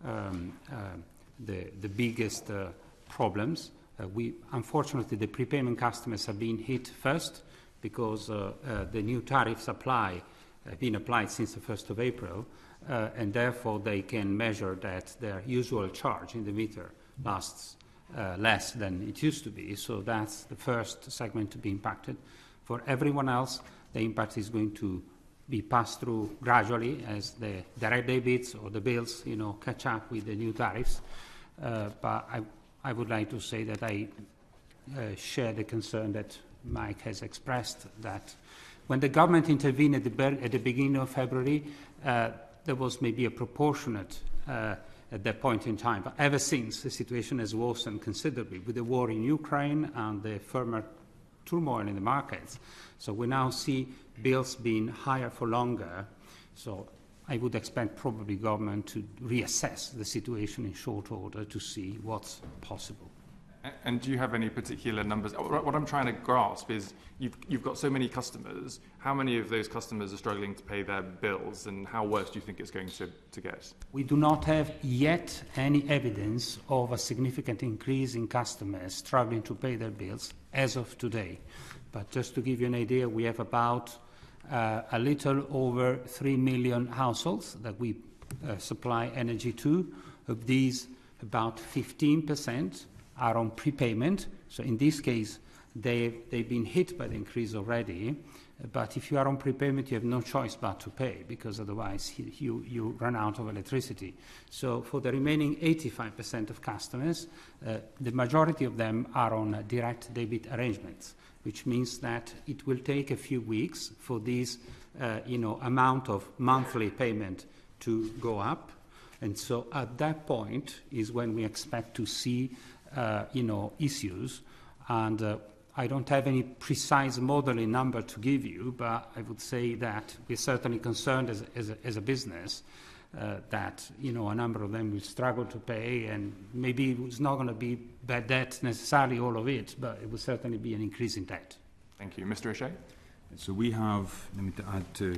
the biggest problems. Unfortunately, the prepayment customers have been hit first because the new tariffs have been applied since the 1st of April, and therefore they can measure that their usual charge in the meter lasts less than it used to be. So that's the first segment to be impacted. For everyone else, the impact is going to be passed through gradually as the direct debits or the bills, catch up with the new tariffs. But I would like to say that I share the concern that Mike has expressed, that when the government intervened at the beginning of February, there was maybe a proportionate at that point in time. But ever since, the situation has worsened considerably with the war in Ukraine and the firmer turmoil in the markets. So we now see bills being higher for longer. So I would expect probably government to reassess the situation in short order to see what's possible. And do you have any particular numbers? What I'm trying to grasp is you've got so many customers. How many of those customers are struggling to pay their bills, and how worse do you think it's going to get? We do not have yet any evidence of a significant increase in customers struggling to pay their bills as of today. But just to give you an idea, we have about a little over 3 million households that we supply energy to. Of these, about 15% are on prepayment. So in this case, they've been hit by the increase already. But if you are on prepayment, you have no choice but to pay, because otherwise you run out of electricity. So for the remaining 85% of customers, the majority of them are on direct debit arrangements, which means that it will take a few weeks for this amount of monthly payment to go up. And so at that point is when we expect to see issues. And I don't have any precise modeling number to give you, but I would say that we're certainly concerned as a business that a number of them will struggle to pay, and maybe it's not going to be bad debt necessarily, all of it, but it will certainly be an increase in debt. Thank you. Mr. O'Shea? So we have, let me add to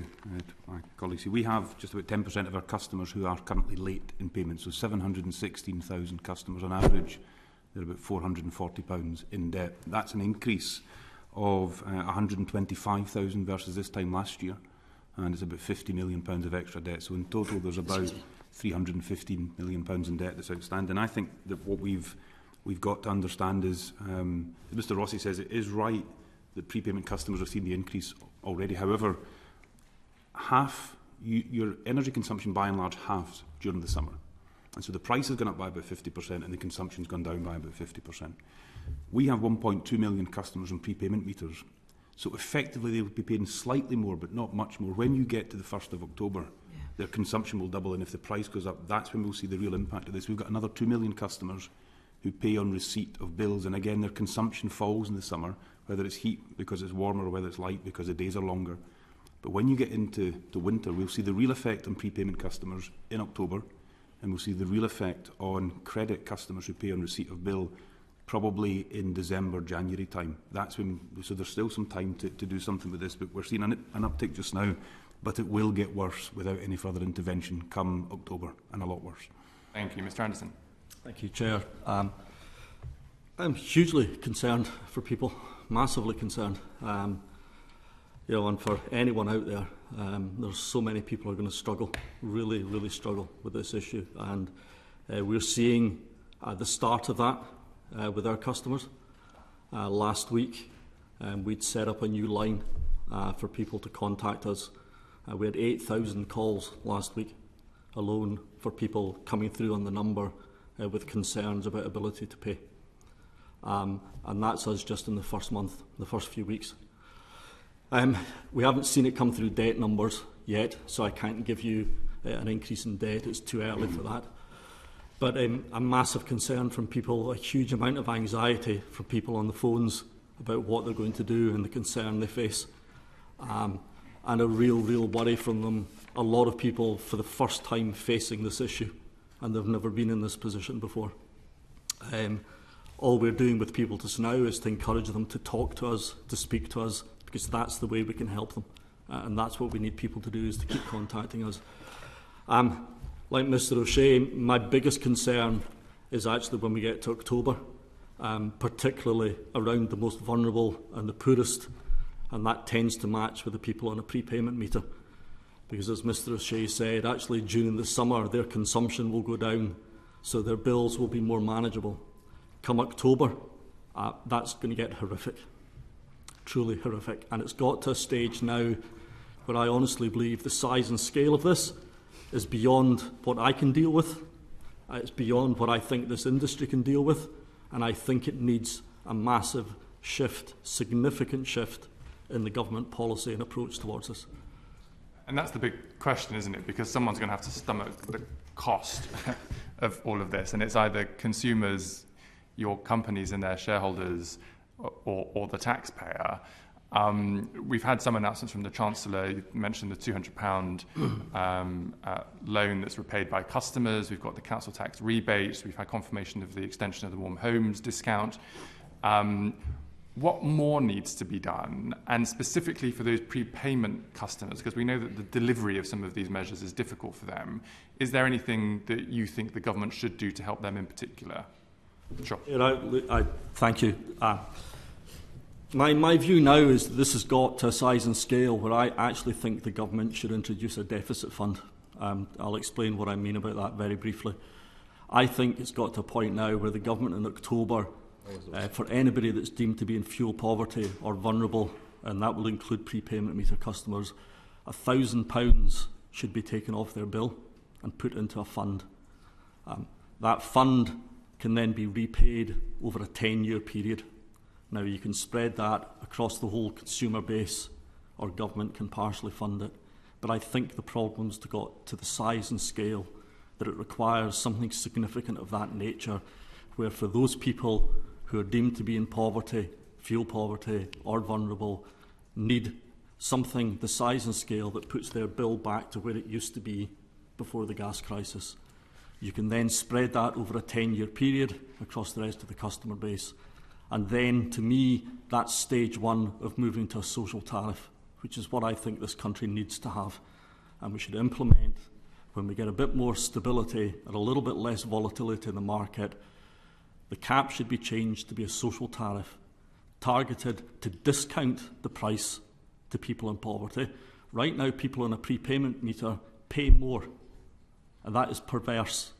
my colleagues here, we have just about 10% of our customers who are currently late in payment. So 716,000 customers on average, they're about £440 in debt. That's an increase of 125,000 versus this time last year, and it's about £50 million of extra debt. So in total, there's about £315 million in debt that's outstanding. I think that what we've got to understand is, as Mr. Rossi says, it is right that prepayment customers have seen the increase already. However, your energy consumption by and large halves during the summer. And so the price has gone up by about 50% and the consumption's gone down by about 50%. We have 1.2 million customers on prepayment meters. So effectively they will be paying slightly more, but not much more. When you get to the 1st of October, their consumption will double, and if the price goes up, that's when we'll see the real impact of this. We've got another 2 million customers who pay on receipt of bills, and again, their consumption falls in the summer, whether it's heat because it's warmer or whether it's light because the days are longer. But when you get into winter, we'll see the real effect on prepayment customers in October, and we'll see the real effect on credit customers who pay on receipt of bill probably in December, January time. That's when, so there's still some time to do something with this, but we're seeing an uptick just now, but it will get worse without any further intervention come October, and a lot worse. Thank you. Mr. Anderson. Thank you, Chair. I'm hugely concerned for people, massively concerned. And for anyone out there, there's so many people who are going to struggle, really, really struggle with this issue. And we're seeing the start of that with our customers. Last week, we'd set up a new line for people to contact us. We had 8,000 calls last week alone for people coming through on the number with concerns about ability to pay. And that's us just in the first month, the first few weeks. We haven't seen it come through debt numbers yet, so I can't give you an increase in debt. It's too early for that. But a massive concern from people, a huge amount of anxiety from people on the phones about what they're going to do and the concern they face. And a real worry from them. A lot of people for the first time facing this issue, and they've never been in this position before. All we're doing with people just now is to encourage them to talk to us, to speak to us, because that's the way we can help them. And that's what we need people to do, is to keep contacting us. Like Mr O'Shea, my biggest concern is actually when we get to October, particularly around the most vulnerable and the poorest, and that tends to match with the people on a prepayment meter. Because as Mr O'Shea said, actually during the summer their consumption will go down, so their bills will be more manageable. Come October, that's going to get horrific, truly horrific. And it's got to a stage now where I honestly believe the size and scale of this is beyond what I can deal with. It's beyond what I think this industry can deal with. And I think it needs a massive shift, significant shift in the government policy and approach towards this. And that's the big question, isn't it? Because someone's going to have to stomach the cost of all of this. And it's either consumers, your companies and their shareholders, or the taxpayer. We've had some announcements from the Chancellor. You mentioned the £200 loan that's repaid by customers. We've got the council tax rebates. We've had confirmation of the extension of the warm homes discount. What more needs to be done? And specifically for those prepayment customers, because we know that the delivery of some of these measures is difficult for them. Is there anything that you think the government should do to help them in particular? Sure. Thank you. My view now is that this has got to a size and scale where I actually think the government should introduce a deficit fund. I'll explain what I mean about that very briefly. I think it's got to a point now where the government in October, for anybody that's deemed to be in fuel poverty or vulnerable, and that will include prepayment meter customers, £1,000 should be taken off their bill and put into a fund. That fund can then be repaid over a 10-year period. Now, you can spread that across the whole consumer base, or government can partially fund it. But I think the problem's got to the size and scale that it requires something significant of that nature, where for those people who are deemed to be in poverty, fuel poverty, or vulnerable, need something the size and scale that puts their bill back to where it used to be before the gas crisis. You can then spread that over a 10-year period across the rest of the customer base. And then, to me, that's stage one of moving to a social tariff, which is what I think this country needs to have. And we should implement, when we get a bit more stability and a little bit less volatility in the market, the cap should be changed to be a social tariff, targeted to discount the price to people in poverty. Right now, people on a prepayment meter pay more, and that is perverse.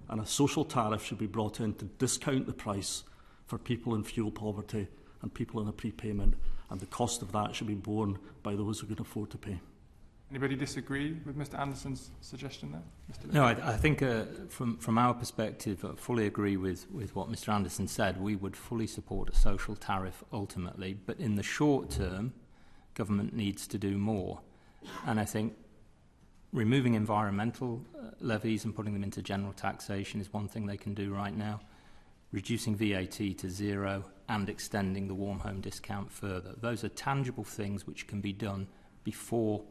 And a social tariff should be brought in to discount the price for people in fuel poverty and people in a prepayment, and the cost of that should be borne by those who can afford to pay. Anybody disagree with Mr Anderson's suggestion there? Mr. No, I think from our perspective, I fully agree with what Mr Anderson said. We would fully support a social tariff ultimately, but in the short term, government needs to do more. And I think removing environmental levies and putting them into general taxation is one thing they can do right now. Reducing VAT to zero and extending the warm home discount further. Those are tangible things which can be done before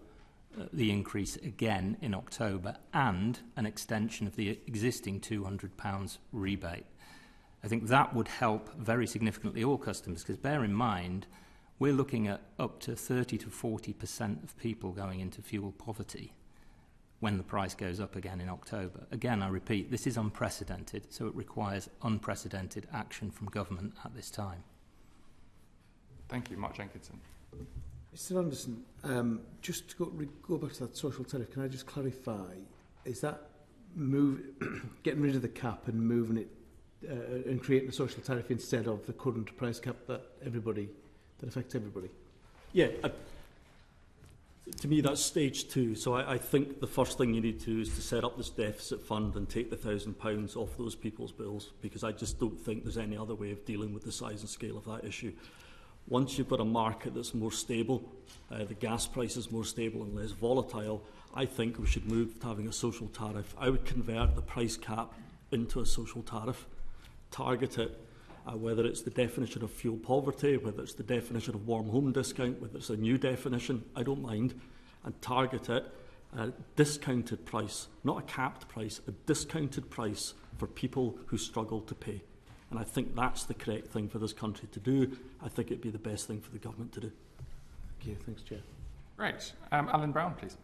the increase again in October, and an extension of the existing £200 rebate. I think that would help very significantly all customers, because bear in mind, we're looking at up to 30 to 40% of people going into fuel poverty when the price goes up again in October. Again, I repeat, this is unprecedented, so it requires unprecedented action from government at this time. Thank you. Mark Jenkinson. Mr Anderson, just to go back to that social tariff, can I just clarify, is that getting rid of the cap and moving it and creating a social tariff instead of the current price cap that affects everybody? Yeah, to me that's stage two. So I think the first thing you need to do is to set up this deficit fund and take the £1,000 off those people's bills, because I just don't think there's any other way of dealing with the size and scale of that issue. Once you've got a market that's more stable, the gas price is more stable and less volatile, I think we should move to having a social tariff. I would convert the price cap into a social tariff, target it, whether it's the definition of fuel poverty, whether it's the definition of warm home discount, whether it's a new definition, I don't mind, and target it at a discounted price, not a capped price, a discounted price for people who struggle to pay. And I think that's the correct thing for this country to do. I think it'd be the best thing for the government to do. Thank you. Thanks, Chair. Right. Alan Brown, please.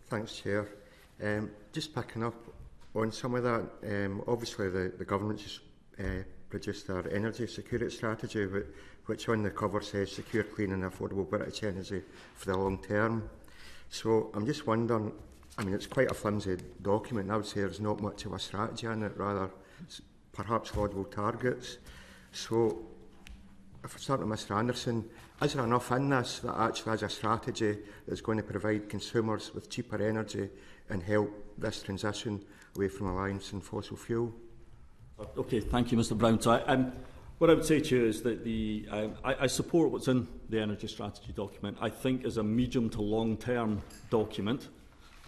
Thanks, Chair. Just picking up on some of that, obviously the government's produced their energy security strategy, which on the cover says secure, clean and affordable British energy for the long term. So I'm just wondering, I mean, it's quite a flimsy document. I would say there's not much of a strategy in it, rather perhaps laudable targets. So if I start with Mr Anderson, is there enough in this that actually has a strategy that's going to provide consumers with cheaper energy and help this transition away from reliance on fossil fuel? Okay, thank you, Mr Brown. So what I would say to you is that I support what's in the energy strategy document. I think as a medium to long-term document,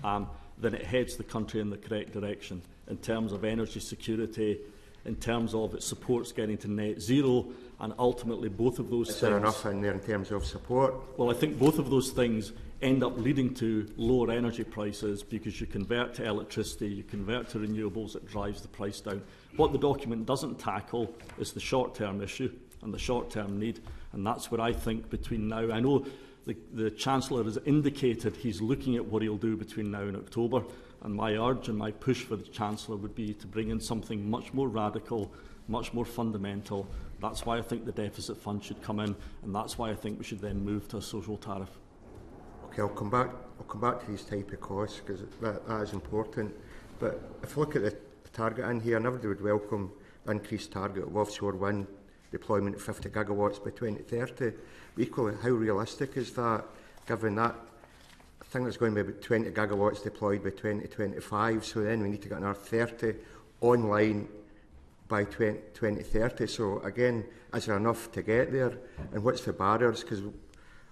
then it heads the country in the correct direction in terms of energy security, in terms of it supports getting to net zero, and ultimately both of those things... Is there enough in there in terms of support? Well, I think both of those things end up leading to lower energy prices because you convert to electricity, you convert to renewables, it drives the price down. What the document doesn't tackle is the short-term issue and the short-term need, and that's what I think between now... I know the Chancellor has indicated he's looking at what he'll do between now and October, and my urge and my push for the Chancellor would be to bring in something much more radical, much more fundamental. That's why I think the deficit fund should come in, and that's why I think we should then move to a social tariff. Okay, I'll come back to these type of costs because that is important. But if you look at the target in here, nobody would welcome the increased target of offshore wind deployment of 50 gigawatts by 2030. But equally, how realistic is that, given that I think there's going to be about 20 gigawatts deployed by 2025, so then we need to get another 30 online by 2030. So again, is there enough to get there? And what's the barriers? Because we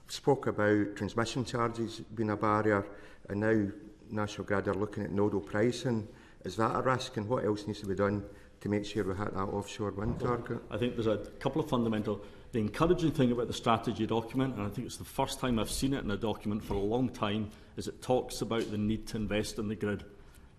spoke about transmission charges being a barrier, and now National Grid are looking at nodal pricing. Is that a risk? And what else needs to be done to make sure we hit that offshore wind target? I think there's a couple of fundamental... The encouraging thing about the strategy document, and I think it's the first time I've seen it in a document for a long time, is it talks about the need to invest in the grid.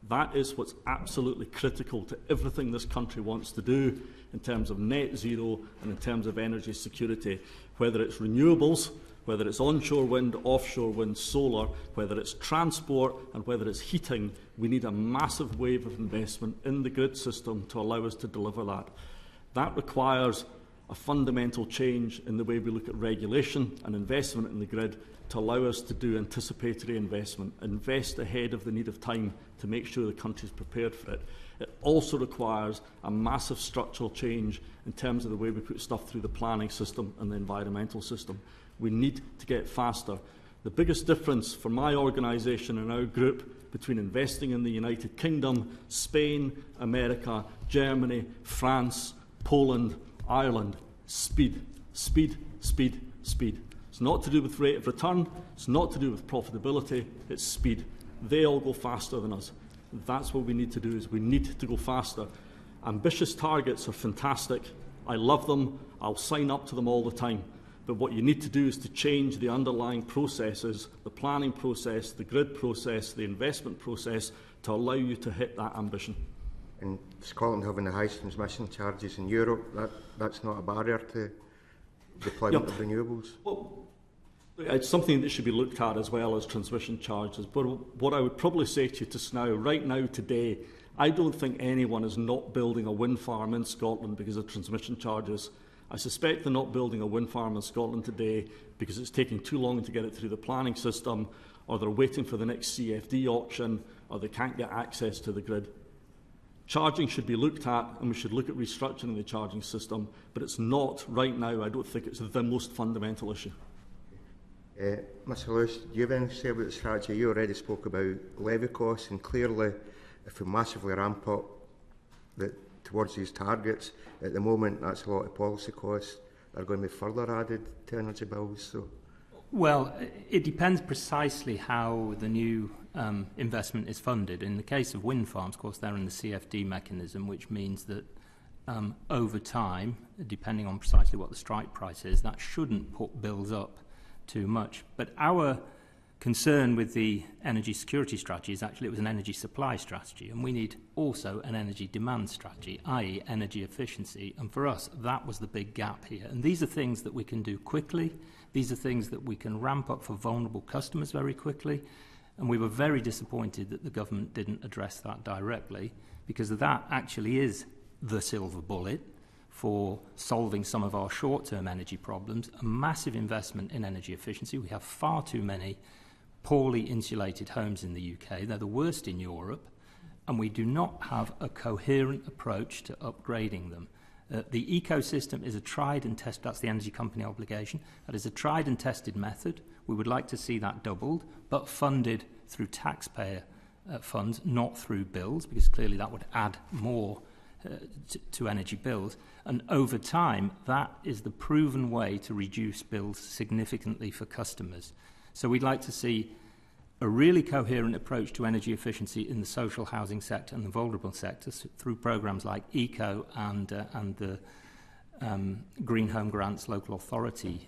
That is what's absolutely critical to everything this country wants to do in terms of net zero and in terms of energy security, whether it's renewables, whether it's onshore wind, offshore wind, solar, whether it's transport and whether it's heating. We need a massive wave of investment in the grid system to allow us to deliver that. That requires a fundamental change in the way we look at regulation and investment in the grid to allow us to do anticipatory investment, invest ahead of the need of time to make sure the country is prepared for it. It also requires a massive structural change in terms of the way we put stuff through the planning system and the environmental system. We need to get faster. The biggest difference for my organisation and our group between investing in the United Kingdom, Spain, America, Germany, France, Poland, Ireland, speed, speed, speed, speed. It's not to do with rate of return, it's not to do with profitability, it's speed. They all go faster than us. That's what we need to do, is we need to go faster. Ambitious targets are fantastic. I love them. I'll sign up to them all the time. But what you need to do is to change the underlying processes, the planning process, the grid process, the investment process, to allow you to hit that ambition. And Scotland having the highest transmission charges in Europe, that's not a barrier to deployment of renewables? Well, it's something that should be looked at as well as transmission charges. But what I would probably say to you just now, right now, today, I don't think anyone is not building a wind farm in Scotland because of transmission charges. I suspect they're not building a wind farm in Scotland today because it's taking too long to get it through the planning system, or they're waiting for the next CFD auction, or they can't get access to the grid. Charging should be looked at, and we should look at restructuring the charging system, but it's not, right now, I don't think it's the most fundamental issue. Mr Lewis, do you have anything to say about the strategy? You already spoke about levy costs, and clearly, if we massively ramp up towards these targets, at the moment that's a lot of policy costs that are going to be further added to energy bills. So. Well, it depends precisely how the new investment is funded. In the case of wind farms, of course, they're in the CFD mechanism, which means that over time, depending on precisely what the strike price is, that shouldn't put bills up too much. But our concern with the energy security strategy is actually it was an energy supply strategy, and we need also an energy demand strategy, i.e. energy efficiency. And for us, that was the big gap here. And these are things that we can do quickly. These are things that we can ramp up for vulnerable customers very quickly. And we were very disappointed that the government didn't address that directly, because that actually is the silver bullet for solving some of our short-term energy problems, a massive investment in energy efficiency. We have far too many poorly insulated homes in the UK. They're the worst in Europe, and we do not have a coherent approach to upgrading them. The ecosystem is a tried and tested, that's the energy company obligation, that is a tried and tested method. We would like to see that doubled, but funded through taxpayer funds, not through bills, because clearly that would add more to energy bills. And over time, that is the proven way to reduce bills significantly for customers. So we'd like to see a really coherent approach to energy efficiency in the social housing sector and the vulnerable sectors through programs like ECO and the Green Home Grants Local Authority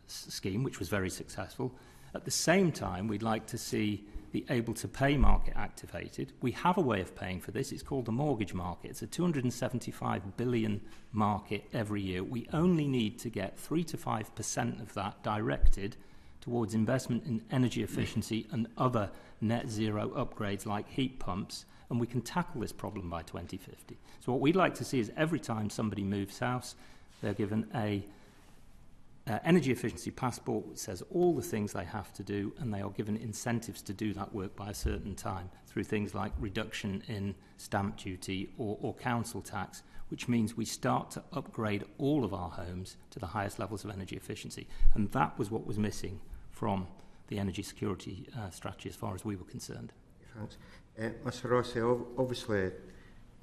scheme, which was very successful. At the same time, we'd like to see the able-to-pay market activated. We have a way of paying for this. It's called the mortgage market. It's a £275 billion market every year. We only need to get 3 to 5% of that directed towards investment in energy efficiency and other net zero upgrades like heat pumps, and we can tackle this problem by 2050. So what we'd like to see is every time somebody moves house, they're given a energy efficiency passport which says all the things they have to do, and they are given incentives to do that work by a certain time through things like reduction in stamp duty or council tax, which means we start to upgrade all of our homes to the highest levels of energy efficiency. And that was what was missing from the energy security strategy as far as we were concerned. Thanks. Mr Rossi, obviously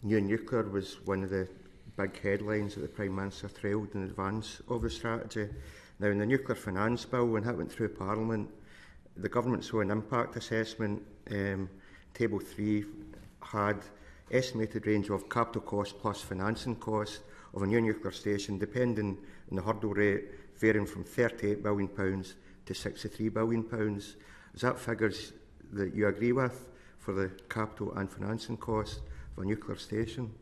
new nuclear was one of the big headlines that the Prime Minister trailed in advance of the strategy. Now, in the Nuclear Finance Bill, when that went through Parliament, the government saw an impact assessment. Table 3 had estimated range of capital cost plus financing cost of a new nuclear station, depending on the hurdle rate, varying from £38 billion to £63 billion. Is that figures that you agree with for the capital and financing cost of a nuclear station?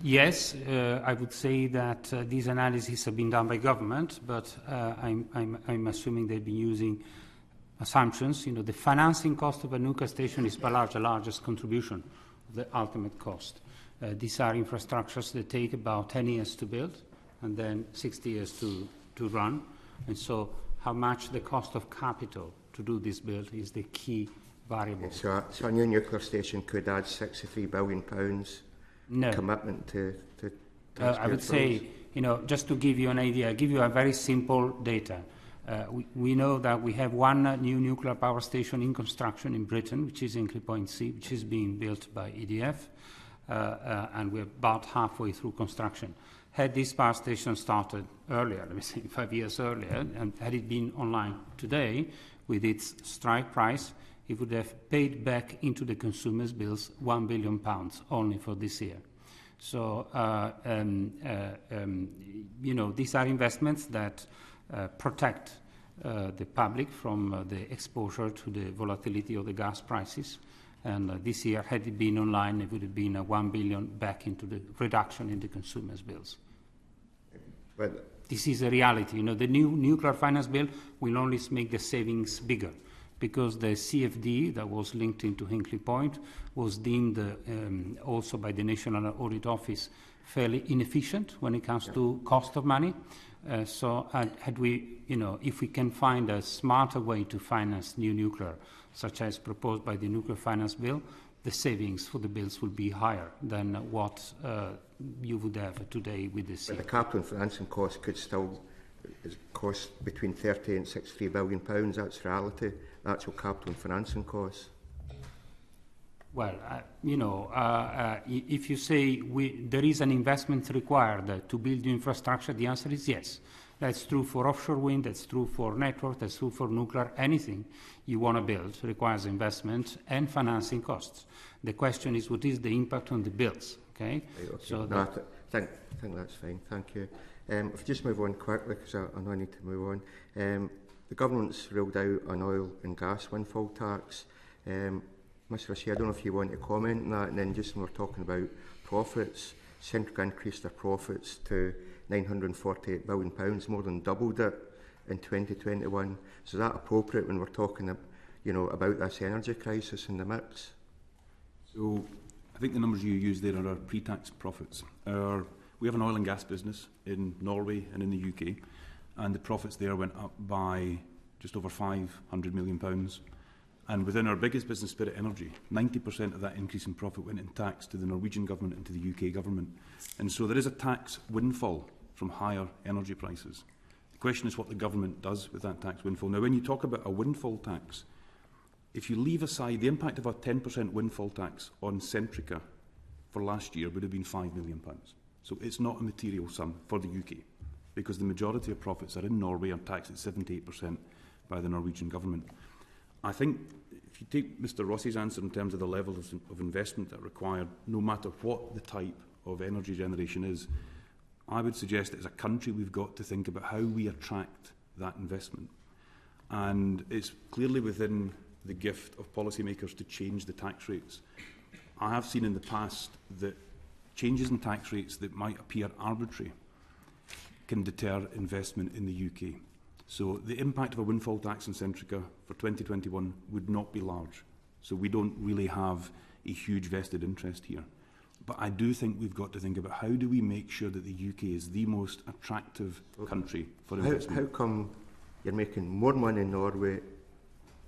Yes, I would say that these analyses have been done by government, but I'm assuming they've been using assumptions. You know, the financing cost of a nuclear station is by far the largest contribution of the ultimate cost. These are infrastructures that take about 10 years to build and then 60 years to run. And so how much the cost of capital to do this build is the key variable. So a new nuclear station could add £63 billion commitment to I would say, you know, just to give you an idea, give you a very simple data. We know that we have one new nuclear power station in construction in Britain, which is Hinkley Point C, which is being built by EDF, and we're about halfway through construction. Had this power station started earlier, let me say 5 years earlier, and had it been online today with its strike price, it would have paid back into the consumers' bills £1 billion only for this year. So, you know, these are investments that protect the public from the exposure to the volatility of the gas prices. And this year, had it been online, it would have been £1 billion back into the reduction in the consumers' bills. Well, this is a reality. You know, the new nuclear finance bill will only make the savings bigger, because the CFD that was linked into Hinkley Point was deemed also by the National Audit Office fairly inefficient when it comes to cost of money. So had we, you know, if we can find a smarter way to finance new nuclear, such as proposed by the Nuclear Finance Bill, the savings for the bills will be higher than what you would have today with the CFD. But the capital and financing cost could still cost between £30 and £63 billion. That's reality. Actual capital and financing costs. Well, you know, if you say there is an investment required to build infrastructure, the answer is yes. That's true for offshore wind, that's true for network, that's true for nuclear. Anything you want to build requires investment and financing costs. The question is, what is the impact on the bills? Okay. Right, okay. So no, I think that's fine. Thank you. If we just move on quickly, because I know I need to move on. The government's rolled out an oil and gas windfall tax. Mr Rossi, I don't know if you want to comment on that, and then just when we're talking about profits, Centrica increased their profits to £948 billion, more than doubled it in 2021. So is that appropriate when we're talking about this energy crisis in the mix? So I think the numbers you use there are our pre-tax profits. We have an oil and gas business in Norway and in the UK, and the profits there went up by just over £500 million. And within our biggest business, Spirit Energy, 90% of that increase in profit went in tax to the Norwegian government and to the UK government. And so there is a tax windfall from higher energy prices. The question is what the government does with that tax windfall. Now, when you talk about a windfall tax, if you leave aside the impact of a 10% windfall tax on Centrica for last year would have been £5 million. So it's not a material sum for the UK, because the majority of profits are in Norway and taxed at 78% by the Norwegian government. I think if you take Mr Rossi's answer in terms of the level of investment that are required, no matter what the type of energy generation is, I would suggest that as a country we've got to think about how we attract that investment. And it's clearly within the gift of policymakers to change the tax rates. I have seen in the past that changes in tax rates that might appear arbitrary can deter investment in the UK. So the impact of a windfall tax on Centrica for 2021 would not be large. So we don't really have a huge vested interest here. But I do think we've got to think about how do we make sure that the UK is the most attractive country for investment. How come you're making more money in Norway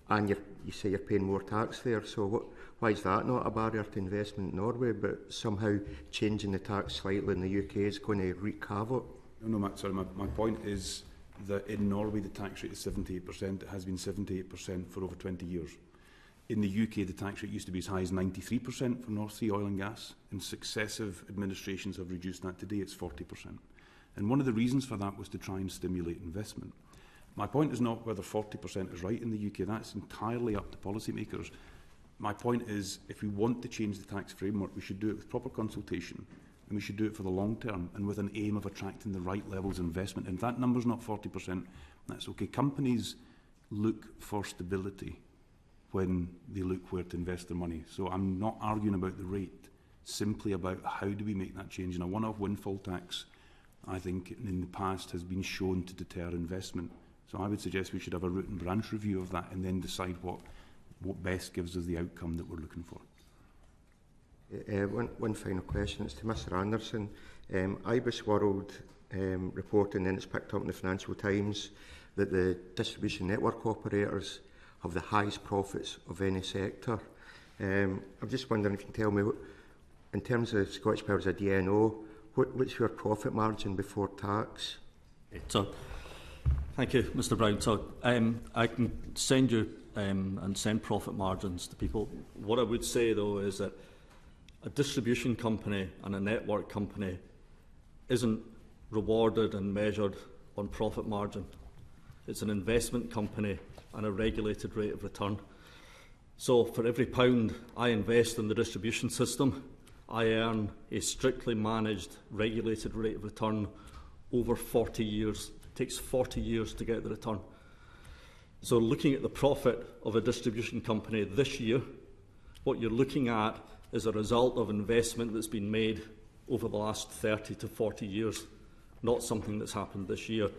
and you say you're paying more tax there? So why is that not a barrier to investment in Norway, but somehow changing the tax slightly in the UK is going to wreak havoc? No, Matt, sorry, my point is that in Norway the tax rate is 78%. It has been 78% for over 20 years. In the UK, the tax rate used to be as high as 93% for North Sea oil and gas, and successive administrations have reduced that. Today it's 40%. And one of the reasons for that was to try and stimulate investment. My point is not whether 40% is right in the UK. That's entirely up to policymakers. My point is, if we want to change the tax framework, we should do it with proper consultation, and we should do it for the long term and with an aim of attracting the right levels of investment. And if that number's not 40%, that's okay. Companies look for stability when they look where to invest their money. So I'm not arguing about the rate, simply about how do we make that change. And a one-off windfall tax, I think, in the past has been shown to deter investment. So I would suggest we should have a root and branch review of that and then decide what best gives us the outcome that we're looking for. One final question. It's to Mr Anderson. IBIS World reporting, and it's picked up in the Financial Times, that the distribution network operators have the highest profits of any sector. I'm just wondering if you can tell me, in terms of Scottish Power as a DNO, what's your profit margin before tax? So, thank you, Mr Brown. So I can send you and send profit margins to people. What I would say, though, is that a distribution company and a network company isn't rewarded and measured on profit margin. It's an investment company and a regulated rate of return. So for every pound I invest in the distribution system, I earn a strictly managed, regulated rate of return over 40 years. It takes 40 years to get the return. So looking at the profit of a distribution company this year, what you're looking at is a result of investment that's been made over the last 30 to 40 years, not something that's happened this year.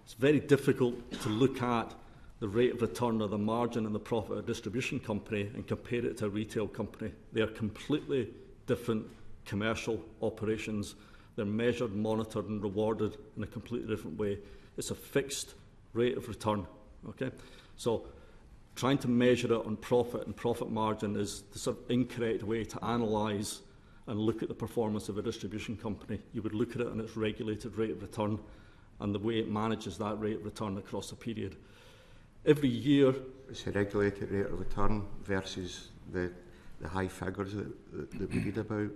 It's very difficult to look at the rate of return or the margin and the profit of a distribution company and compare it to a retail company. They are completely different commercial operations. They're measured, monitored and rewarded in a completely different way. It's a fixed rate of return. Okay? So trying to measure it on profit and profit margin is the sort of incorrect way to analyse and look at the performance of a distribution company. You would look at it on its regulated rate of return and the way it manages that rate of return across a period. Every year... It's a regulated rate of return versus the high figures that we read about.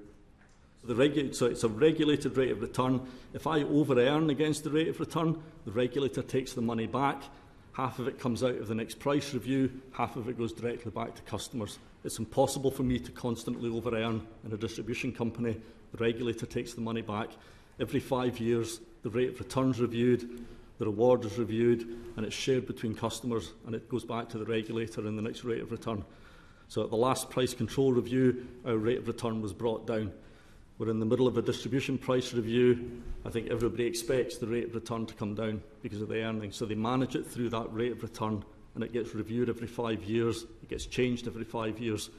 So it's a regulated rate of return. If I over-earn against the rate of return, the regulator takes the money back. Half of it comes out of the next price review, half of it goes directly back to customers. It's impossible for me to constantly over-earn in a distribution company. The regulator takes the money back. Every 5 years, the rate of return is reviewed, the reward is reviewed, and it's shared between customers, and it goes back to the regulator in the next rate of return. So at the last price control review, our rate of return was brought down. We're in the middle of a distribution price review. I think everybody expects the rate of return to come down because of the earnings. So they manage it through that rate of return, and it gets reviewed every 5 years. It gets changed every 5 years.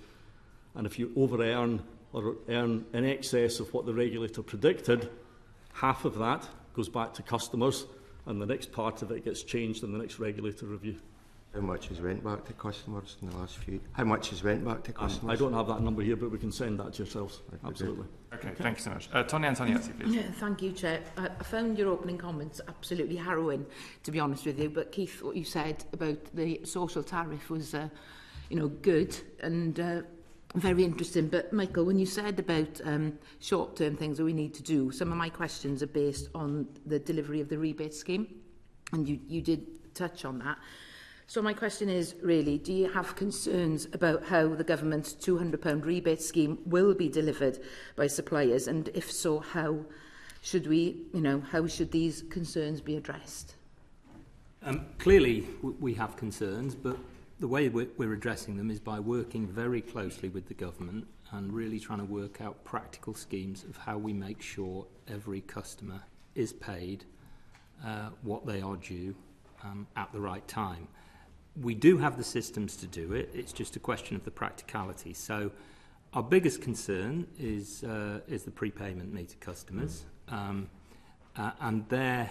And if you over-earn or earn in excess of what the regulator predicted, half of that goes back to customers, and the next part of it gets changed in the next regulator review. How much has went back to customers in the last few? How much has went back to customers? I don't have that number here, but we can send that to yourselves. Absolutely. Okay, thank you so much. Tonya Antoniazzi, please. Yeah, thank you, Chair. I found your opening comments absolutely harrowing, to be honest with you. But Keith, what you said about the social tariff was, good and very interesting. But Michael, when you said about short-term things that we need to do, some of my questions are based on the delivery of the rebate scheme, and you did touch on that. So my question is really, do you have concerns about how the government's £200 rebate scheme will be delivered by suppliers? And if so, how should these concerns be addressed? Clearly, we have concerns, but the way we're addressing them is by working very closely with the government and really trying to work out practical schemes of how we make sure every customer is paid what they are due at the right time. We do have the systems to do it. It's just a question of the practicality. So our biggest concern is the prepayment meter customers. And there,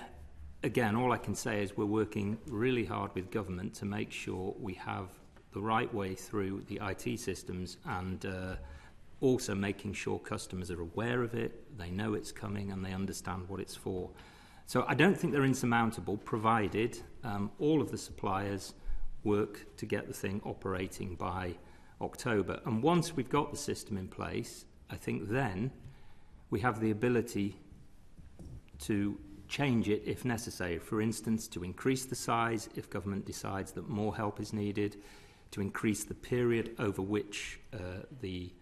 again, all I can say is we're working really hard with government to make sure we have the right way through the IT systems, and also making sure customers are aware of it, they know it's coming, and they understand what it's for. So I don't think they're insurmountable, provided all of the suppliers work to get the thing operating by October. And once we've got the system in place, I think then we have the ability to change it if necessary. For instance, to increase the size if government decides that more help is needed, to increase the period over which the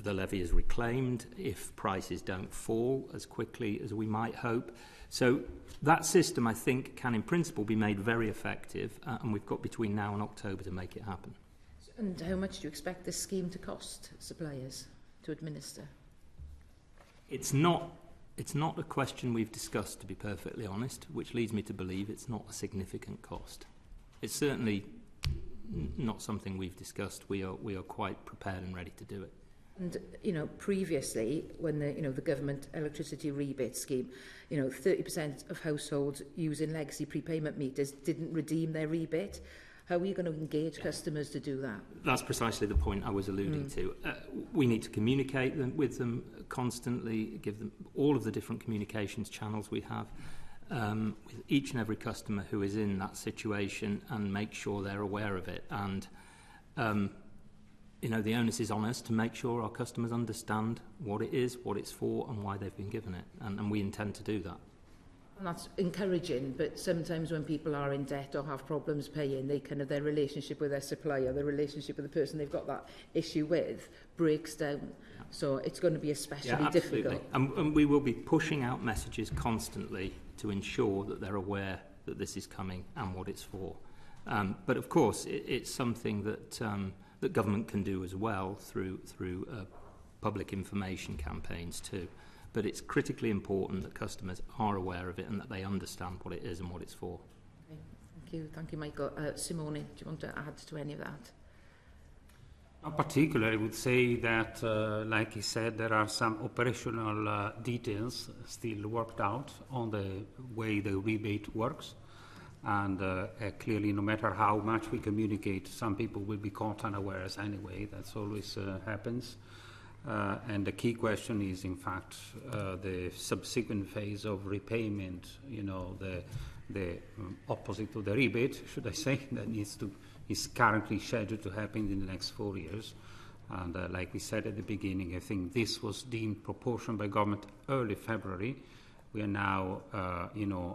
levy is reclaimed if prices don't fall as quickly as we might hope. So that system, I think, can in principle be made very effective, and we've got between now and October to make it happen. And how much do you expect this scheme to cost suppliers to administer? It's not a question we've discussed, to be perfectly honest, which leads me to believe it's not a significant cost. It's certainly not something we've discussed. We are quite prepared and ready to do it. And previously, when the government electricity rebate scheme, 30% of households using legacy prepayment meters didn't redeem their rebate. How are you going to engage customers to do that? That's precisely the point I was alluding to. We need to communicate with them constantly, give them all of the different communications channels we have with each and every customer who is in that situation, and make sure they're aware of it. And the onus is on us to make sure our customers understand what it is, what it's for, and why they've been given it. And we intend to do that. And that's encouraging, but sometimes when people are in debt or have problems paying, their relationship with their supplier, their relationship with the person they've got that issue with, breaks down. Yeah. So it's going to be especially difficult. And we will be pushing out messages constantly to ensure that they're aware that this is coming and what it's for. But of course, it's something that government can do as well through public information campaigns too. But it's critically important that customers are aware of it and that they understand what it is and what it's for. Okay, thank you, Michael. Simone, do you want to add to any of that? In particular, I would say that, like he said, there are some operational details still worked out on the way the rebate works. And clearly, no matter how much we communicate, some people will be caught unawares anyway. That's always happens. And the key question is, in fact, the subsequent phase of repayment, the opposite to the rebate, should I say, that is currently scheduled to happen in the next 4 years. And like we said at the beginning, I think this was deemed proportioned by government early February. We are now,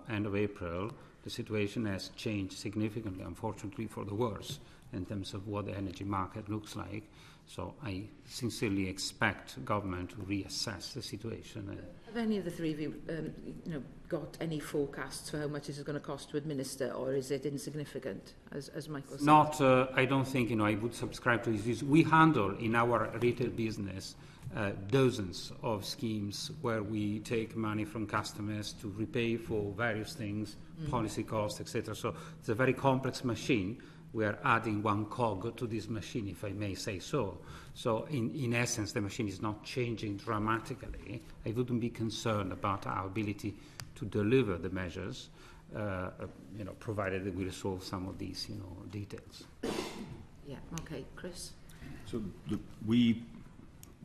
end of April. The situation has changed significantly, unfortunately, for the worse. in terms of what the energy market looks like. So I sincerely expect government to reassess the situation. Have any of the three of you, got any forecasts for how much this is going to cost to administer, or is it insignificant, as Michael said? Not, I don't think, I would subscribe to this. We handle in our retail business dozens of schemes where we take money from customers to repay for various things, policy costs, etc. So it's a very complex machine. We are adding one cog to this machine, if I may say so. So in essence, the machine is not changing dramatically. I wouldn't be concerned about our ability to deliver the measures, provided that we resolve some of these, details. Yeah, okay. Chris? So we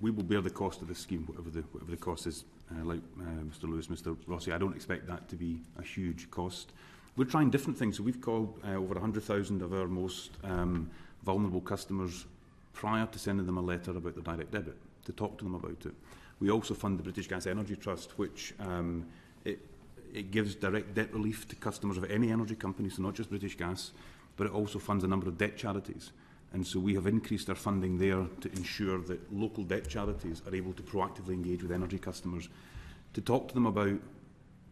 will bear the cost of this scheme, whatever the cost is. Like Mr Lewis, Mr Rossi, I don't expect that to be a huge cost. We're trying different things. So we've called over 100,000 of our most vulnerable customers prior to sending them a letter about their direct debit to talk to them about it. We also fund the British Gas Energy Trust, which it gives direct debt relief to customers of any energy company, so not just British Gas, but it also funds a number of debt charities. And so we have increased our funding there to ensure that local debt charities are able to proactively engage with energy customers, to talk to them about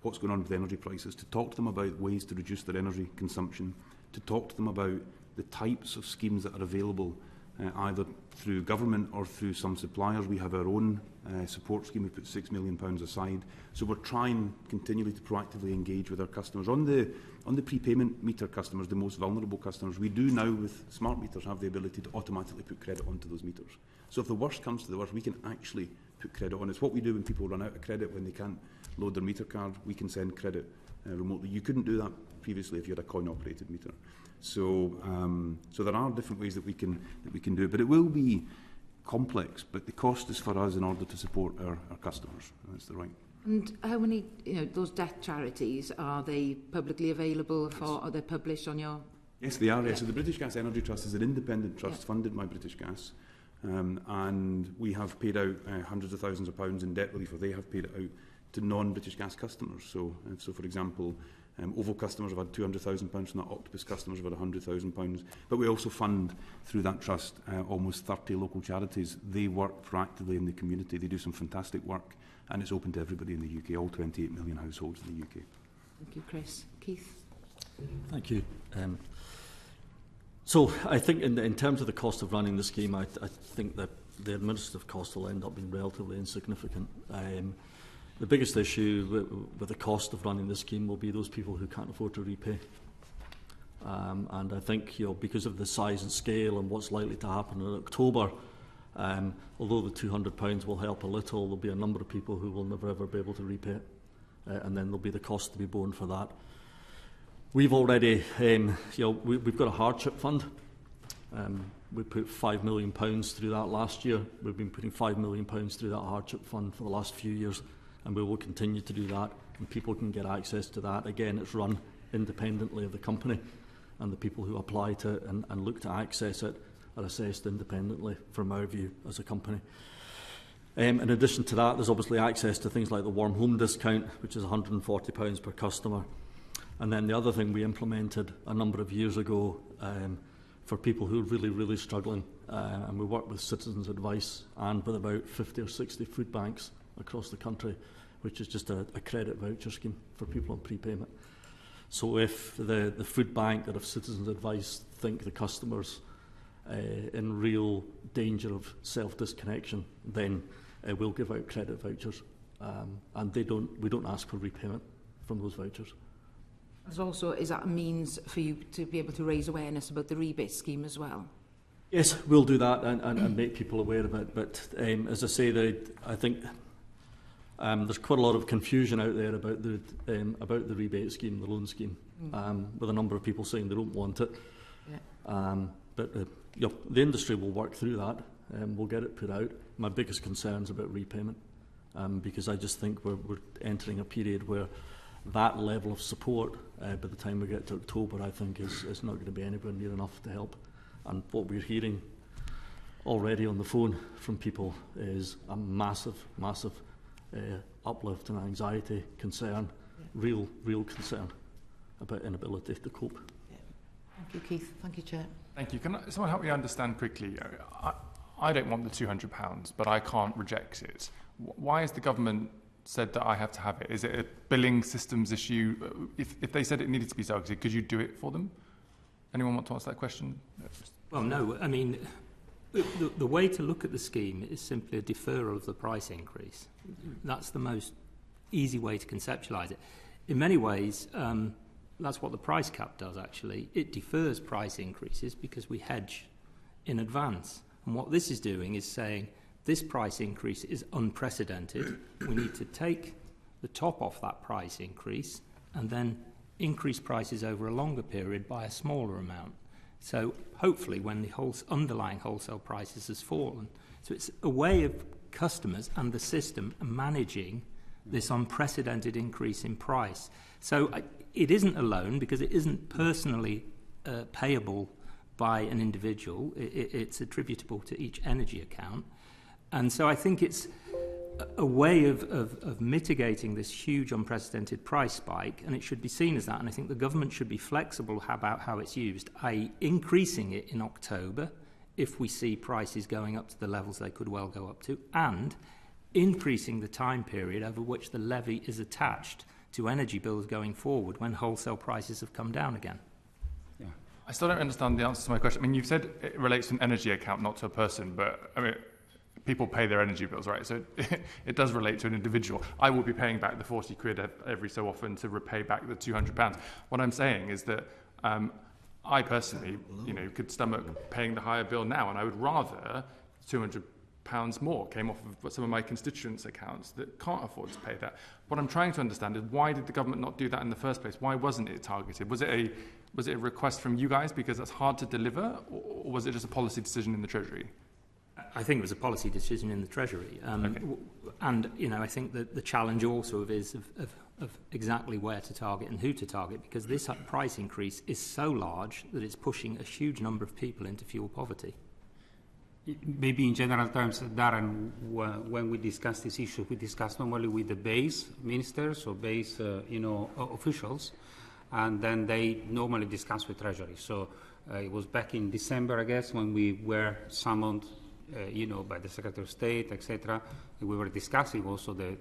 what's going on with energy prices, to talk to them about ways to reduce their energy consumption, to talk to them about the types of schemes that are available either through government or through some suppliers. We have our own support scheme. We put £6 million aside. So we're trying continually to proactively engage with our customers. On the prepayment meter customers, the most vulnerable customers, we do now with smart meters have the ability to automatically put credit onto those meters. So if the worst comes to the worst, we can actually put credit on. It's what we do when people run out of credit, when they can't load their meter card, we can send credit remotely. You couldn't do that previously if you had a coin-operated meter. So there are different ways that we can do it, but it will be complex. But the cost is for us in order to support our customers. That's the right. And how many, those debt charities, are they publicly available for? Are they published on your? Yes, they are. Yeah. So the British Gas Energy Trust is an independent trust funded by British Gas, and we have paid out hundreds of thousands of pounds in debt relief, or they have paid it out to non-British Gas customers. So for example, OVO customers have had £200,000 from that, Octopus customers have had £100,000. But we also fund, through that trust, almost 30 local charities. They work proactively in the community. They do some fantastic work, and it's open to everybody in the UK, all 28 million households in the UK. Thank you, Chris. Keith? Thank you. So I think in terms of the cost of running the scheme, I think that the administrative cost will end up being relatively insignificant. The biggest issue with the cost of running the scheme will be those people who can't afford to repay. And I think, because of the size and scale and what's likely to happen in October, although the £200 will help a little, there'll be a number of people who will never ever be able to repay it, and then there'll be the cost to be borne for that. We've already, we've got a hardship fund. We put £5 million through that last year. We've been putting £5 million through that hardship fund for the last few years, and we will continue to do that, and people can get access to that. Again, it's run independently of the company, and the people who apply to it and look to access it are assessed independently from our view as a company. In addition to that, there's obviously access to things like the warm home discount, which is £140 per customer. And then the other thing we implemented a number of years ago for people who are really, really struggling, and we work with Citizens Advice and with about 50 or 60 food banks across the country, which is just a credit voucher scheme for people on prepayment. So if the food bank or if Citizens Advice think the customer's in real danger of self-disconnection, then we'll give out credit vouchers, and we don't ask for repayment from those vouchers. Is that a means for you to be able to raise awareness about the rebate scheme as well? Yes, we'll do that and make people aware of it. But as I say, I think there's quite a lot of confusion out there about the rebate scheme, the loan scheme, with a number of people saying they don't want it. Yeah. But the industry will work through that, and we'll get it put out. My biggest concern is about repayment, because I just think we're entering a period where that level of support, by the time we get to October, I think is not going to be anywhere near enough to help. And what we're hearing already on the phone from people is a massive, massive uplift in anxiety, concern, real concern about inability to cope. Yeah. Thank you, Keith. Thank you, Chair. Thank you. Can someone help me understand quickly? I don't want the £200, but I can't reject it. Why has the government said that I have to have it? Is it a billing systems issue? If they said it needed to be targeted, could you do it for them? Anyone want to answer that question? Well, no. I mean, the way to look at the scheme is simply a deferral of the price increase. That's the most easy way to conceptualise it. In many ways, that's what the price cap does, actually. It defers price increases because we hedge in advance. And what this is doing is saying this price increase is unprecedented. We need to take the top off that price increase and then increase prices over a longer period by a smaller amount. So hopefully when the underlying wholesale prices has fallen. So it's a way of customers and the system managing this unprecedented increase in price. So it isn't a loan because it isn't personally payable by an individual. It's attributable to each energy account. And so I think it's a way of mitigating this huge unprecedented price spike, and it should be seen as that. And I think the government should be flexible about how it's used, i.e. increasing it in October if we see prices going up to the levels they could well go up to, and increasing the time period over which the levy is attached to energy bills going forward when wholesale prices have come down again. Yeah. I still don't understand the answer to my question. I mean, you've said it relates to an energy account, not to a person, but I mean, people pay their energy bills, right? So it does relate to an individual. I will be paying back the 40 quid every so often to repay back the £200. What I'm saying is that I personally, could stomach paying the higher bill now, and I would rather £200 more came off of some of my constituents' accounts that can't afford to pay that. What I'm trying to understand is why did the government not do that in the first place? Why wasn't it targeted? Was it a request from you guys because that's hard to deliver, or was it just a policy decision in the Treasury? I think it was a policy decision in the Treasury. Okay. And, I think that the challenge also is of exactly where to target and who to target, because this price increase is so large that it's pushing a huge number of people into fuel poverty. Maybe in general terms, Darren, when we discuss this issue, we discuss normally with the base ministers or base, officials, and then they normally discuss with Treasury. So it was back in December, I guess, when we were summoned, by the Secretary of State, etc. We were discussing also the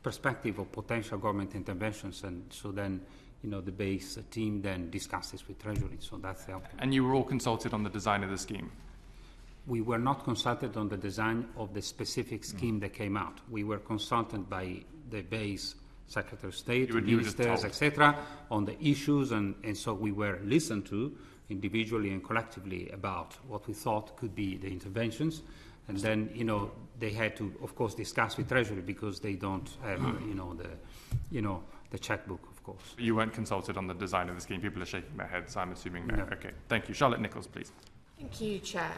perspective of potential government interventions, and so then, the base team then discussed this with Treasury. So that's helping. And you were all consulted on the design of the scheme? We were not consulted on the design of the specific scheme that came out. We were consulted by the base Secretary of State, ministers, etc., on the issues, and so we were listened to individually and collectively about what we thought could be the interventions. And then, they had to, of course, discuss with Treasury because they don't have, the checkbook, of course. You weren't consulted on the design of the scheme. People are shaking their heads, I'm assuming. No. Okay, thank you. Charlotte Nichols, please. Thank you, Chair.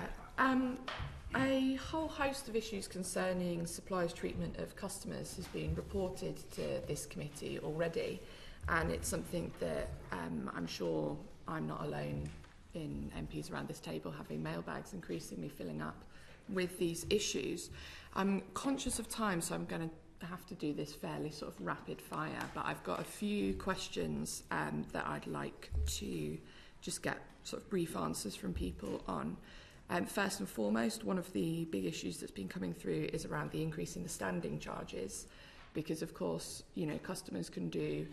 A whole host of issues concerning suppliers' treatment of customers has been reported to this committee already, and it's something that I'm sure I'm not alone in MPs around this table having mailbags increasingly filling up with these issues. I'm conscious of time, so I'm going to have to do this fairly sort of rapid fire, but I've got a few questions that I'd like to just get sort of brief answers from people on. First and foremost, one of the big issues that's been coming through is around the increase in the standing charges, because of course, customers can do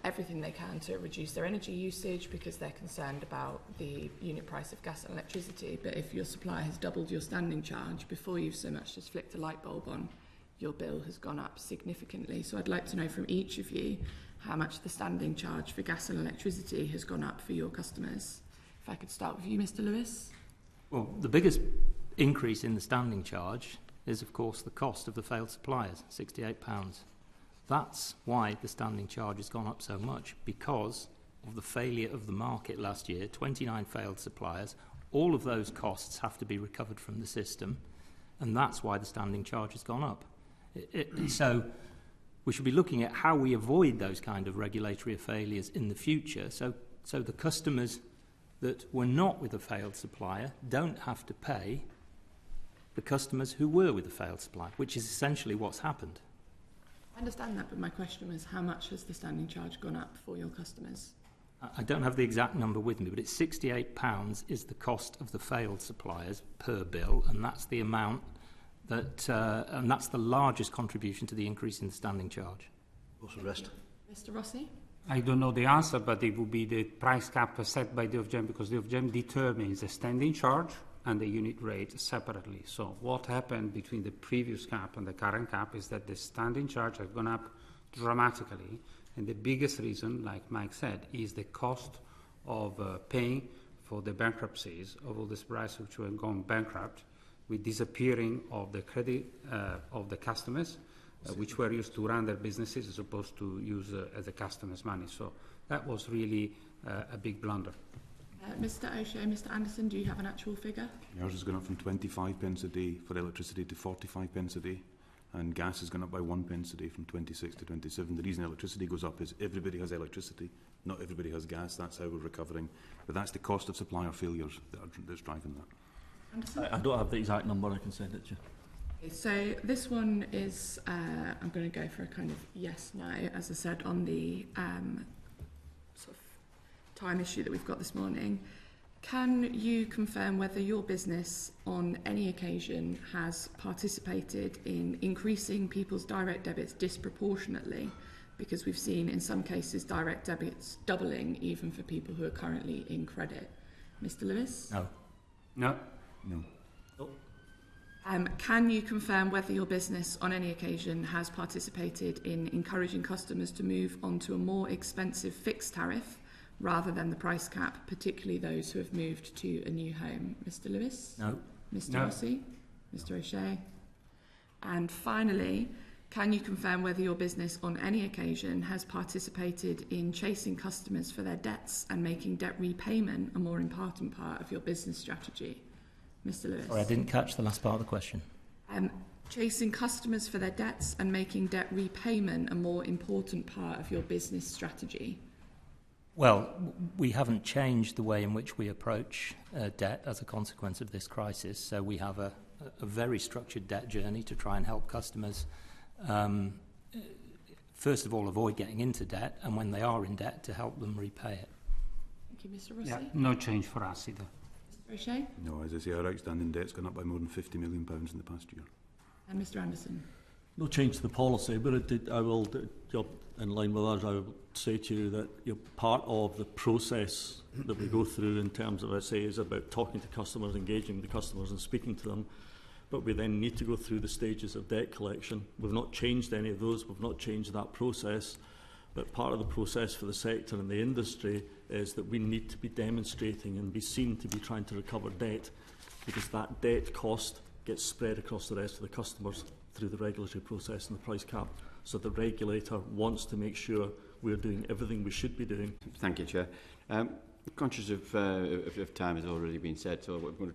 everything they can to reduce their energy usage because they're concerned about the unit price of gas and electricity. But if your supplier has doubled your standing charge before you've so much as flicked a light bulb on, your bill has gone up significantly. So I'd like to know from each of you how much the standing charge for gas and electricity has gone up for your customers. If I could start with you, Mr. Lewis. Well, the biggest increase in the standing charge is, of course, the cost of the failed suppliers, £68. That's why the standing charge has gone up so much, because of the failure of the market last year, 29 failed suppliers. All of those costs have to be recovered from the system, and that's why the standing charge has gone up. So we should be looking at how we avoid those kind of regulatory failures in the future, so the customers that were not with a failed supplier don't have to pay the customers who were with a failed supplier, which is essentially what's happened. I understand that, but my question was how much has the standing charge gone up for your customers? I don't have the exact number with me, but it's £68 is the cost of the failed suppliers per bill, and that's the amount that, and that's the largest contribution to the increase in the standing charge. What's the rest? Mr. Rossi? I don't know the answer, but it would be the price cap set by the Ofgem, because the Ofgem determines the standing charge and the unit rate separately. So what happened between the previous cap and the current cap is that the standing charge has gone up dramatically, and the biggest reason, like Mike said, is the cost of paying for the bankruptcies of all the suppliers which were going bankrupt, with disappearing of the credit of the customers, which were used to run their businesses as opposed to use as the customers' money. So that was really a big blunder. Mr. O'Shea, Mr. Anderson, do you have an actual figure? Ours has gone up from 25 pence a day for electricity to 45 pence a day, and gas has gone up by 1 pence a day from 26 to 27. The reason electricity goes up is everybody has electricity, not everybody has gas. That's how we're recovering. But that's the cost of supplier failures that's driving that. Anderson? I don't have the exact number, I can send it to you. So this one is, I'm going to go for a kind of yes-no, as I said, on the sort of time issue that we've got this morning. Can you confirm whether your business on any occasion has participated in increasing people's direct debits disproportionately? Because we've seen in some cases direct debits doubling even for people who are currently in credit. Mr. Lewis? No. No. No. Can you confirm whether your business on any occasion has participated in encouraging customers to move onto a more expensive fixed tariff rather than the price cap, particularly those who have moved to a new home? Mr. Lewis? No. Mr. No. Rossi? Mr. O'Shea? And finally, can you confirm whether your business on any occasion has participated in chasing customers for their debts and making debt repayment a more important part of your business strategy? Mr. Lewis? Sorry, I didn't catch the last part of the question. Chasing customers for their debts and making debt repayment a more important part of your business strategy? Well, we haven't changed the way in which we approach debt as a consequence of this crisis. So we have a very structured debt journey to try and help customers, first of all, avoid getting into debt, and when they are in debt, to help them repay it. Thank you, Mr. Rossi. Yeah, no change for us either. Mr. O'Shea? No, as I say, our outstanding debt's gone up by more than £50 million in the past year. And Mr. Anderson? No change to the policy, but I will, in line with others, I will say to you that part of the process that we go through in terms of, I say, is about talking to customers, engaging with the customers and speaking to them, but we then need to go through the stages of debt collection. We've not changed any of those, we've not changed that process, but part of the process for the sector and the industry is that we need to be demonstrating and be seen to be trying to recover debt, because that debt cost gets spread across the rest of the customers through the regulatory process and the price cap. So the regulator wants to make sure we're doing everything we should be doing. Thank you, Chair. Conscious of time has already been said, so I'm going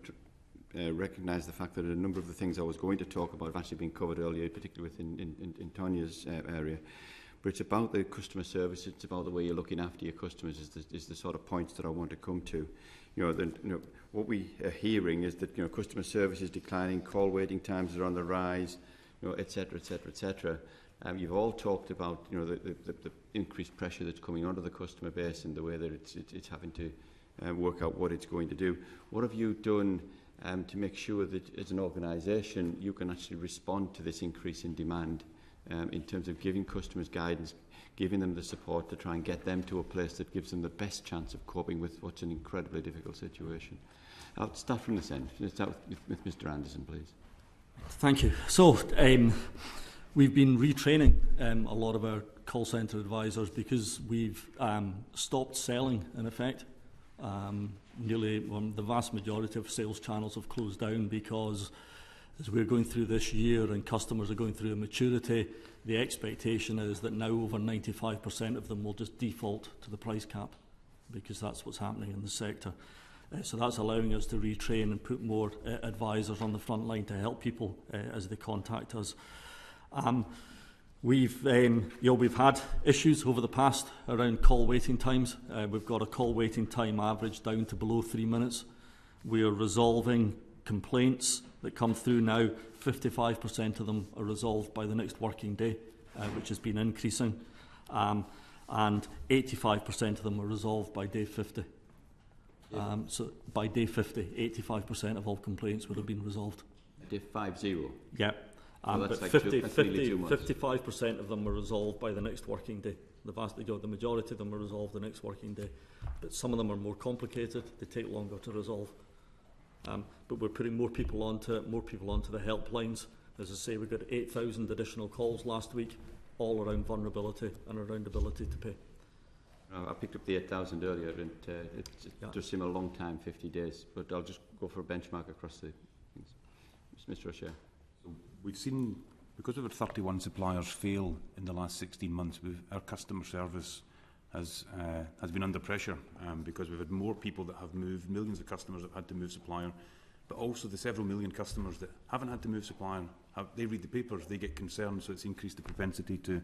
to recognise the fact that a number of the things I was going to talk about have actually been covered earlier, particularly in Tanya's area. But it's about the customer service, it's about the way you're looking after your customers is the sort of points that I want to come to. What we are hearing is that customer service is declining, call waiting times are on the rise, etc., etc., etc. You've all talked about the increased pressure that's coming onto the customer base and the way that it's having to work out what it's going to do. What have you done to make sure that as an organisation you can actually respond to this increase in demand in terms of giving customers guidance, giving them the support to try and get them to a place that gives them the best chance of coping with what's an incredibly difficult situation? I'll start from this end. Let's start with Mr. Anderson, please. Thank you. So, we've been retraining a lot of our call centre advisors because we've stopped selling, in effect. The vast majority of sales channels have closed down because as we're going through this year and customers are going through a maturity, the expectation is that now over 95% of them will just default to the price cap because that's what's happening in the sector. So that's allowing us to retrain and put more advisors on the front line to help people as they contact us. We've had issues over the past around call waiting times. We've got a call waiting time average down to below 3 minutes. We are resolving complaints that come through now. 55% of them are resolved by the next working day, which has been increasing. and 85% of them were resolved by day 50. So by day 50, 85% of all complaints would have been resolved. Day 50? Yeah. Well, but like 55% of them were resolved by the next working day. The majority of them were resolved the next working day. But some of them are more complicated, they take longer to resolve. But we're putting more people onto the helplines. As I say, we got 8,000 additional calls last week, all around vulnerability and around ability to pay. I picked up the 8,000 earlier, and it does seem a long time, 50 days, but I'll just go for a benchmark across the things. Mr. O'Shea. We've seen, because we've had 31 suppliers fail in the last 16 months, our customer service has been under pressure because we've had more people that have moved, millions of customers that have had to move supplier, but also the several million customers that haven't had to move supplier. They read the papers, they get concerned, so it's increased the propensity to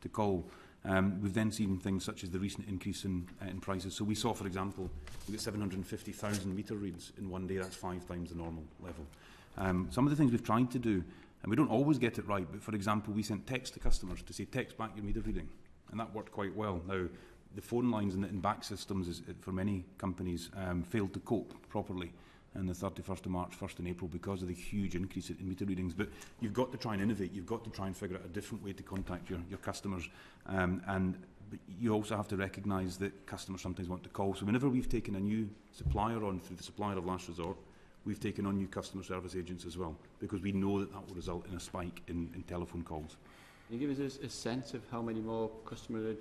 call. We've then seen things such as the recent increase in prices. So we saw, for example, we got 750,000 meter reads in one day. That's 5 times the normal level. Some of the things we've tried to do, and we don't always get it right, but for example, we sent text to customers to say, text back your meter reading, and that worked quite well. Now, the phone lines and back systems, for many companies, failed to cope properly on the 31st of March, 1st in April, because of the huge increase in meter readings. But you've got to try and innovate. You've got to try and figure out a different way to contact your customers. But you also have to recognise that customers sometimes want to call. So whenever we've taken a new supplier on through the supplier of last resort, we've taken on new customer service agents as well, because we know that will result in a spike in telephone calls. Can you give us a sense of how many more customer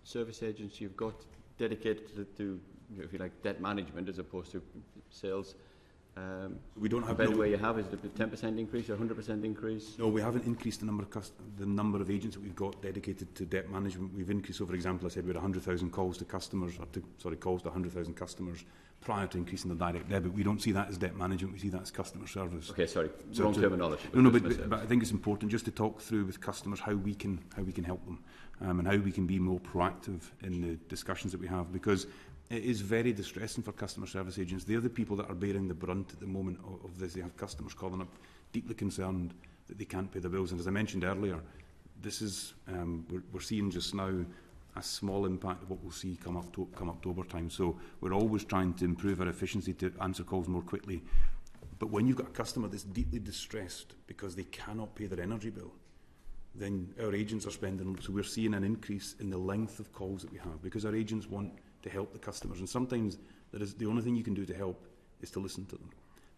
service agents you've got dedicated to, if you like, debt management as opposed to sales? We don't have the way you have, is it a 10% increase or 100% increase? No, we haven't increased the number of agents that we've got dedicated to debt management. We've increased, so for example, I said we had 100,000 calls to customers, calls to 100,000 customers prior to increasing the direct debit. We don't see that as debt management, we see that as customer service. Okay, sorry, wrong terminology. No, but I think it's important just to talk through with customers how we can help them and how we can be more proactive in the discussions that we have, because it is very distressing for customer service agents. They're the people that are bearing the brunt at the moment of this. They have customers calling up deeply concerned that they can't pay their bills. And as I mentioned earlier, this is we're seeing just now a small impact of what we'll see come October time. So we're always trying to improve our efficiency to answer calls more quickly. But when you've got a customer that's deeply distressed because they cannot pay their energy bill, then our agents are spending. So we're seeing an increase in the length of calls that we have, because our agents want to help the customers, and sometimes the only thing you can do to help is to listen to them,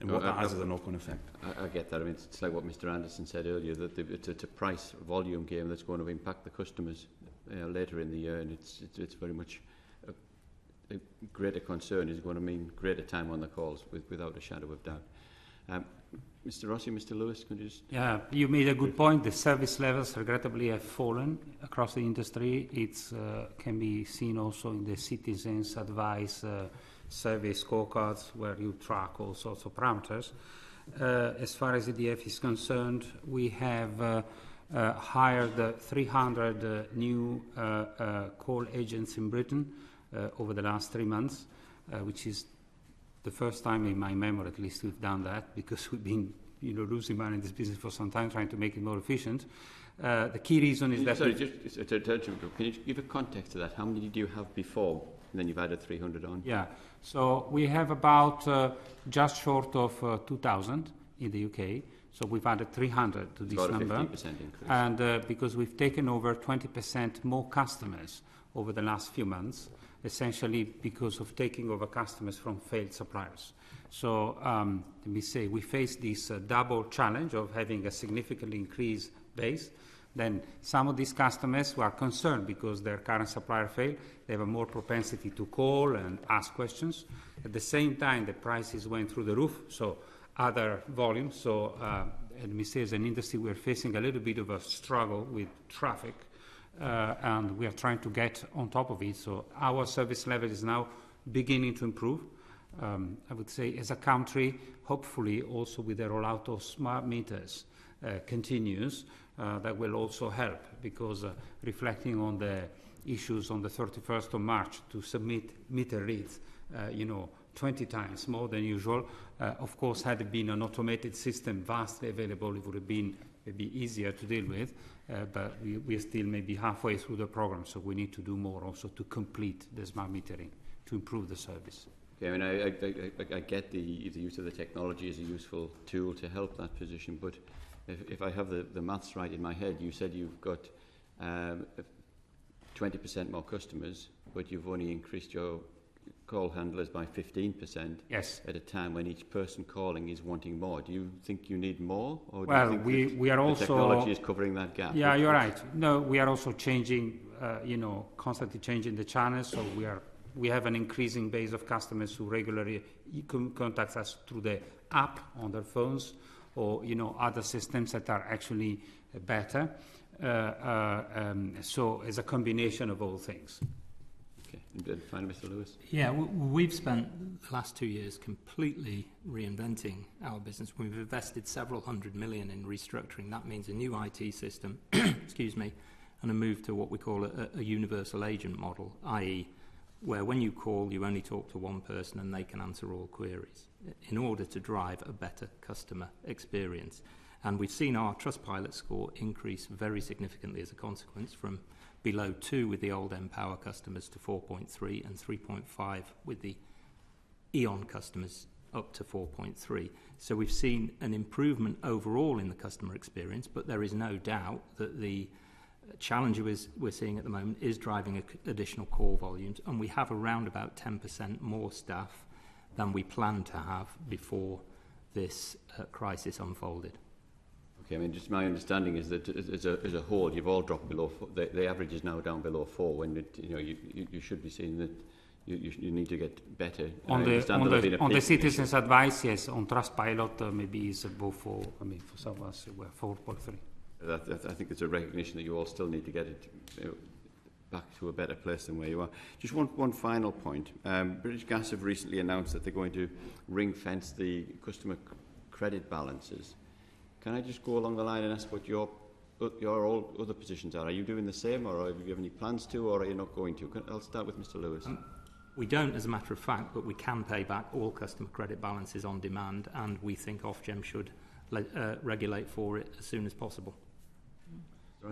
and what that has is a knock-on effect. I get that. I mean, it's like what Mr. Anderson said earlier, that it's a price volume game that's going to impact the customers later in the year, and it's very much a greater concern. Is going to mean greater time on the calls, without a shadow of doubt. Mr. Rossi, Mr. Lewis, could you just... Yeah, you made a good point. The service levels regrettably have fallen across the industry. It can be seen also in the citizens' advice survey scorecards, where you track all sorts of parameters. As far as EDF is concerned, we have hired 300 new call agents in Britain over the last 3 months, which is the first time in my memory, at least, we've done that, because we've been losing money in this business for some time, trying to make it more efficient. The key reason is that... Sorry, can you give a context to that? How many did you have before, and then you've added 300 on? Yeah, so we have about just short of 2,000 in the UK. So we've added 300 to this number. About a 50% increase. And because we've taken over 20% more customers over the last few months, essentially because of taking over customers from failed suppliers. So let me say, we face this double challenge of having a significantly increased base. Then some of these customers who are concerned because their current supplier failed, they have a more propensity to call and ask questions. At the same time, the prices went through the roof, so other volumes. So let me say, as an industry, we're facing a little bit of a struggle with traffic. And we are trying to get on top of it. So our service level is now beginning to improve. I would say, as a country, hopefully also with the rollout of smart meters continues, that will also help, because reflecting on the issues on the 31st of March to submit meter reads, 20 times more than usual. Of course, had it been an automated system vastly available, it would have been maybe easier to deal with, but we are still maybe halfway through the program, so we need to do more also to complete the smart metering, to improve the service. Okay, I mean, I get the use of the technology as a useful tool to help that position, but if I have the maths right in my head, you said you've got 20% more customers, but you've only increased your call handlers by 15%. Yes. At a time when each person calling is wanting more. Do you think you need more, or do well, you think we are also the technology is covering that gap? Yeah, you're right. No, we are also changing, constantly changing the channels. So we have an increasing base of customers who regularly contact us through the app on their phones, or other systems that are actually better. So it's a combination of all things. Okay, and then finally, Mr. Lewis. Yeah, we've spent the last 2 years completely reinventing our business. We've invested several $100 million in restructuring. That means a new IT system, excuse me, and a move to what we call a universal agent model, i.e., where when you call, you only talk to one person and they can answer all queries in order to drive a better customer experience. And we've seen our Trustpilot score increase very significantly as a consequence, from below 2 with the old Empower customers to 4.3 and 3.5 with the Eon customers up to 4.3. So we've seen an improvement overall in the customer experience, but there is no doubt that the challenge we're seeing at the moment is driving additional call volumes, and we have around about 10% more staff than we planned to have before this crisis unfolded. Okay, I mean, just my understanding is that as a whole, you've all dropped below 4. The average is now down below 4. When you should be seeing that you need to get better. On the citizens' advice, yes. On Trustpilot, maybe it's above 4. I mean, for some of us, we're 4.3. I think it's a recognition that you all still need to get it back to a better place than where you are. Just one final point. British Gas have recently announced that they're going to ring-fence the customer credit balances. Can I just go along the line and ask what your all other positions are? Are you doing the same, or have you any plans to, or are you not going to? I'll start with Mr. Lewis. We don't, as a matter of fact, but we can pay back all customer credit balances on demand, and we think Ofgem should regulate for it as soon as possible.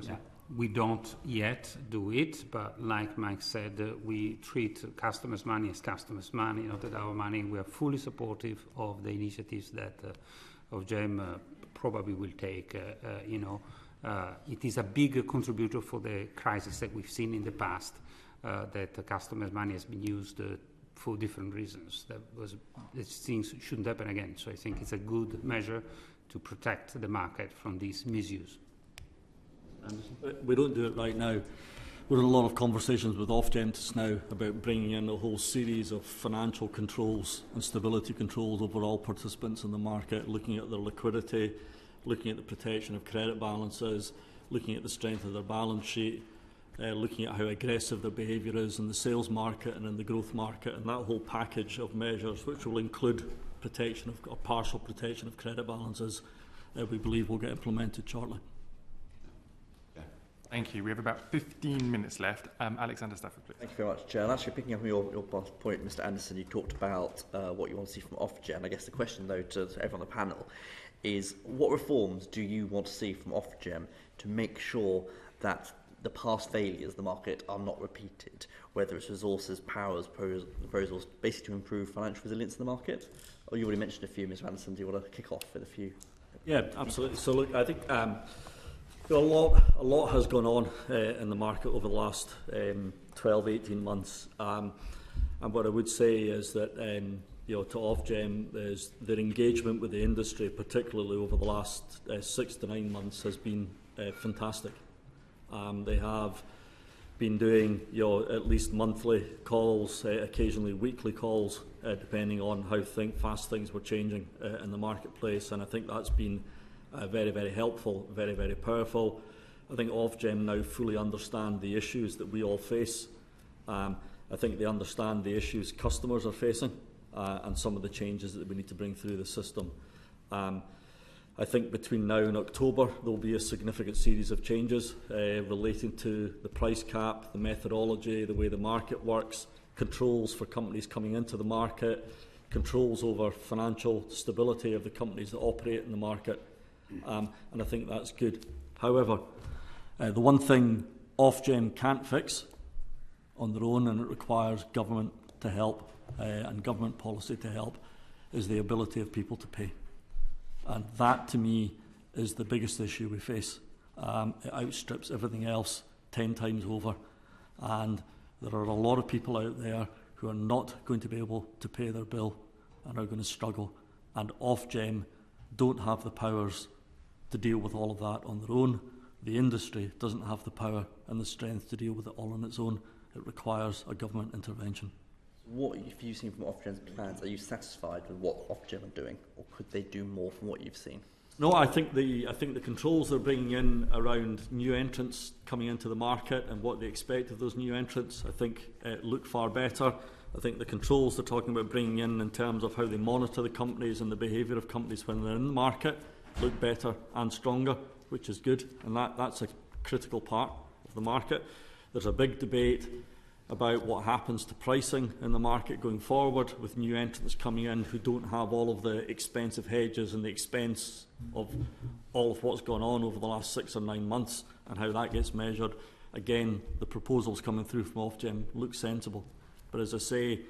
Yeah. We don't yet do it, but like Mike said, we treat customers' money as customers' money, not that our money. We are fully supportive of the initiatives that Ofgem probably will take. It is a big contributor for the crisis that we've seen in the past, that the customers' money has been used for different reasons. These things shouldn't happen again. So I think it's a good measure to protect the market from this misuse. We don't do it right now. We're in a lot of conversations with Ofgem just now about bringing in a whole series of financial controls and stability controls over all participants in the market, looking at their liquidity, looking at the protection of credit balances, looking at the strength of their balance sheet, looking at how aggressive their behaviour is in the sales market and in the growth market, and that whole package of measures, which will include protection of, or partial protection of credit balances, we believe will get implemented shortly. Thank you. We have about 15 minutes left. Alexander Stafford, please. Thank you very much, Chair. And actually, picking up on your point, Mr. Anderson, you talked about what you want to see from Ofgem. I guess the question, though, to everyone on the panel is, what reforms do you want to see from Ofgem to make sure that the past failures of the market are not repeated, whether it's resources, powers, proposals, basically to improve financial resilience in the market? Oh, you already mentioned a few, Mr. Anderson. Do you want to kick off with a few? Yeah, absolutely. So, look, I think a lot has gone on in the market over the last 12, 18 months. And what I would say is that, to Ofgem, is their engagement with the industry, particularly over the last 6 to 9 months, has been fantastic. They have been doing, at least monthly calls, occasionally weekly calls, depending on how fast things were changing in the marketplace. And I think that's been very, very helpful, very, very powerful. I think Ofgem now fully understand the issues that we all face. I think they understand the issues customers are facing and some of the changes that we need to bring through the system. I think between now and October there will be a significant series of changes relating to the price cap, the methodology, the way the market works, controls for companies coming into the market, controls over financial stability of the companies that operate in the market, and I think that's good. However, the one thing Ofgem can't fix on their own, and it requires government to help and government policy to help, is the ability of people to pay. And that, to me, is the biggest issue we face. It outstrips everything else 10 times over. And there are a lot of people out there who are not going to be able to pay their bill and are going to struggle. And Ofgem don't have the powers to deal with all of that on their own. The industry doesn't have the power and the strength to deal with it all on its own. It requires a government intervention. What have you seen from Ofgem's plans? Are you satisfied with what Ofgem are doing, or could they do more from what you've seen? No, I think the controls they're bringing in around new entrants coming into the market and what they expect of those new entrants, I think look far better. I think the controls they're talking about bringing in terms of how they monitor the companies and the behaviour of companies when they're in the market look better and stronger, which is good, and that's a critical part of the market. There's a big debate about what happens to pricing in the market going forward with new entrants coming in who don't have all of the expensive hedges and the expense of all of what's gone on over the last 6 or 9 months and how that gets measured. Again, the proposals coming through from Ofgem look sensible. But as I say,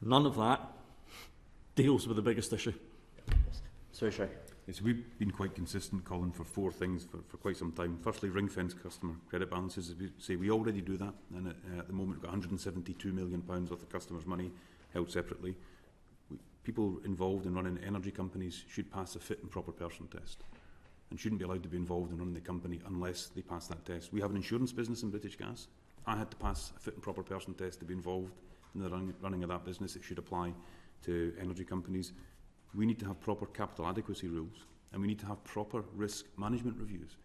none of that deals with the biggest issue. Sorry, Shay. Yes, we've been quite consistent, Colin, for 4 things for quite some time. Firstly, ring-fence customer credit balances. As we say, we already do that, and at the moment we've got £172 million worth of customers' money held separately. People involved in running energy companies should pass a fit and proper person test and shouldn't be allowed to be involved in running the company unless they pass that test. We have an insurance business in British Gas. I had to pass a fit and proper person test to be involved in the running of that business. It should apply to energy companies. We need to have proper capital adequacy rules, and we need to have proper risk management reviews.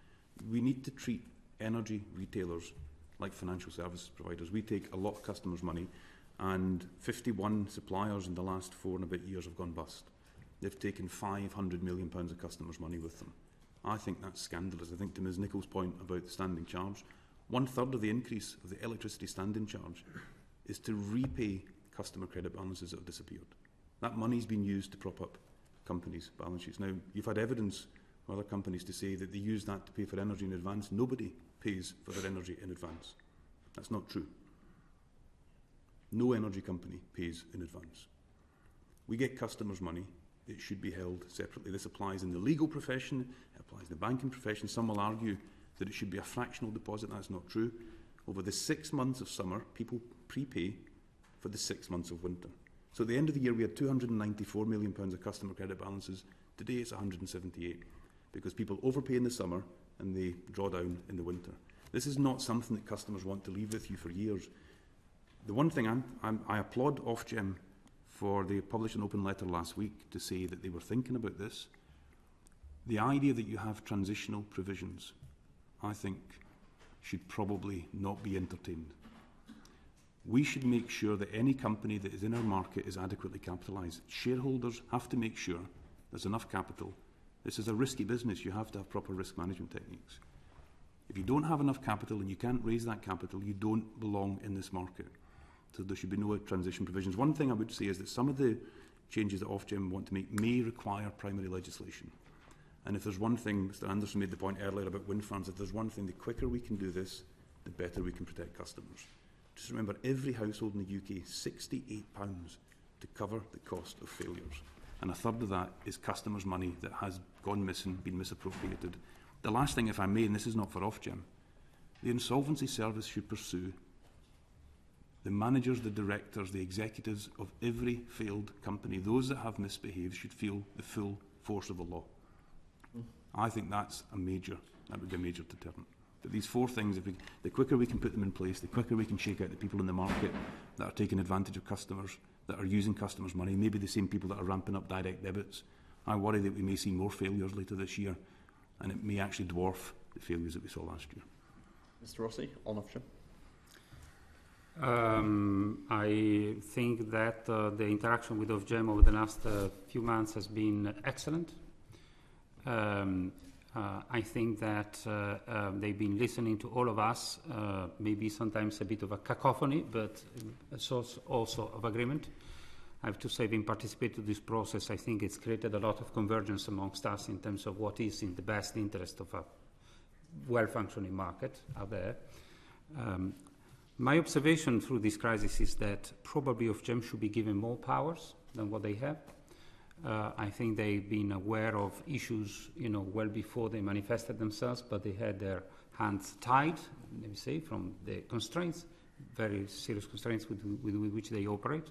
We need to treat energy retailers like financial services providers. We take a lot of customers' money, and 51 suppliers in the last 4 and a bit years have gone bust. They've taken £500 million of customers' money with them. I think that's scandalous. I think to Ms Nichols' point about the standing charge, 1/3 of the increase of the electricity standing charge is to repay customer credit balances that have disappeared. That money's been used to prop up companies' balance sheets. Now, you've had evidence from other companies to say that they use that to pay for energy in advance. Nobody pays for their energy in advance. That's not true. No energy company pays in advance. We get customers' money. It should be held separately. This applies in the legal profession. It applies in the banking profession. Some will argue that it should be a fractional deposit. That's not true. Over the 6 months of summer, people prepay for the 6 months of winter. So at the end of the year, we had £294 million of customer credit balances. Today it's 178, because people overpay in the summer and they draw down in the winter. This is not something that customers want to leave with you for years. The one thing I applaud Ofgem for, they published an open letter last week to say that they were thinking about this. The idea that you have transitional provisions, I think, should probably not be entertained. We should make sure that any company that is in our market is adequately capitalised. Shareholders have to make sure there's enough capital. This is a risky business. You have to have proper risk management techniques. If you don't have enough capital and you can't raise that capital, you don't belong in this market. So there should be no transition provisions. One thing I would say is that some of the changes that Ofgem want to make may require primary legislation. And if there's one thing, Mr Anderson made the point earlier about wind farms, if there's one thing, the quicker we can do this, the better we can protect customers. Just remember, every household in the UK, £68 to cover the cost of failures. And 1/3 of that is customers' money that has gone missing, been misappropriated. The last thing, if I may, and this is not for Ofgem, the Insolvency Service should pursue the managers, the directors, the executives of every failed company. Those that have misbehaved should feel the full force of the law. I think that would be a major deterrent. But these 4 things, the quicker we can put them in place, the quicker we can shake out the people in the market that are taking advantage of customers, that are using customers' money, maybe the same people that are ramping up direct debits. I worry that we may see more failures later this year, and it may actually dwarf the failures that we saw last year. Mr Rossi, on Ofgem. I think that the interaction with Ofgem over the last few months has been excellent. I think that they've been listening to all of us, maybe sometimes a bit of a cacophony, but a source also of agreement. I have to say, being participated in this process, I think it's created a lot of convergence amongst us in terms of what is in the best interest of a well-functioning market out there. My observation through this crisis is that probably Ofgem should be given more powers than what they have. I think they've been aware of issues, well before they manifested themselves, but they had their hands tied, let me say, from the constraints, very serious constraints with which they operate.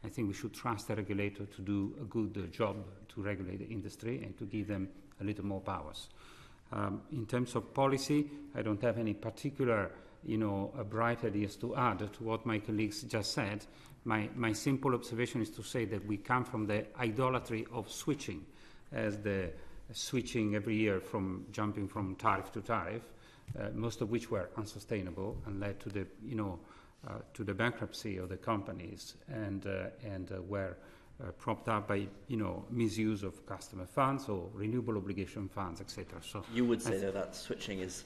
I think we should trust the regulator to do a good job to regulate the industry and to give them a little more powers. In terms of policy, I don't have any particular, bright ideas to add to what my colleagues just said. My simple observation is to say that we come from the idolatry of switching, as the switching every year from jumping from tariff to tariff, most of which were unsustainable and led to the, to the bankruptcy of the companies and were propped up by, misuse of customer funds or renewable obligation funds, etc. So you would say that switching is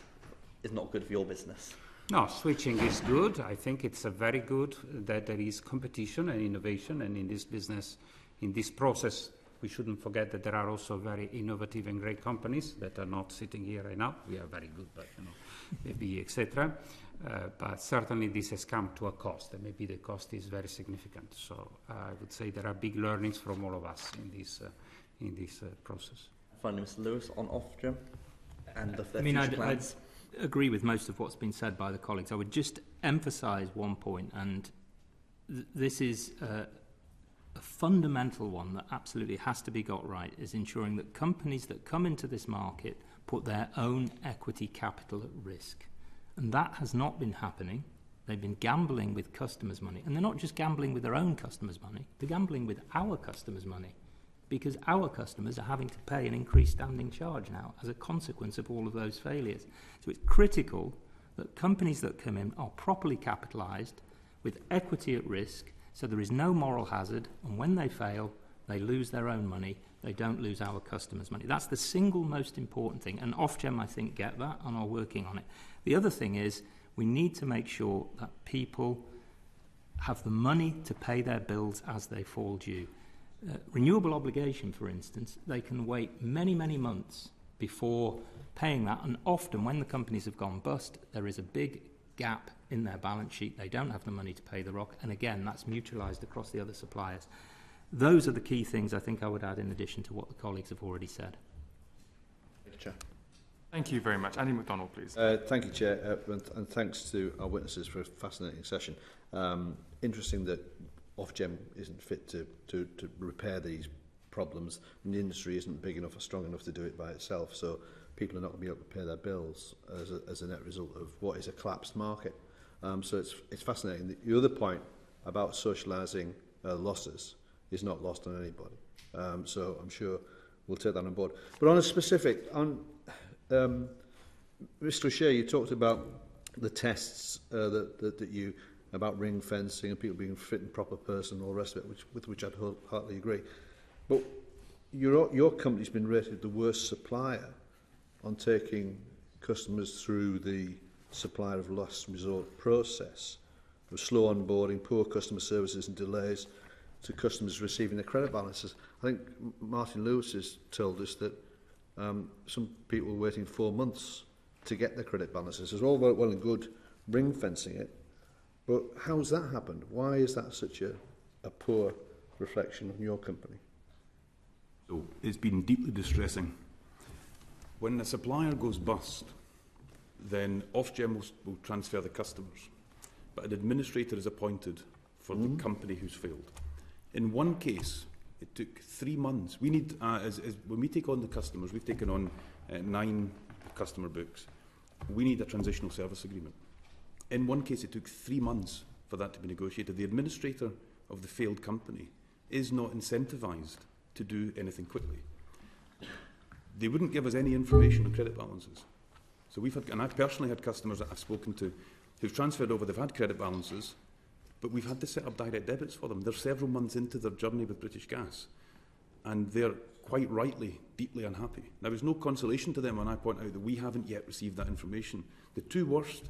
not good for your business. No, switching is good. I think it's a very good that there is competition and innovation, and in this business, in this process, we shouldn't forget that there are also very innovative and great companies that are not sitting here right now. We are very good, but maybe etc. But certainly this has come to a cost, and maybe the cost is very significant. So I would say there are big learnings from all of us in this process. Finally, Mr. Lewis, on Ofgem and the future plans. I'd agree with most of what's been said by the colleagues. I would just emphasise one point, and this is a fundamental one that absolutely has to be got right, is ensuring that companies that come into this market put their own equity capital at risk. And that has not been happening. They've been gambling with customers' money. And they're not just gambling with their own customers' money, they're gambling with our customers' money, because our customers are having to pay an increased standing charge now as a consequence of all of those failures. So it's critical that companies that come in are properly capitalised with equity at risk, so there is no moral hazard, and when they fail, they lose their own money, they don't lose our customers' money. That's the single most important thing, and Ofgem, I think, get that and are working on it. The other thing is we need to make sure that people have the money to pay their bills as they fall due. Renewable obligation, for instance, they can wait many, many months before paying that, and often when the companies have gone bust, there is a big gap in their balance sheet. They don't have the money to pay the ROC, and again, that's mutualised across the other suppliers. Those are the key things I think I would add in addition to what the colleagues have already said. Thank you very much. Andy MacDonald, please. Thank you, Chair, and thanks to our witnesses for a fascinating session. Interesting that Ofgem isn't fit to repair these problems, and the industry isn't big enough or strong enough to do it by itself, so people are not going to be able to pay their bills as a net result of what is a collapsed market. So it's fascinating. The other point about socialising losses is not lost on anybody. So I'm sure we'll take that on board. But on a specific, Mr. O'Shea, you talked about the tests that you, about ring fencing and people being a fit and proper person and all the rest of it, with which I'd wholeheartedly agree. But your company's been rated the worst supplier on taking customers through the supplier of last resort process, with slow onboarding, poor customer services and delays to customers receiving their credit balances. I think Martin Lewis has told us that some people were waiting 4 months to get their credit balances. It's all well and good ring fencing it, but how's that happened? Why is that such a poor reflection on your company? So it's been deeply distressing. When a supplier goes bust, then Ofgem will transfer the customers, but an administrator is appointed for the company who's failed. In one case, it took 3 months. We need, when we take on the customers, we've taken on 9 customer books. We need a transitional service agreement. In one case, it took 3 months for that to be negotiated. The administrator of the failed company is not incentivised to do anything quickly. They wouldn't give us any information on credit balances. So we've had, and I've personally had customers that I've spoken to who've transferred over, they've had credit balances, but we've had to set up direct debits for them. They're several months into their journey with British Gas, and they're quite rightly deeply unhappy. Now, there's no consolation to them when I point out that we haven't yet received that information. The 2 worst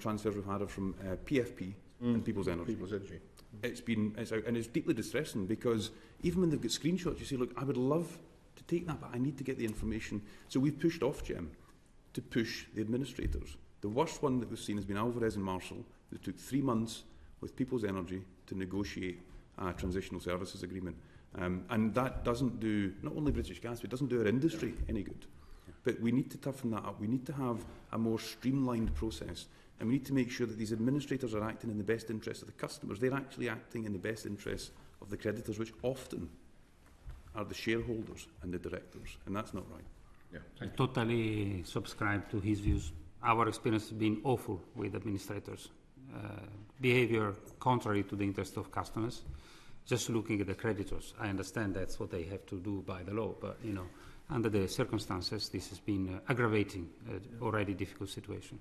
transfers we've had are from PFP and People's Energy. People's Energy. It's deeply distressing because even when they've got screenshots, you say, look, I would love to take that, but I need to get the information. So we've pushed Ofgem to push the administrators. The worst one that we've seen has been Alvarez and Marshall. It took 3 months with People's Energy to negotiate a transitional services agreement. And that doesn't do, not only British Gas, but it doesn't do our industry any good. But we need to toughen that up. We need to have a more streamlined process. And we need to make sure that these administrators are acting in the best interest of the customers. They're actually acting in the best interest of the creditors, which often are the shareholders and the directors. And that's not right. Yeah, I totally subscribe to his views. Our experience has been awful with administrators. Behavior contrary to the interest of customers. Just looking at the creditors, I understand that's what they have to do by the law, but you know, under the circumstances, this has been aggravating already difficult situation.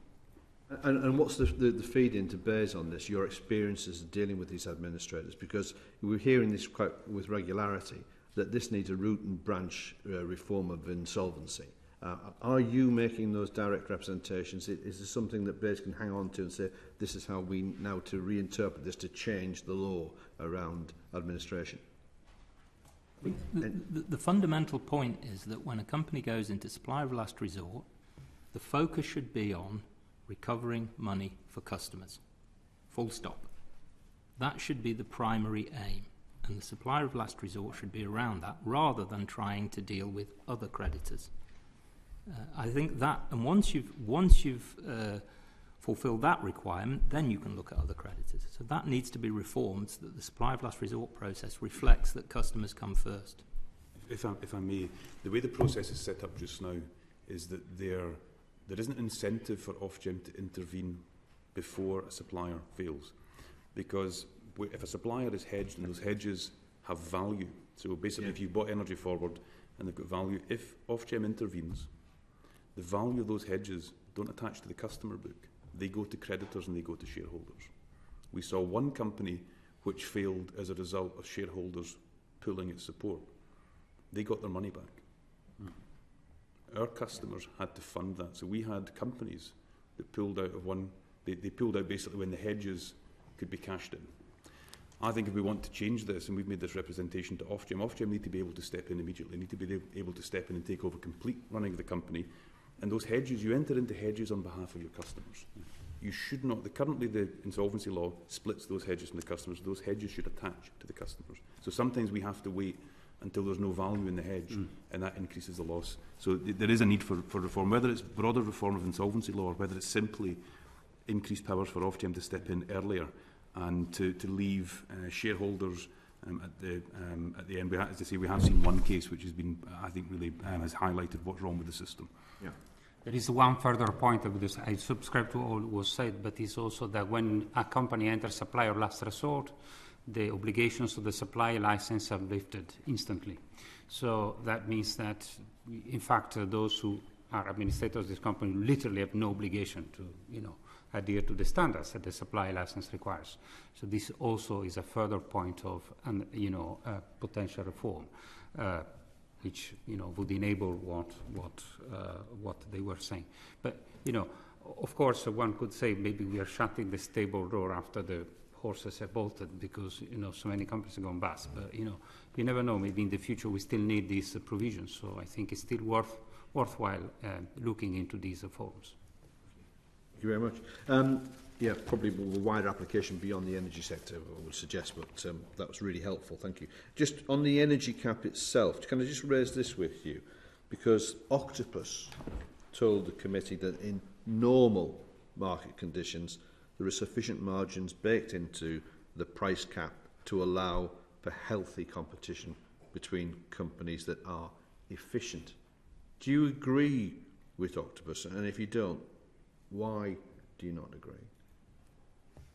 And what's the feed into bears on this, your experiences dealing with these administrators? Because we're hearing this quite with regularity, that this needs a root and branch reform of insolvency. Are you making those direct representations? Is there something that bears can hang on to and say, this is how we now to reinterpret this to change the law around administration? The fundamental point is that when a company goes into supplier of last resort, the focus should be on recovering money for customers. Full stop. That should be the primary aim. And the supplier of last resort should be around that rather than trying to deal with other creditors. I think that, and once you've fulfilled that requirement, then you can look at other creditors. So that needs to be reformed so that the supply of last resort process reflects that customers come first. If I may, the way the process is set up just now is that there isn't an incentive for Ofgem to intervene before a supplier fails. Because if a supplier is hedged and those hedges have value, so basically if you bought energy forward and they've got value, if Ofgem intervenes, the value of those hedges don't attach to the customer book. They go to creditors and they go to shareholders. We saw one company which failed as a result of shareholders pulling its support. They got their money back. Our customers had to fund that. So we had companies that pulled out of one, they pulled out basically when the hedges could be cashed in. I think if we want to change this, and we've made this representation to Ofgem need to be able to step in immediately, need to be able to step in and take over complete running of the company. And those hedges, you enter into hedges on behalf of your customers. You should not, currently the insolvency law splits those hedges from the customers. Those hedges should attach to the customers. So sometimes we have to wait until there's no value in the hedge, and that increases the loss. So there is a need for reform, whether it's broader reform of insolvency law or whether it's simply increased powers for Ofgem to step in earlier and to leave shareholders at the end. As I say, we have seen one case which has been, I think, really has highlighted what's wrong with the system. Yeah. There is one further point of this. I subscribe to all was said, but it's also that when a company enters supplier of last resort, the obligations of the supply license are lifted instantly. So that means that, in fact, those who are administrators of this company literally have no obligation to, adhere to the standards that the supply license requires. So this also is a further point of, potential reform, which would enable what they were saying. But of course, one could say maybe we are shutting the stable door after the horses have bolted because so many companies have gone bust. But you never know. Maybe in the future we still need these provisions. So I think it's still worthwhile looking into these reforms. Thank you very much. Yeah, probably a wider application beyond the energy sector, I would suggest, but that was really helpful. Thank you. Just on the energy cap itself, can I just raise this with you? Because Octopus told the committee that in normal market conditions, there are sufficient margins baked into the price cap to allow for healthy competition between companies that are efficient. Do you agree with Octopus? And if you don't, why do you not agree?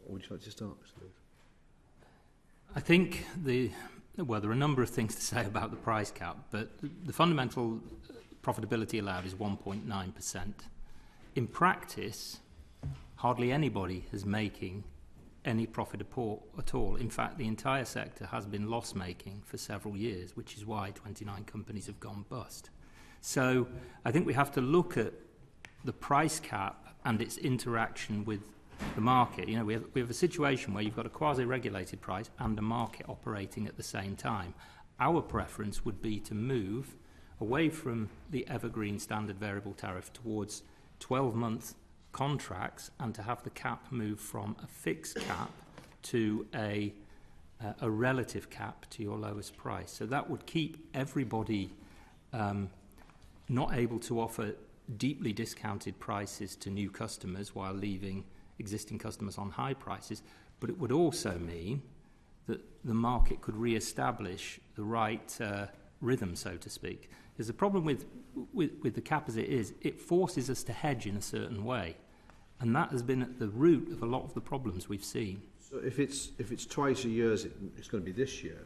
Or would you like to start, Mr. Lewis? I think there are a number of things to say about the price cap, but the fundamental profitability allowed is 1.9%. In practice, hardly anybody is making any profit at all. In fact, the entire sector has been loss-making for several years, which is why 29 companies have gone bust. So I think we have to look at the price cap and its interaction with the market. You know, we have a situation where you've got a quasi-regulated price and a market operating at the same time. Our preference would be to move away from the evergreen standard variable tariff towards 12-month contracts and to have the cap move from a fixed cap to a relative cap to your lowest price. So that would keep everybody not able to offer deeply discounted prices to new customers while leaving existing customers on high prices, but it would also mean that the market could re-establish the right rhythm, so to speak. There's a problem with the cap as it is. It forces us to hedge in a certain way, and that has been at the root of a lot of the problems we've seen. So if it's twice a year, it's going to be this year.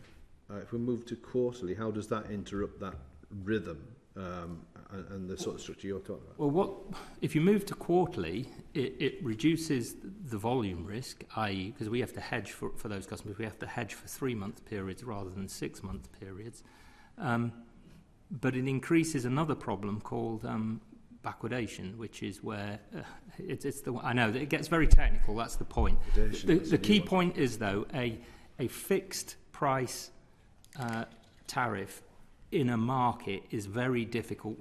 If we move to quarterly, how does that interrupt that rhythm and the sort of structure you're talking about? Well, if you move to quarterly, it reduces the volume risk, i.e., because we have to hedge for those customers, we have to hedge for 3-month periods rather than 6-month periods. But it increases another problem called backwardation, which is where I know that it gets very technical. That's the point. The key point is, though, a fixed price tariff in a market is very difficult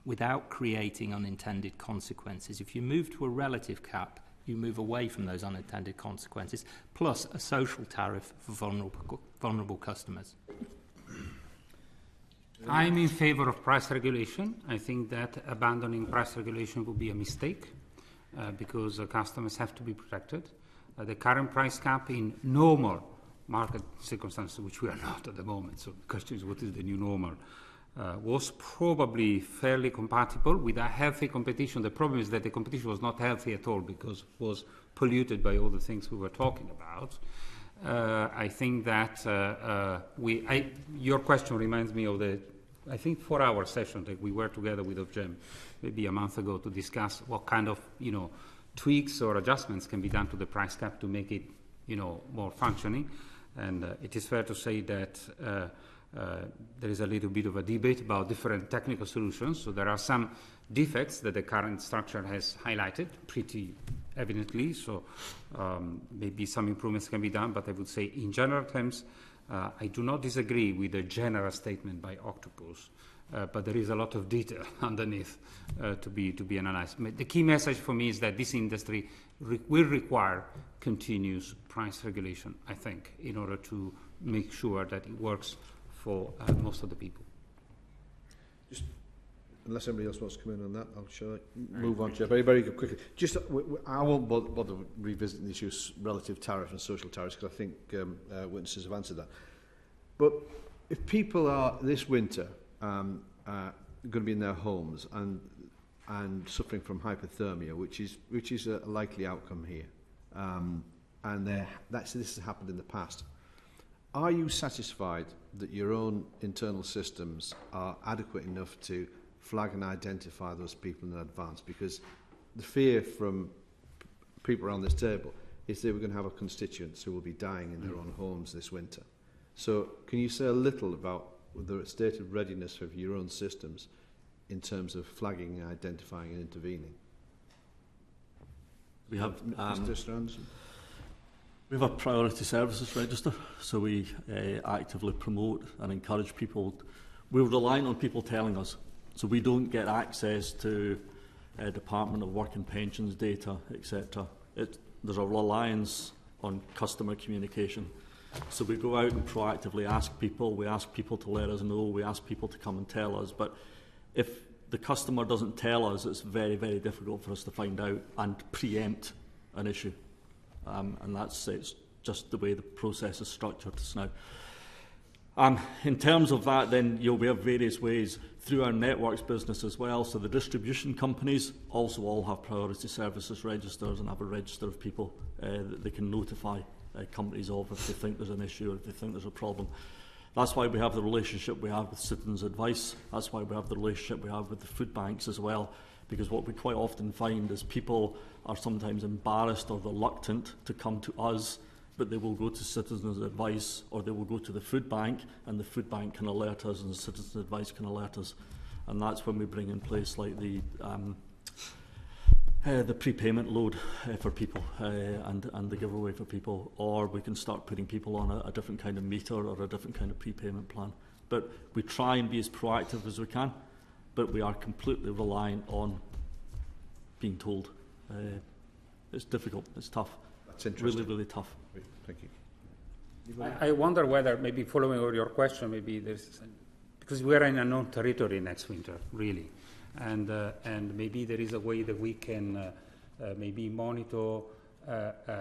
without creating unintended consequences. If you move to a relative cap, you move away from those unintended consequences, plus a social tariff for vulnerable customers. I'm in favor of price regulation. I think that abandoning price regulation would be a mistake because customers have to be protected. The current price cap in normal market circumstances, which we are not at the moment, so the question is what is the new normal, was probably fairly compatible with a healthy competition. The problem is that the competition was not healthy at all because it was polluted by all the things we were talking about. I think that your question reminds me of the, I think, 4-hour session that we were together with Ofgem maybe a month ago to discuss what kind of, tweaks or adjustments can be done to the price cap to make it, more functioning. And it is fair to say that there is a little bit of a debate about different technical solutions. So there are some defects that the current structure has highlighted pretty evidently. So maybe some improvements can be done. But I would say in general terms, I do not disagree with the general statement by Octopus. But there is a lot of detail underneath to be analyzed. The key message for me is that this industry will require continuous price regulation, I think, in order to make sure that it works for most of the people. Just, unless anybody else wants to come in on that, shall I move on, Chair? Very, very quickly. Just, I won't bother revisiting the issues relative tariff and social tariffs because I think witnesses have answered that. But if people are this winter going to be in their homes and suffering from hypothermia, which is a likely outcome here, and this has happened in the past. Are you satisfied that your own internal systems are adequate enough to flag and identify those people in advance? Because the fear from people around this table is that we're going to have a constituents who will be dying in their own homes this winter. So can you say a little about the state of readiness of your own systems in terms of flagging, identifying and intervening? We have Mr. Anderson? We have a priority services register, so we actively promote and encourage people. We're relying on people telling us, so we don't get access to Department of Work and Pensions data, etc. There's a reliance on customer communication. So we go out and proactively ask people, we ask people to let us know, we ask people to come and tell us. But if the customer doesn't tell us, it's very, very difficult for us to find out and preempt an issue. And it's just the way the process is structured now. In terms of that, then we have various ways through our networks business as well. So the distribution companies also all have priority services registers and have a register of people that they can notify companies of if they think there's an issue or if they think there's a problem. That's why we have the relationship we have with Citizens Advice. That's why we have the relationship we have with the food banks as well. Because what we quite often find is people are sometimes embarrassed or reluctant to come to us, but they will go to Citizens Advice or they will go to the food bank, and the food bank can alert us and the Citizens Advice can alert us. And that's when we bring in place like the the prepayment load for people and the giveaway for people, or we can start putting people on a different kind of meter or a different kind of prepayment plan. But we try and be as proactive as we can, but we are completely reliant on being told. It's difficult, it's tough. That's interesting. Really, really tough. Great. Thank you. I wonder whether, maybe following over your question, maybe there's, because we're in unknown territory next winter, really, and maybe there is a way that we can maybe monitor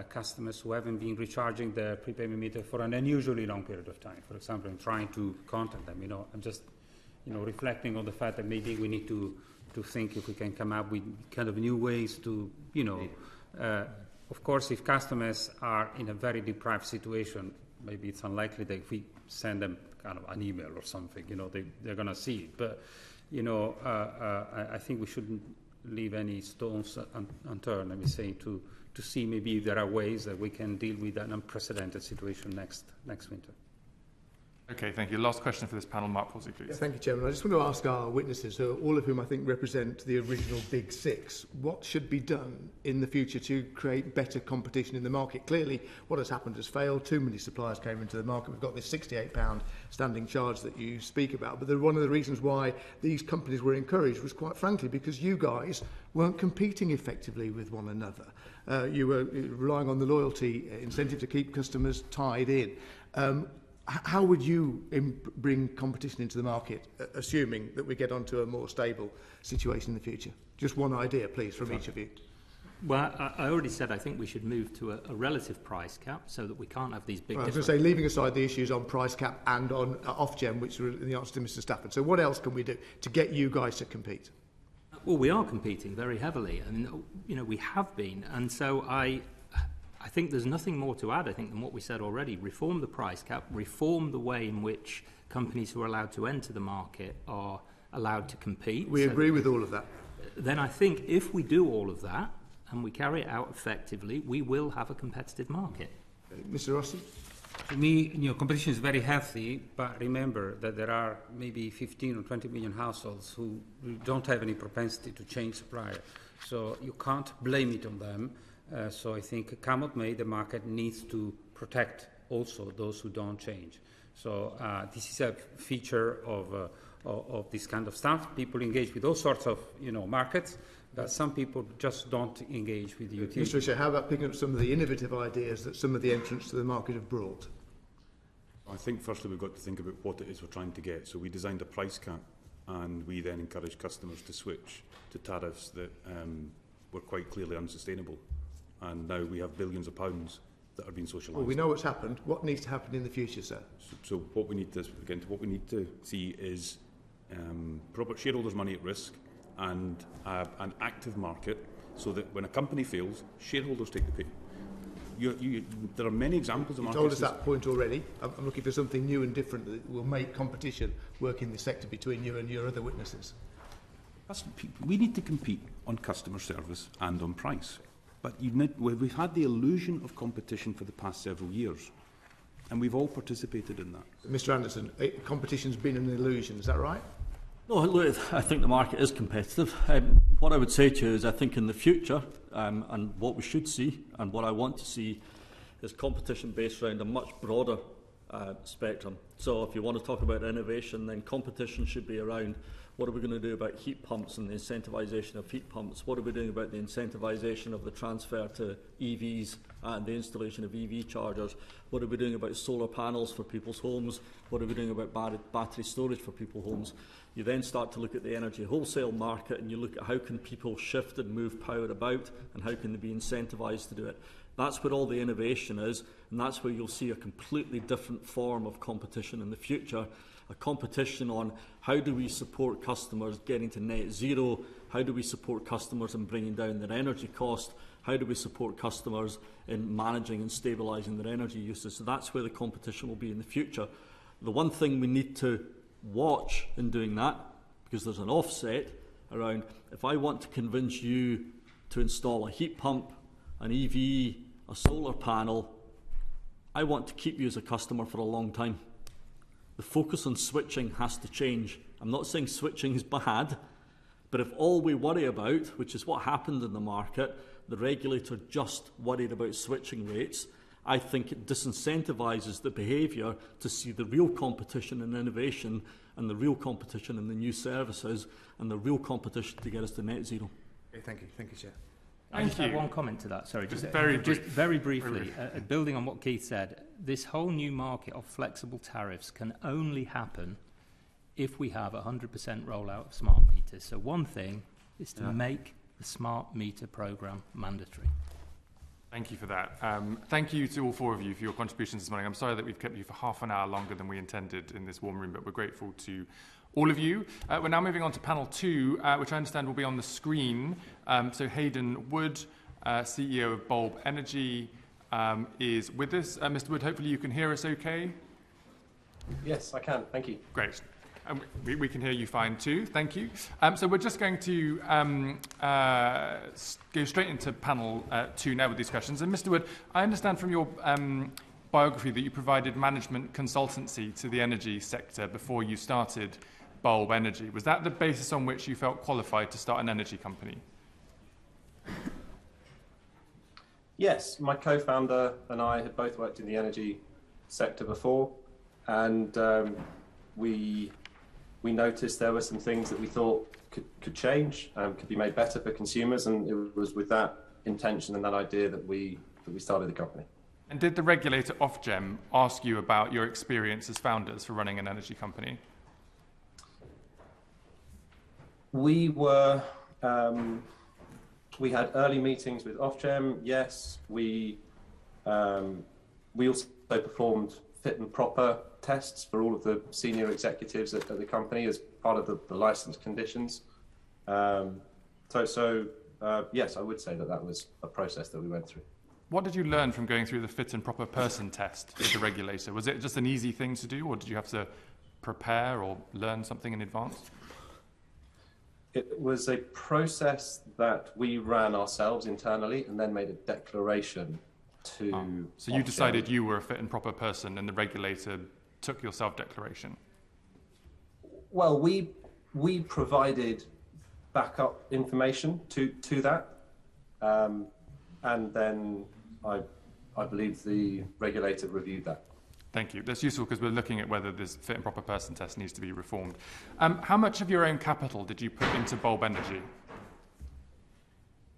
customers who haven't been recharging their prepayment meter for an unusually long period of time. For example, in trying to contact them, I'm just, reflecting on the fact that maybe we need to think if we can come up with kind of new ways to, of course, if customers are in a very deprived situation, maybe it's unlikely that if we send them kind of an email or something, they're going to see it. But, I think we shouldn't leave any stones unturned, let me say, to see maybe if there are ways that we can deal with an unprecedented situation next winter. Okay, thank you. Last question for this panel, Mark Palsy, please. Yeah, thank you, Chairman. I just want to ask our witnesses, all of whom I think represent the original Big Six, what should be done in the future to create better competition in the market? Clearly, what has happened has failed. Too many suppliers came into the market. We've got this £68 standing charge that you speak about. But one of the reasons why these companies were encouraged was, quite frankly, because you guys weren't competing effectively with one another. You were relying on the loyalty incentive to keep customers tied in. How would you bring competition into the market, assuming that we get onto a more stable situation in the future? Just one idea, please, from each of you. Well, I already said I think we should move to a relative price cap so that we can't have these big I was going to say, leaving aside the issues on price cap and on Ofgem, which were the answer to Mr Stafford. So what else can we do to get you guys to compete? Well, we are competing very heavily. I mean, we have been. And so I think there's nothing more to add, than what we said already. Reform the price cap, reform the way in which companies who are allowed to enter the market are allowed to compete. We agree with all of that. Then I think if we do all of that and we carry it out effectively, we will have a competitive market. Mr Rossi? To me, competition is very healthy, but remember that there are maybe 15 or 20 million households who don't have any propensity to change supplier. So you can't blame it on them. So I think, come what may, the market needs to protect also those who don't change. So this is a feature of this kind of stuff. People engage with all sorts of markets, but some people just don't engage with the utility. Mr Fisher, how about picking up some of the innovative ideas that some of the entrants to the market have brought? I think firstly we've got to think about what it is we're trying to get. So we designed a price cap, and we then encouraged customers to switch to tariffs that were quite clearly unsustainable. And now we have billions of pounds that are being socialised. Well, we know what's happened. What needs to happen in the future, sir? So what we need to see is proper shareholders' money at risk and an active market, so that when a company fails, shareholders take the pay. There are many examples of markets. You told us that point already. I'm looking for something new and different that will make competition work in the sector between you and your other witnesses. We need to compete on customer service and on price. But we've had the illusion of competition for the past several years, and we've all participated in that. Mr Anderson, competition's been an illusion, is that right? No, look, I think the market is competitive. What I would say to you is I think in the future, and what we should see, and what I want to see, is competition based around a much broader spectrum. So if you want to talk about innovation, then competition should be around what are we going to do about heat pumps and the incentivisation of heat pumps? What are we doing about the incentivisation of the transfer to EVs and the installation of EV chargers? What are we doing about solar panels for people's homes? What are we doing about battery storage for people's homes? You then start to look at the energy wholesale market, and you look at how can people shift and move power about, and how can they be incentivised to do it. That's where all the innovation is, and that's where you'll see a completely different form of competition in the future. A competition on how do we support customers getting to net zero, how do we support customers in bringing down their energy cost, how do we support customers in managing and stabilising their energy uses. So that's where the competition will be in the future. The one thing we need to watch in doing that, because there's an offset around, if I want to convince you to install a heat pump, an EV, a solar panel, I want to keep you as a customer for a long time. The focus on switching has to change. I'm not saying switching is bad, But if all we worry about, which is what happened in the market, the regulator just worried about switching rates, I think it disincentivises the behaviour to see the real competition and innovation and the real competition in the new services and the real competition to get us to net zero. Okay, thank you, Chair. I just have one comment to that. Sorry, just very briefly. Building on what Keith said, this whole new market of flexible tariffs can only happen if we have 100% rollout of smart meters. So one thing is to make the smart meter programme mandatory. Thank you for that. Thank you to all four of you for your contributions this morning. I'm sorry that we've kept you for half an hour longer than we intended in this warm room, but we're grateful to all of you. We're now moving on to panel 2, which I understand will be on the screen. So Hayden Wood, CEO of Bulb Energy, is with us. Mr. Wood, hopefully you can hear us okay. Yes, I can. Thank you. Great. We can hear you fine too. Thank you. So we're just going to go straight into panel 2 now with these questions. And Mr. Wood, I understand from your biography that you provided management consultancy to the energy sector before you started Bulb Energy. Was that the basis on which you felt qualified to start an energy company? Yes, my co-founder and I had both worked in the energy sector before, and we noticed there were some things that we thought could change, could be made better for consumers, and it was with that intention and that idea that we started the company. And did the regulator Ofgem ask you about your experience as founders for running an energy company? We had early meetings with Ofgem. Yes, we also performed fit and proper tests for all of the senior executives at the company as part of the license conditions. Yes, I would say that was a process that we went through. What did you learn from going through the fit and proper person test with the regulator? Was it just an easy thing to do, or did you have to prepare or learn something in advance? It was a process that we ran ourselves internally and then made a declaration to... So you decided you were a fit and proper person and the regulator took your self-declaration? Well, we provided backup information to that, and then I believe the regulator reviewed that. Thank you. That's useful because we're looking at whether this fit and proper person test needs to be reformed. How much of your own capital did you put into Bulb Energy?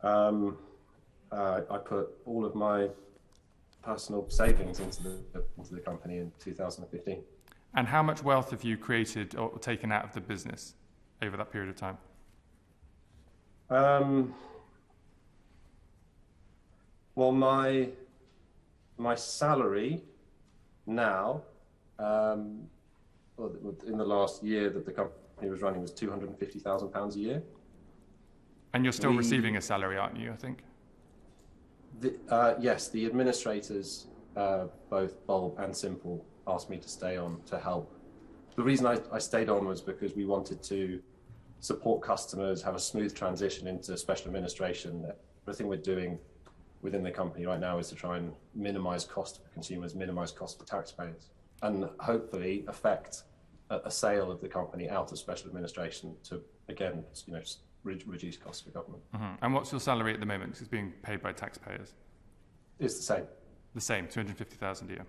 I put all of my personal savings into the company in 2015. And how much wealth have you created or taken out of the business over that period of time? Well, my salary now, in the last year that the company was running, was £250,000 a year. And you're still receiving a salary, aren't you, I think? Yes, the administrators, both Bulb and Simple, asked me to stay on to help. The reason I stayed on was because we wanted to support customers, have a smooth transition into special administration. Everything we're doing within the company right now is to try and minimise cost for consumers, minimise cost for taxpayers, and hopefully affect a sale of the company out of special administration to, again, reduce costs for government. Mm-hmm. And what's your salary at the moment? 'Cause it's being paid by taxpayers. It's the same. The same, 250,000 a year.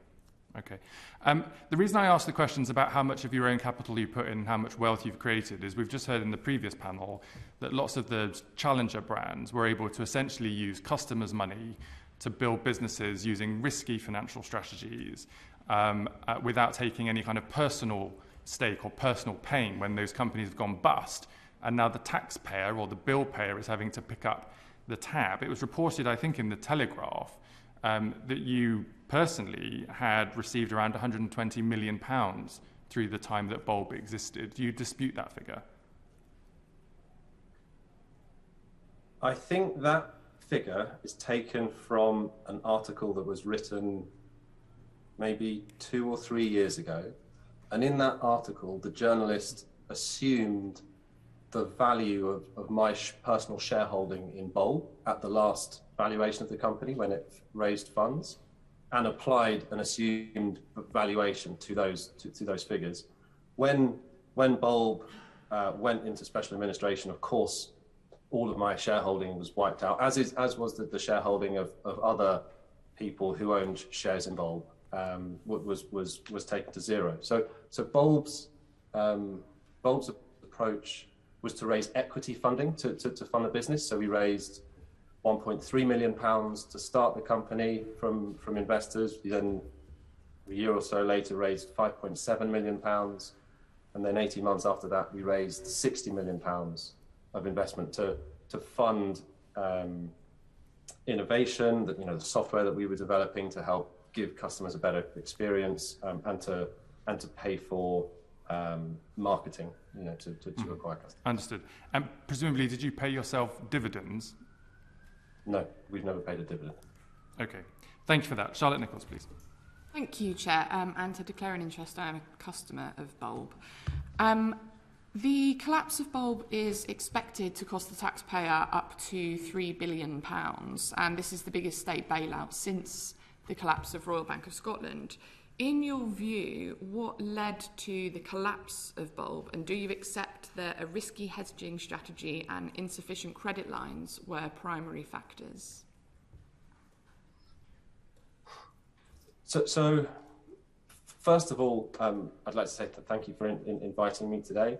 Okay. The reason I asked the questions about how much of your own capital you put in and how much wealth you've created is we've just heard in the previous panel that lots of the challenger brands were able to essentially use customers' money to build businesses using risky financial strategies without taking any kind of personal stake or personal pain when those companies have gone bust. And now the taxpayer or the bill payer is having to pick up the tab. It was reported, I think, in the Telegraph that you personally had received around £120 million through the time that Bulb existed. Do you dispute that figure? I think that figure is taken from an article that was written maybe 2 or 3 years ago. And in that article, the journalist assumed the value of my personal shareholding in Bulb at the last valuation of the company when it raised funds, and applied an assumed valuation to those figures. When Bulb went into special administration, of course, all of my shareholding was wiped out, as was the shareholding of other people who owned shares in Bulb, was taken to zero. So Bulb's approach was to raise equity funding to fund the business. So we raised £1.3 million to start the company from investors. We then, a year or so later, raised £5.7 million. And then 18 months after that, we raised £60 million of investment to fund innovation, the software that we were developing to help give customers a better experience, and to pay for marketing, to acquire customers. Understood. And presumably, did you pay yourself dividends? No, we've never paid a dividend. Okay. Thank you for that. Charlotte Nichols, please. Thank you, Chair. And to declare an interest, I am a customer of Bulb. The collapse of Bulb is expected to cost the taxpayer up to £3 billion, and this is the biggest state bailout since the collapse of Royal Bank of Scotland. In your view, what led to the collapse of Bulb, and do you accept that a risky hedging strategy and insufficient credit lines were primary factors? So first of all, I'd like to say thank you for inviting me today.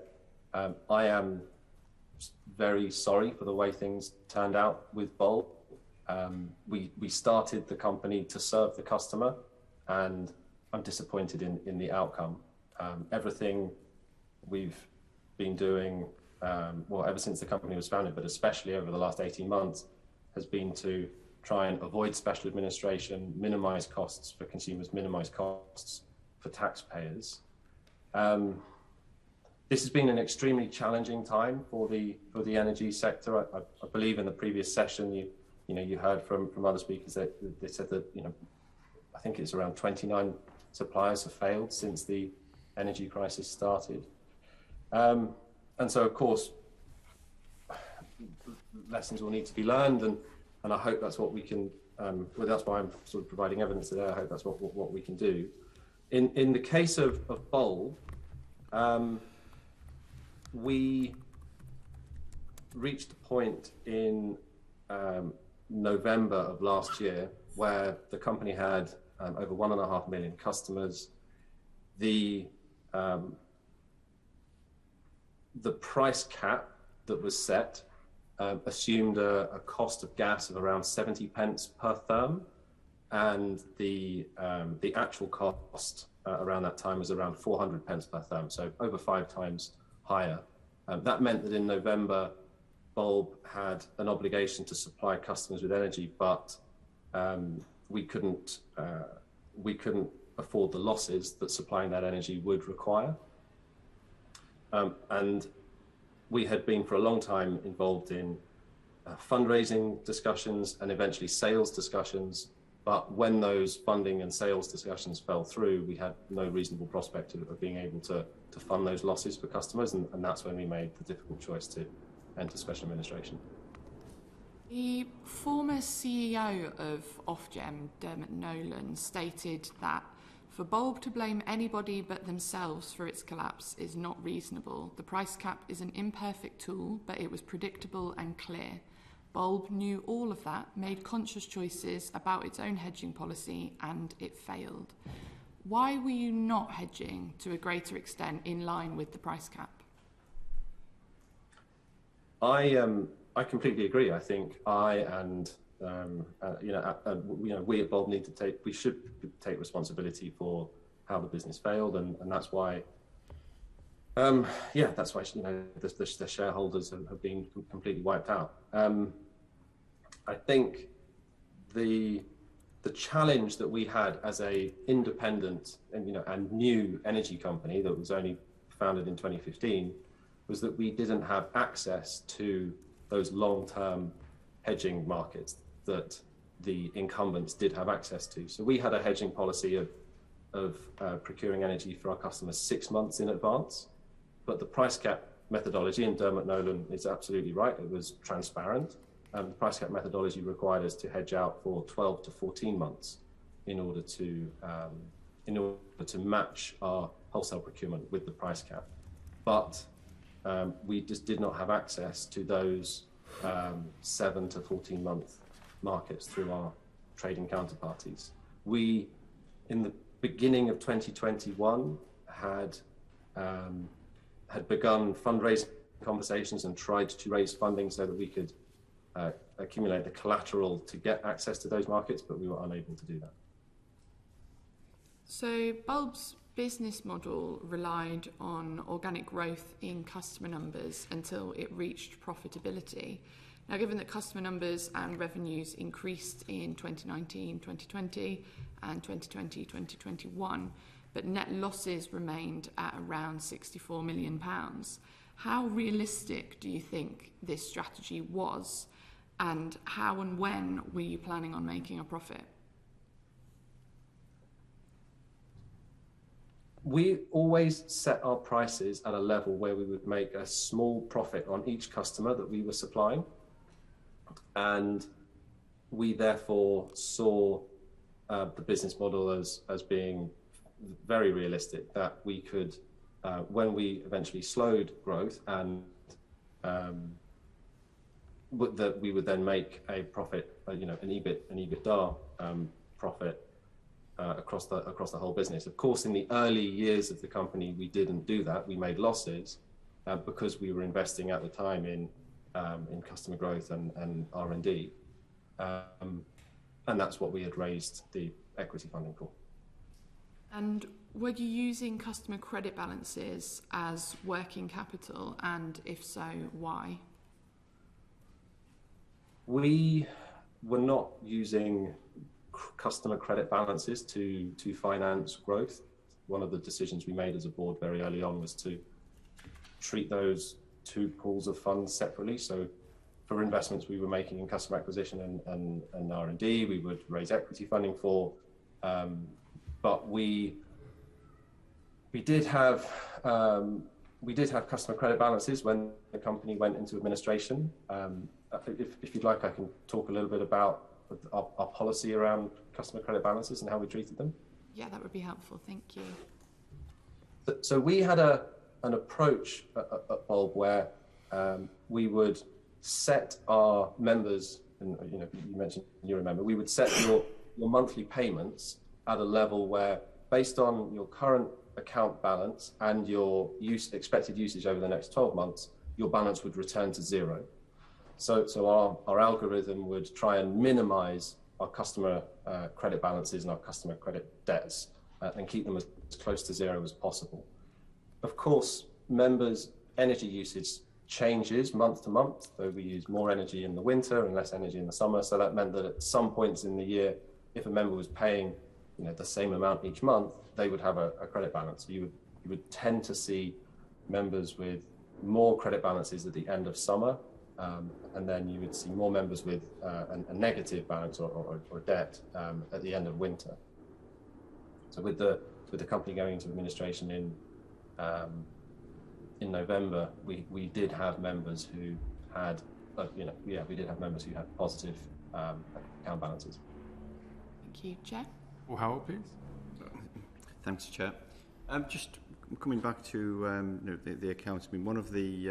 I am very sorry for the way things turned out with Bulb. We started the company to serve the customer, and I'm disappointed in the outcome. Everything we've been doing, ever since the company was founded, but especially over the last 18 months, has been to try and avoid special administration, minimize costs for consumers, minimize costs for taxpayers. This has been an extremely challenging time for the energy sector. I believe in the previous session, you heard from other speakers that they said that, I think it's around 29 suppliers have failed since the energy crisis started. And so, of course, lessons will need to be learned, and I hope that's what we can, that's why I'm sort of providing evidence today. I hope that's what we can do. In the case of Bulb, we reached a point in November of last year where the company had over 1.5 million customers. The price cap that was set assumed a cost of gas of around 70 pence per therm, and the actual cost around that time was around 400 pence per therm, so over 5 times higher. That meant that in November, Bulb had an obligation to supply customers with energy, but we couldn't afford the losses that supplying that energy would require. And we had been for a long time involved in fundraising discussions and eventually sales discussions. But when those funding and sales discussions fell through, we had no reasonable prospect of being able to fund those losses for customers. And that's when we made the difficult choice to enter special administration. The former CEO of Ofgem, Dermot Nolan, stated that for Bulb to blame anybody but themselves for its collapse is not reasonable. The price cap is an imperfect tool, but it was predictable and clear. Bulb knew all of that, made conscious choices about its own hedging policy, and it failed. Why were you not hedging to a greater extent in line with the price cap? I completely agree. I think we at Bulb we should take responsibility for how the business failed, and that's why. That's why the shareholders have been completely wiped out. I think the challenge that we had as a independent and new energy company that was only founded in 2015 was that we didn't have access to those long-term hedging markets that the incumbents did have access to. So we had a hedging policy of procuring energy for our customers 6 months in advance, but the price cap methodology, and Dermot Nolan is absolutely right, it was transparent. The price cap methodology required us to hedge out for 12 to 14 months in order to match our wholesale procurement with the price cap. But we just did not have access to those 7 to 14-month markets through our trading counterparties. We, in the beginning of 2021, had begun fundraising conversations and tried to raise funding so that we could accumulate the collateral to get access to those markets, but we were unable to do that. So Bulb's business model relied on organic growth in customer numbers until it reached profitability. Now, given that customer numbers and revenues increased in 2019, 2020 and 2020, 2021, but net losses remained at around £64 million, how realistic do you think this strategy was, and how and when were you planning on making a profit? We always set our prices at a level where we would make a small profit on each customer that we were supplying. And we therefore saw the business model as being very realistic, that we could, when we eventually slowed growth, and that we would then make a profit, an EBITDA profit across the whole business. Of course, in the early years of the company, we didn't do that. We made losses because we were investing at the time in customer growth and R&D, and that's what we had raised the equity funding for. And were you using customer credit balances as working capital, and if so, why? We were not using customer credit balances to finance growth. One of the decisions we made as a board very early on was to treat those two pools of funds separately. So for investments we were making in customer acquisition and R&D, we would raise equity funding for, but we did have customer credit balances when the company went into administration. If you'd like, I can talk a little bit about our policy around customer credit balances and how we treated them. Yeah, that would be helpful. Thank you. So we had an approach at Bulb where we would set our members, and you mentioned you're a member, we would set your monthly payments at a level where, based on your current account balance and your expected usage over the next 12 months, your balance would return to zero. So our algorithm would try and minimize our customer credit balances and our customer credit debts and keep them as close to zero as possible. Of course, members' energy usage changes month to month, though we use more energy in the winter and less energy in the summer. So that meant that at some points in the year, if a member was paying the same amount each month, they would have a credit balance. You would tend to see members with more credit balances at the end of summer, and then you would see more members with a negative balance or debt at the end of winter. So with the company going into administration in November, we did have members who had positive account balances. Thank you, Chair. Well, Howard, please. Thanks, Chair. Just coming back to the accounts. I mean, one of the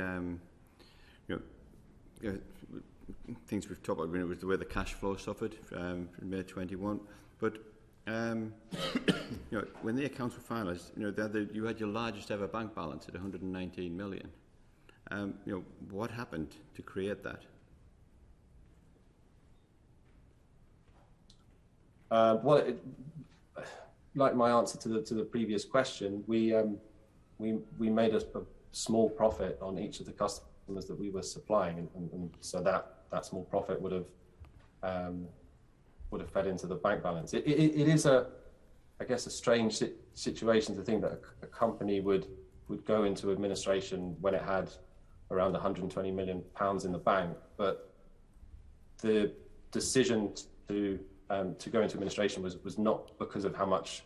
things we've talked about was the way the cash flow suffered from May 21. But when the accounts were finalised, you had your largest ever bank balance at 119 million. What happened to create that? Like my answer to the previous question, we made a small profit on each of the customers that we were supplying, and so that small profit would have fed into the bank balance. It is a strange situation to think that a company would go into administration when it had around 120 million pounds in the bank, but the decision to go into administration was not because of how much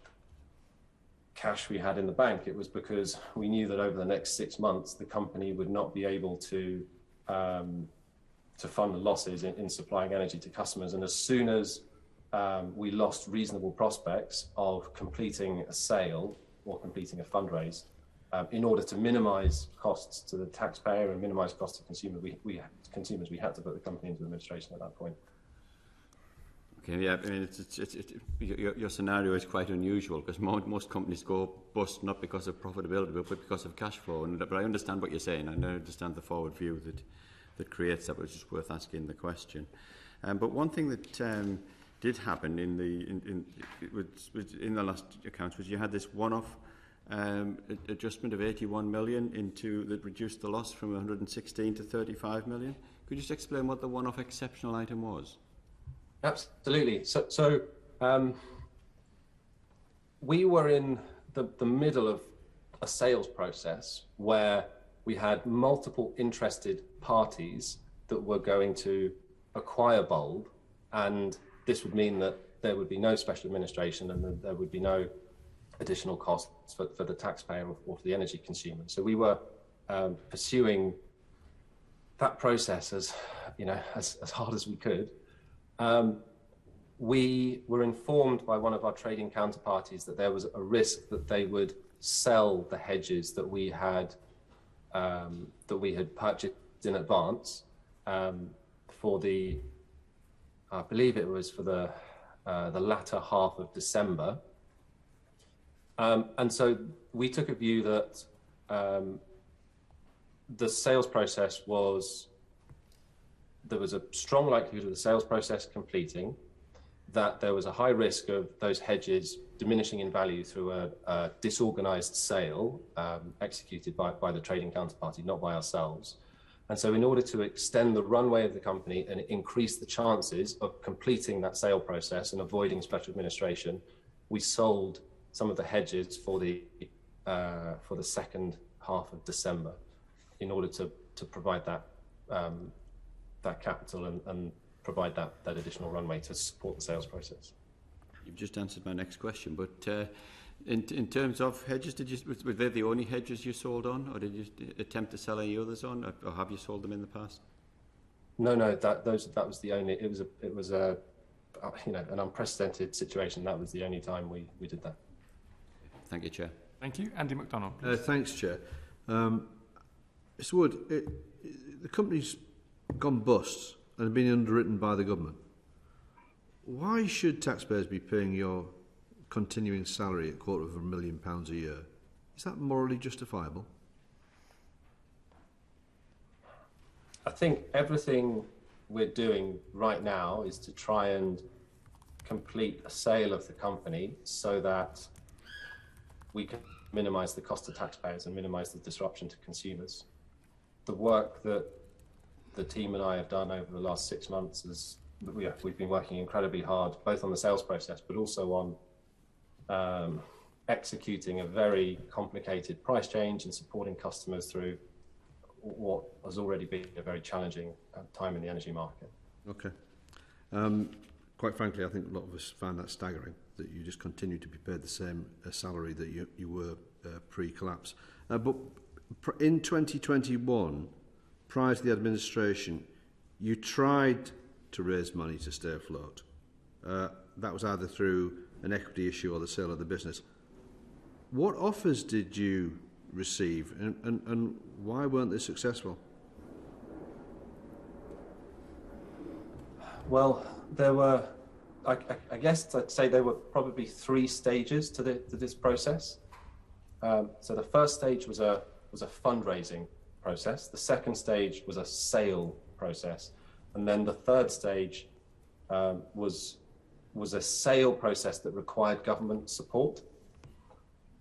cash we had in the bank. It was because we knew that over the next 6 months the company would not be able to fund the losses in supplying energy to customers, and as soon as we lost reasonable prospects of completing a sale or completing a fundraise, in order to minimise costs to the taxpayer and minimise costs to consumers, we had to put the company into administration at that point. Okay, yeah, I mean, your scenario is quite unusual because most companies go bust not because of profitability but because of cash flow. But I understand what you're saying. I understand the forward view that creates that, but it's just worth asking the question. But one thing that did happen in the last accounts was you had this one-off adjustment of 81 million that reduced the loss from 116 to 35 million. Could you just explain what the one-off exceptional item was? Absolutely. So we were in the middle of a sales process where we had multiple interested parties that were going to acquire Bulb, and this would mean that there would be no special administration and that there would be no additional costs for the taxpayer or for the energy consumer. So we were pursuing that process as hard as we could. We were informed by one of our trading counterparties that there was a risk that they would sell the hedges that we had purchased in advance for the, I believe it was for the latter half of December. And so we took a view that the sales process there was a strong likelihood of the sales process completing, that there was a high risk of those hedges diminishing in value through a disorganized sale executed by the trading counterparty, not by ourselves. And so in order to extend the runway of the company and increase the chances of completing that sale process and avoiding special administration, we sold some of the hedges for the second half of December in order to provide that capital and provide that additional runway to support the sales process. You've just answered my next question, but in terms of hedges, were they the only hedges you sold on, or did you attempt to sell any others on, or have you sold them in the past? No, that was the only. It was an unprecedented situation. That was the only time we did that. Thank you, Chair. Thank you, Andy McDonald. Thanks, Chair. Mr. Wood, the company's gone bust and been underwritten by the government. Why should taxpayers be paying your continuing salary at £250,000 a year? Is that morally justifiable? I think everything we're doing right now is to try and complete a sale of the company so that we can minimise the cost to taxpayers and minimise the disruption to consumers. The work that the team and I have done over the last 6 months is we've been working incredibly hard, both on the sales process, but also on executing a very complicated price change and supporting customers through what has already been a very challenging time in the energy market. Okay. Quite frankly, I think a lot of us find that staggering, that you just continue to be paid the same salary that you were pre-collapse. But in 2021, prior to the administration, you tried to raise money to stay afloat. That was either through an equity issue or the sale of the business. What offers did you receive, and why weren't they successful? Well, there were, I guess I'd say there were probably 3 stages to this process. So the first stage was a fundraising process. The second stage was a sale process, and then the third stage was a sale process that required government support.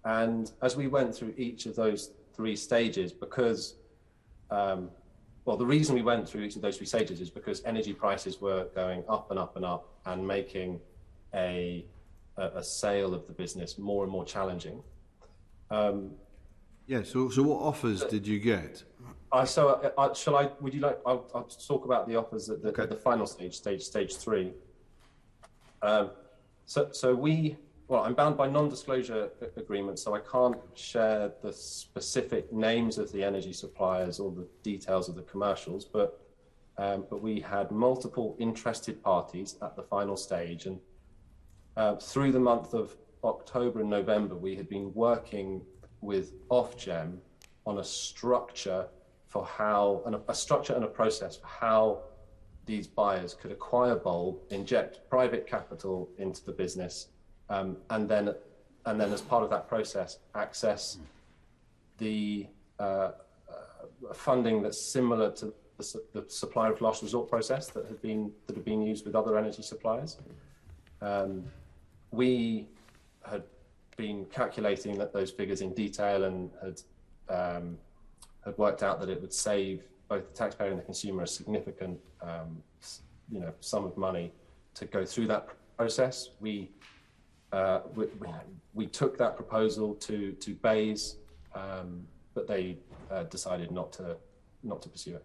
And as we went through each of those 3 stages, because the reason we went through each of those 3 stages is because energy prices were going up and up and up, and making a sale of the business more and more challenging. Yeah. So what offers did you get? Would you like? I'll talk about the offers at the final stage, stage 3. I'm bound by non-disclosure agreements, so I can't share the specific names of the energy suppliers or the details of the commercials, but we had multiple interested parties at the final stage, and through the month of October and November, we had been working with Ofgem on a structure for how, and a structure and a process for how these buyers could acquire bulb, inject private capital into the business, and then as part of that process, access the funding that's similar to the supplier of last resort process that have been used with other energy suppliers. We had been calculating those figures in detail and had worked out that it would save both the taxpayer and the consumer a significant sum of money to go through that process. We took that proposal to BEIS, but they decided not to pursue it.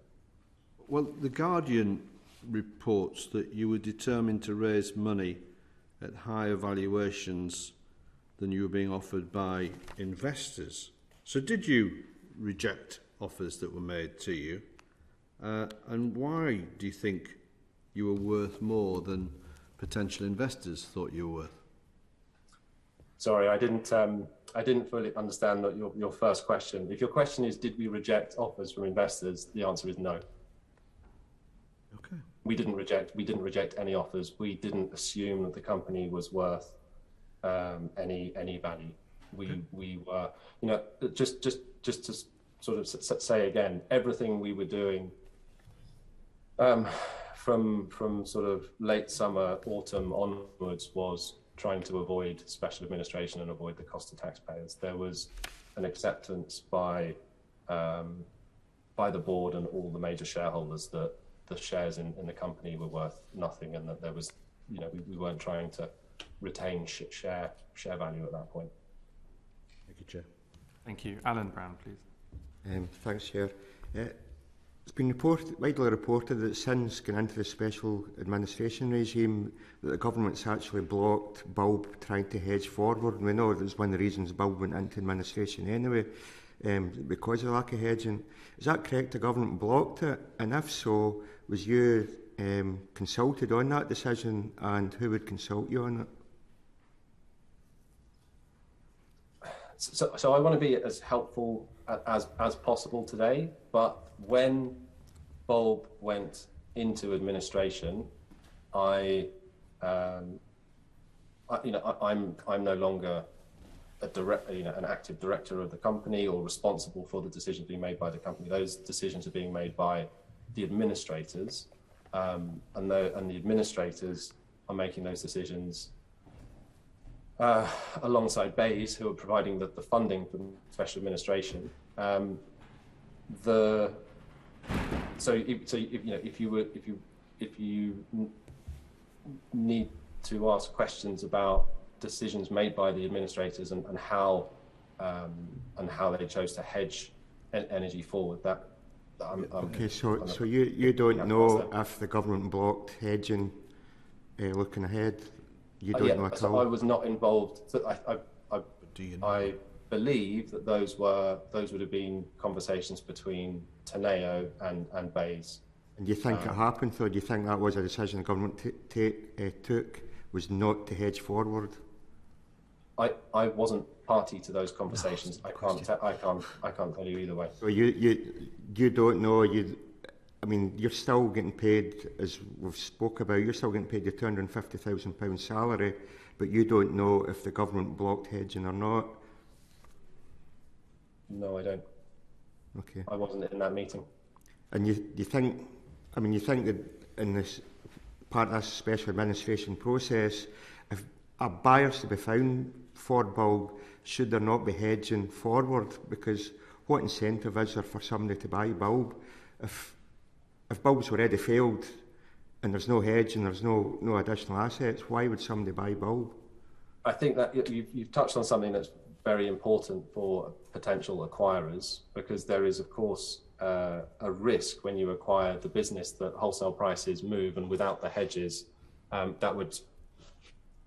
Well, The Guardian reports that you were determined to raise money at higher valuations than you were being offered by investors. So did you reject offers that were made to you? And why do you think you were worth more than potential investors thought you were worth? Sorry, I didn't fully understand your first question. If your question is, did we reject offers from investors? The answer is no. Okay. We didn't reject any offers. We didn't assume that the company was worth any value. We were, just to sort of say again, everything we were doing from sort of late summer, autumn onwards was trying to avoid special administration and avoid the cost to taxpayers. There was an acceptance by the board and all the major shareholders that the shares in the company were worth nothing, and that there was, we weren't trying to retain share value at that point. Thank you, Chair. Thank you. Alan Brown, please. Thanks, Chair. It's been widely reported that since going into the special administration regime, that the government's actually blocked bulb trying to hedge forward. And we know that was one of the reasons bulb went into administration anyway, because of the lack of hedging. Is that correct? The government blocked it? And if so, was you consulted on that decision, and who would consult you on it? So I want to be as helpful as possible today, but when bulb went into administration, I'm no longer an active director of the company or responsible for the decisions being made by the company. Those decisions are being made by the administrators, and the administrators are making those decisions alongside BEIS, who are providing the funding for special administration. If you need to ask questions about decisions made by the administrators and how they chose to hedge energy forward, okay. So you don't know if the government blocked hedging looking ahead. You don't know at all. I was not involved. So I believe that those would have been conversations between Teneo and BEIS. And do you think it happened, though? Do you think that was a decision the government took, was not to hedge forward? I wasn't party to those conversations. I can't tell you either way. So you don't know. You're still getting paid, as we've spoke about. You're still getting paid your £250,000 salary, but you don't know if the government blocked hedging or not. No, I don't. Okay. I wasn't in that meeting. And you think that in this part of this special administration process, if a buyer's to be found for bulb, should there not be hedging forward? Because what incentive is there for somebody to buy bulb if bulb's already failed and there's no hedge and there's no additional assets? Why would somebody buy bulb? I think that you've touched on something that's very important for potential acquirers, because there is, of course, a risk when you acquire the business that wholesale prices move, and without the hedges, that would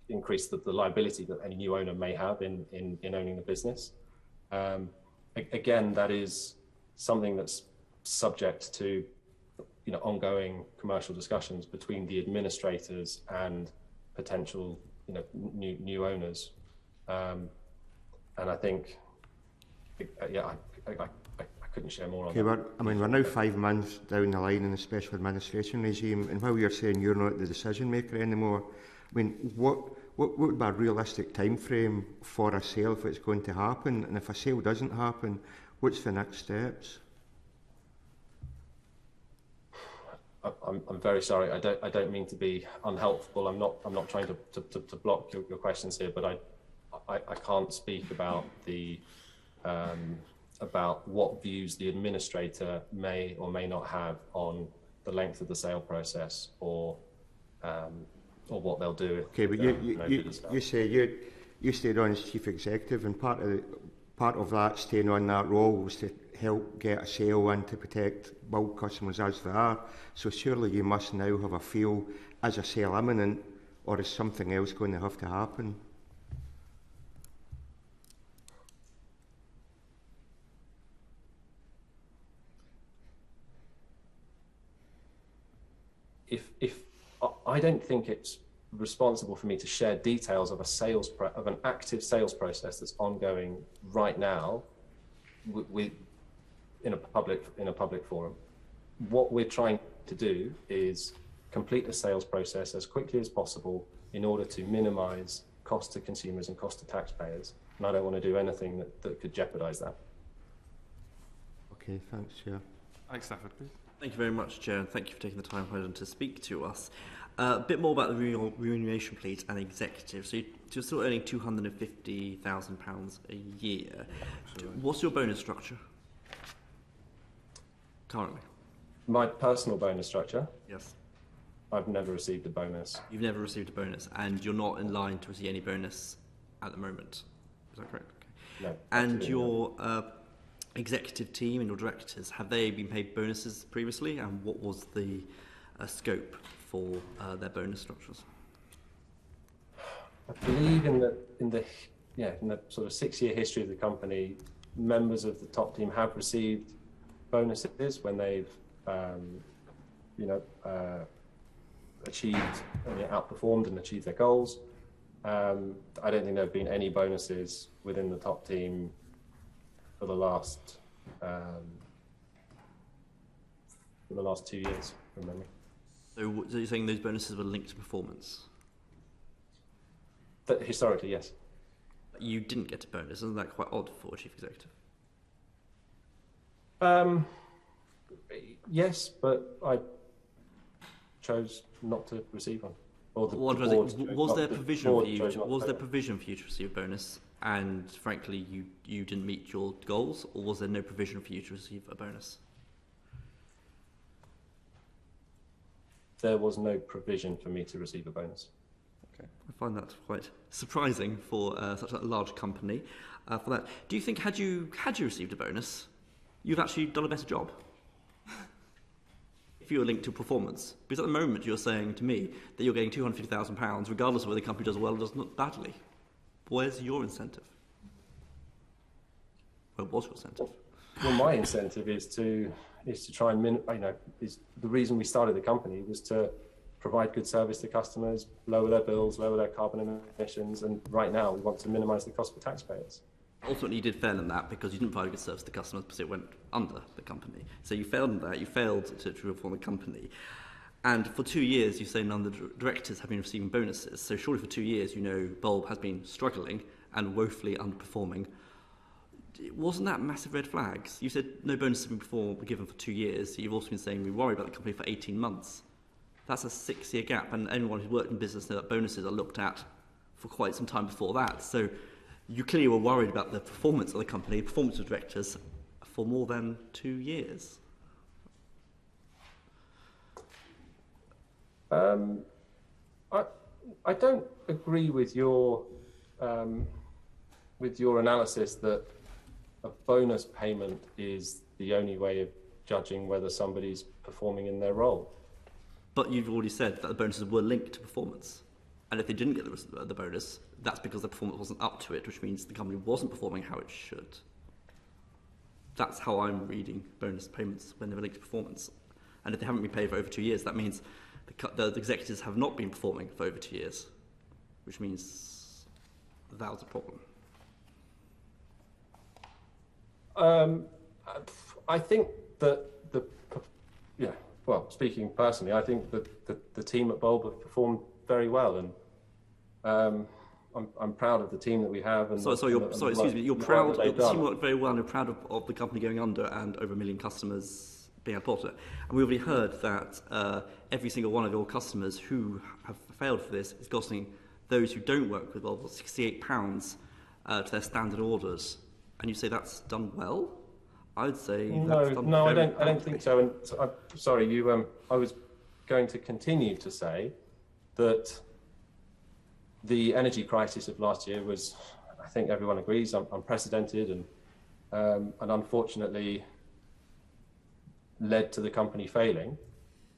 increase the liability that any new owner may have in owning the business. Again, that is something that's subject to ongoing commercial discussions between the administrators and potential new owners. And I think I couldn't share more on Okay, that. we're now 5 months down the line in the special administration regime, and while you're saying you're not the decision maker anymore, I mean, what would be a realistic time frame for a sale if it's going to happen? And if a sale doesn't happen, what's the next steps? I'm very sorry. I don't mean to be unhelpful. I'm not trying to block your questions here, but I can't speak about the about what views the administrator may or may not have on the length of the sale process or what they'll do. Okay, but you say you stayed on as chief executive, and part of that staying on that role was to help get a sale and to protect bulk customers as they are. So surely you must now have a feel, as a sale imminent, or is something else going to have to happen? If I don't think it's responsible for me to share details of an active sales process that's ongoing right now in a public forum. What we're trying to do is complete the sales process as quickly as possible in order to minimise cost to consumers and cost to taxpayers, and I don't want to do anything that could jeopardise that. Okay, thanks, Chair. Alex Stafford, please. Thank you very much, Chair, and thank you for taking the time to speak to us. A bit more about the remuneration, please, and executive. So you're still earning £250,000 a year. What's your bonus structure currently? My personal bonus structure? Yes. I've never received a bonus. You've never received a bonus, and you're not in line to receive any bonus at the moment. Is that correct? Okay. No. And your executive team and your directors, have they been paid bonuses previously, and what was the scope for their bonus structures? I believe in the sort of 6-year history of the company, members of the top team have received bonuses when they've achieved, outperformed and achieved their goals. I don't think there have been any bonuses within the top team for the last 2 years, from memory. So you're saying those bonuses were linked to performance? Historically, yes. You didn't get a bonus. Isn't that quite odd for a chief executive? Yes, but I chose not to receive one. Was there provision for you to receive a bonus, and frankly you didn't meet your goals, or was there no provision for you to receive a bonus? There was no provision for me to receive a bonus. Okay, I find that quite surprising for such a large company. For that, do you think had you received a bonus, you've actually done a better job? If you were linked to performance, because at the moment you're saying to me that you're getting £250,000 regardless of whether the company does well or does not badly. Where's your incentive? Where was your incentive? Well, my incentive is to try and the reason we started the company was to provide good service to customers, lower their bills, lower their carbon emissions, and right now we want to minimise the cost for taxpayers. Ultimately, you did fail in that because you didn't provide good service to customers because it went under the company. So you failed in that. You failed to reform the company. And for 2 years, you say none of the directors have been receiving bonuses. So surely for 2 years, Bulb has been struggling and woefully underperforming. Wasn't that massive red flags? You said no bonuses have been given for 2 years. You've also been saying we worry about the company for 18 months. That's a 6-year gap. And anyone who's worked in business knows that bonuses are looked at for quite some time before that. So you clearly were worried about the performance of the company, the performance of directors, for more than 2 years. I don't agree with your analysis that a bonus payment is the only way of judging whether somebody's performing in their role. But you've already said that the bonuses were linked to performance. And if they didn't get the bonus, that's because the performance wasn't up to it, which means the company wasn't performing how it should. That's how I'm reading bonus payments when they're linked to performance. And if they haven't been paid for over 2 years, that means the executives have not been performing for over 2 years, which means that was a problem. I think that well, speaking personally, I think that the team at Bulb have performed very well, and I'm proud of the team that we have. And excuse me, you're proud. The team worked very well, and you're proud of the company going under and over 1 million customers being out of it. And we already heard that every single one of your customers who have failed for this is costing those who don't work with Bulb £68 to their standard orders. And you say that's done well? I would say that's done no, very I don't think so. And so, I'm sorry, I was going to continue to say that the energy crisis of last year was, I think everyone agrees, unprecedented and unfortunately led to the company failing.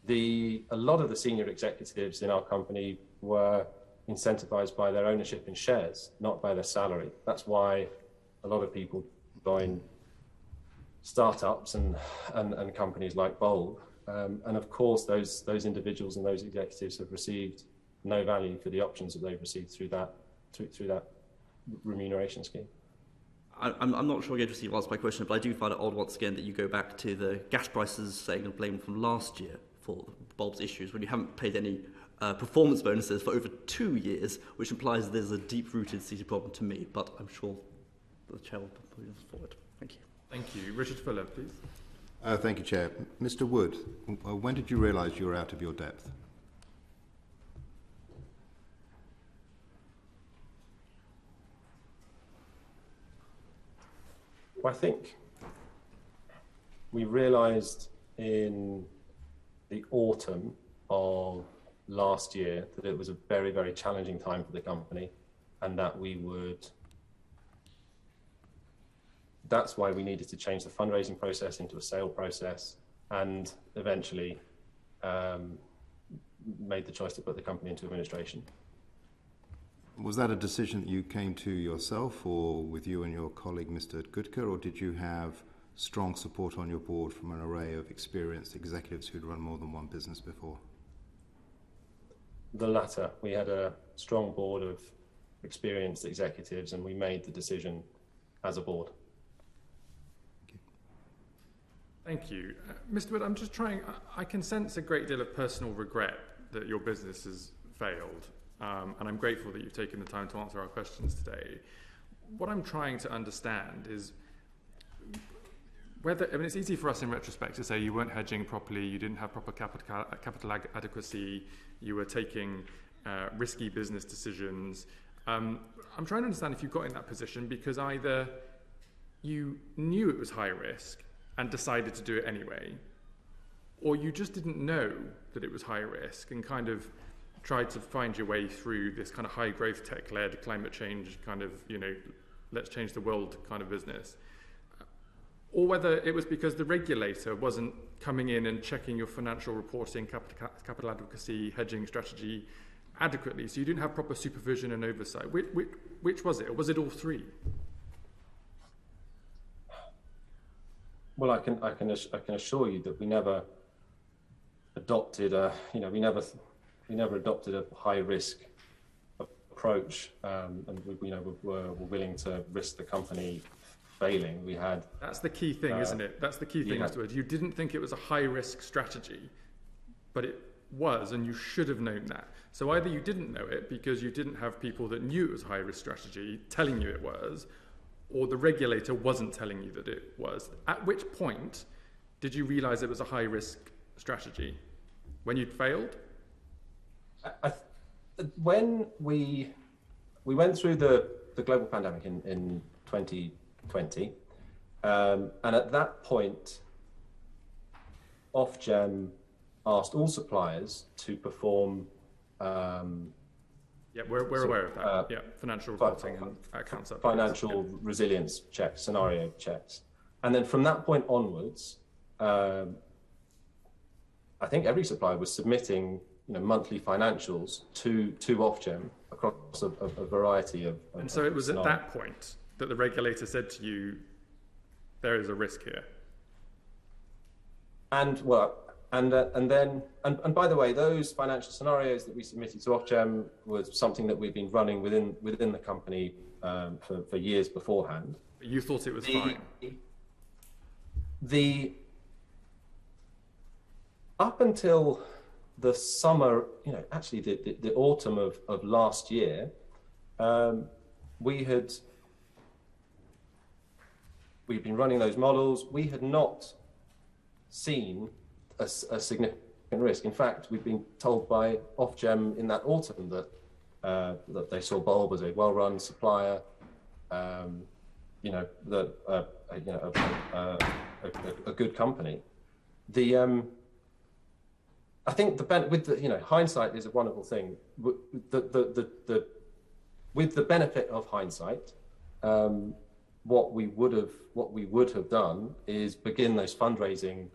A lot of the senior executives in our company were incentivized by their ownership in shares, not by their salary. That's why a lot of people join startups and companies like Bulb. And of course, those individuals and those executives have received no value for the options that they've received through that remuneration scheme. I'm not sure I get to see answer my question, but I do find it odd once again that you go back to the gas prices saying and blame from last year for Bulb's issues when you haven't paid any performance bonuses for over 2 years, which implies there's a deep-rooted seated problem to me, but I'm sure the Chair will put this forward. Thank you. Thank you. Richard Fuller, please. Thank you, Chair. Mr. Wood, when did you realise you were out of your depth? I think we realised in the autumn of last year that it was a very, very challenging time for the company, and that that's why we needed to change the fundraising process into a sale process, and eventually made the choice to put the company into administration. Was that a decision that you came to yourself or with you and your colleague Mr. Goodker, or did you have strong support on your board from an array of experienced executives who'd run more than one business before? The latter. We had a strong board of experienced executives and we made the decision as a board. Thank you. Mr. Wood, I'm just trying, I can sense a great deal of personal regret that your business has failed. And I'm grateful that you've taken the time to answer our questions today. What I'm trying to understand is whether, I mean, it's easy for us in retrospect to say you weren't hedging properly, you didn't have proper capital adequacy, you were taking risky business decisions. I'm trying to understand if you got in that position because either you knew it was high risk and decided to do it anyway, or you just didn't know that it was high risk and kind of tried to find your way through this kind of high growth tech-led climate change kind of, let's change the world kind of business. Or whether it was because the regulator wasn't coming in and checking your financial reporting, capital adequacy, hedging strategy adequately, so you didn't have proper supervision and oversight. Which was it, or was it all three? Well, I can assure you that we never adopted we never adopted a high risk approach, and we were willing to risk the company failing. We had. That's the key thing, isn't it? That's the key thing, Mr. Wood. You didn't think it was a high risk strategy, but it was, and you should have known that. So either you didn't know it because you didn't have people that knew it was a high risk strategy telling you it was, or the regulator wasn't telling you that it was. At which point did you realise it was a high risk strategy? When you'd failed? When we went through the global pandemic in 2020, and at that point, Ofgem asked all suppliers to perform. Yeah, we're aware of that. Financial reporting and accounts updates. Financial resilience checks, scenario checks, and then from that point onwards, I think every supplier was submitting monthly financials to Ofgem across a variety of. And so it was at that point that the regulator said to you, "There is a risk here." And by the way, those financial scenarios that we submitted to Ofgem was something that we've been running within the company for years beforehand. You thought it was fine. Up until the summer, actually the autumn of last year, we'd been running those models. We had not seen a significant risk. In fact, we'd been told by Ofgem in that autumn that they saw Bulb as a well-run supplier, a good company. I think hindsight is a wonderful thing. With the benefit of hindsight, what we would have done is begin those fundraising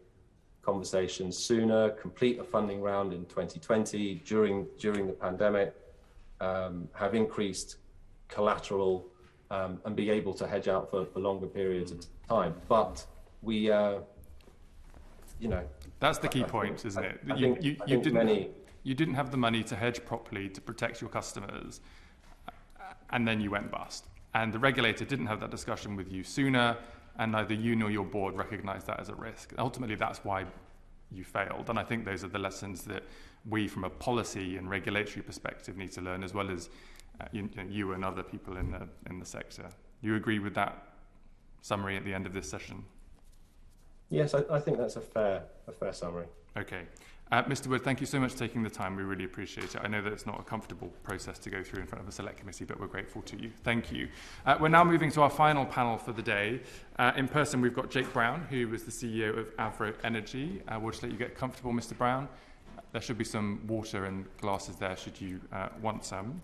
conversations sooner, complete a funding round in 2020 during the pandemic, have increased collateral, and be able to hedge out for longer periods of time. But we, that's the key point, isn't it? You didn't have the money to hedge properly to protect your customers, and then you went bust. And the regulator didn't have that discussion with you sooner, and neither you nor your board recognised that as a risk. Ultimately, that's why you failed. And I think those are the lessons that we, from a policy and regulatory perspective, need to learn, as well as you and other people in the sector. You agree with that summary at the end of this session? Yes, I think that's a fair summary. Okay. Mr. Wood, thank you so much for taking the time. We really appreciate it. I know that it's not a comfortable process to go through in front of a select committee, but we're grateful to you. Thank you. We're now moving to our final panel for the day. In person, we've got Jake Brown, who is the CEO of Avro Energy. We'll just let you get comfortable, Mr. Brown. There should be some water and glasses there, should you want some.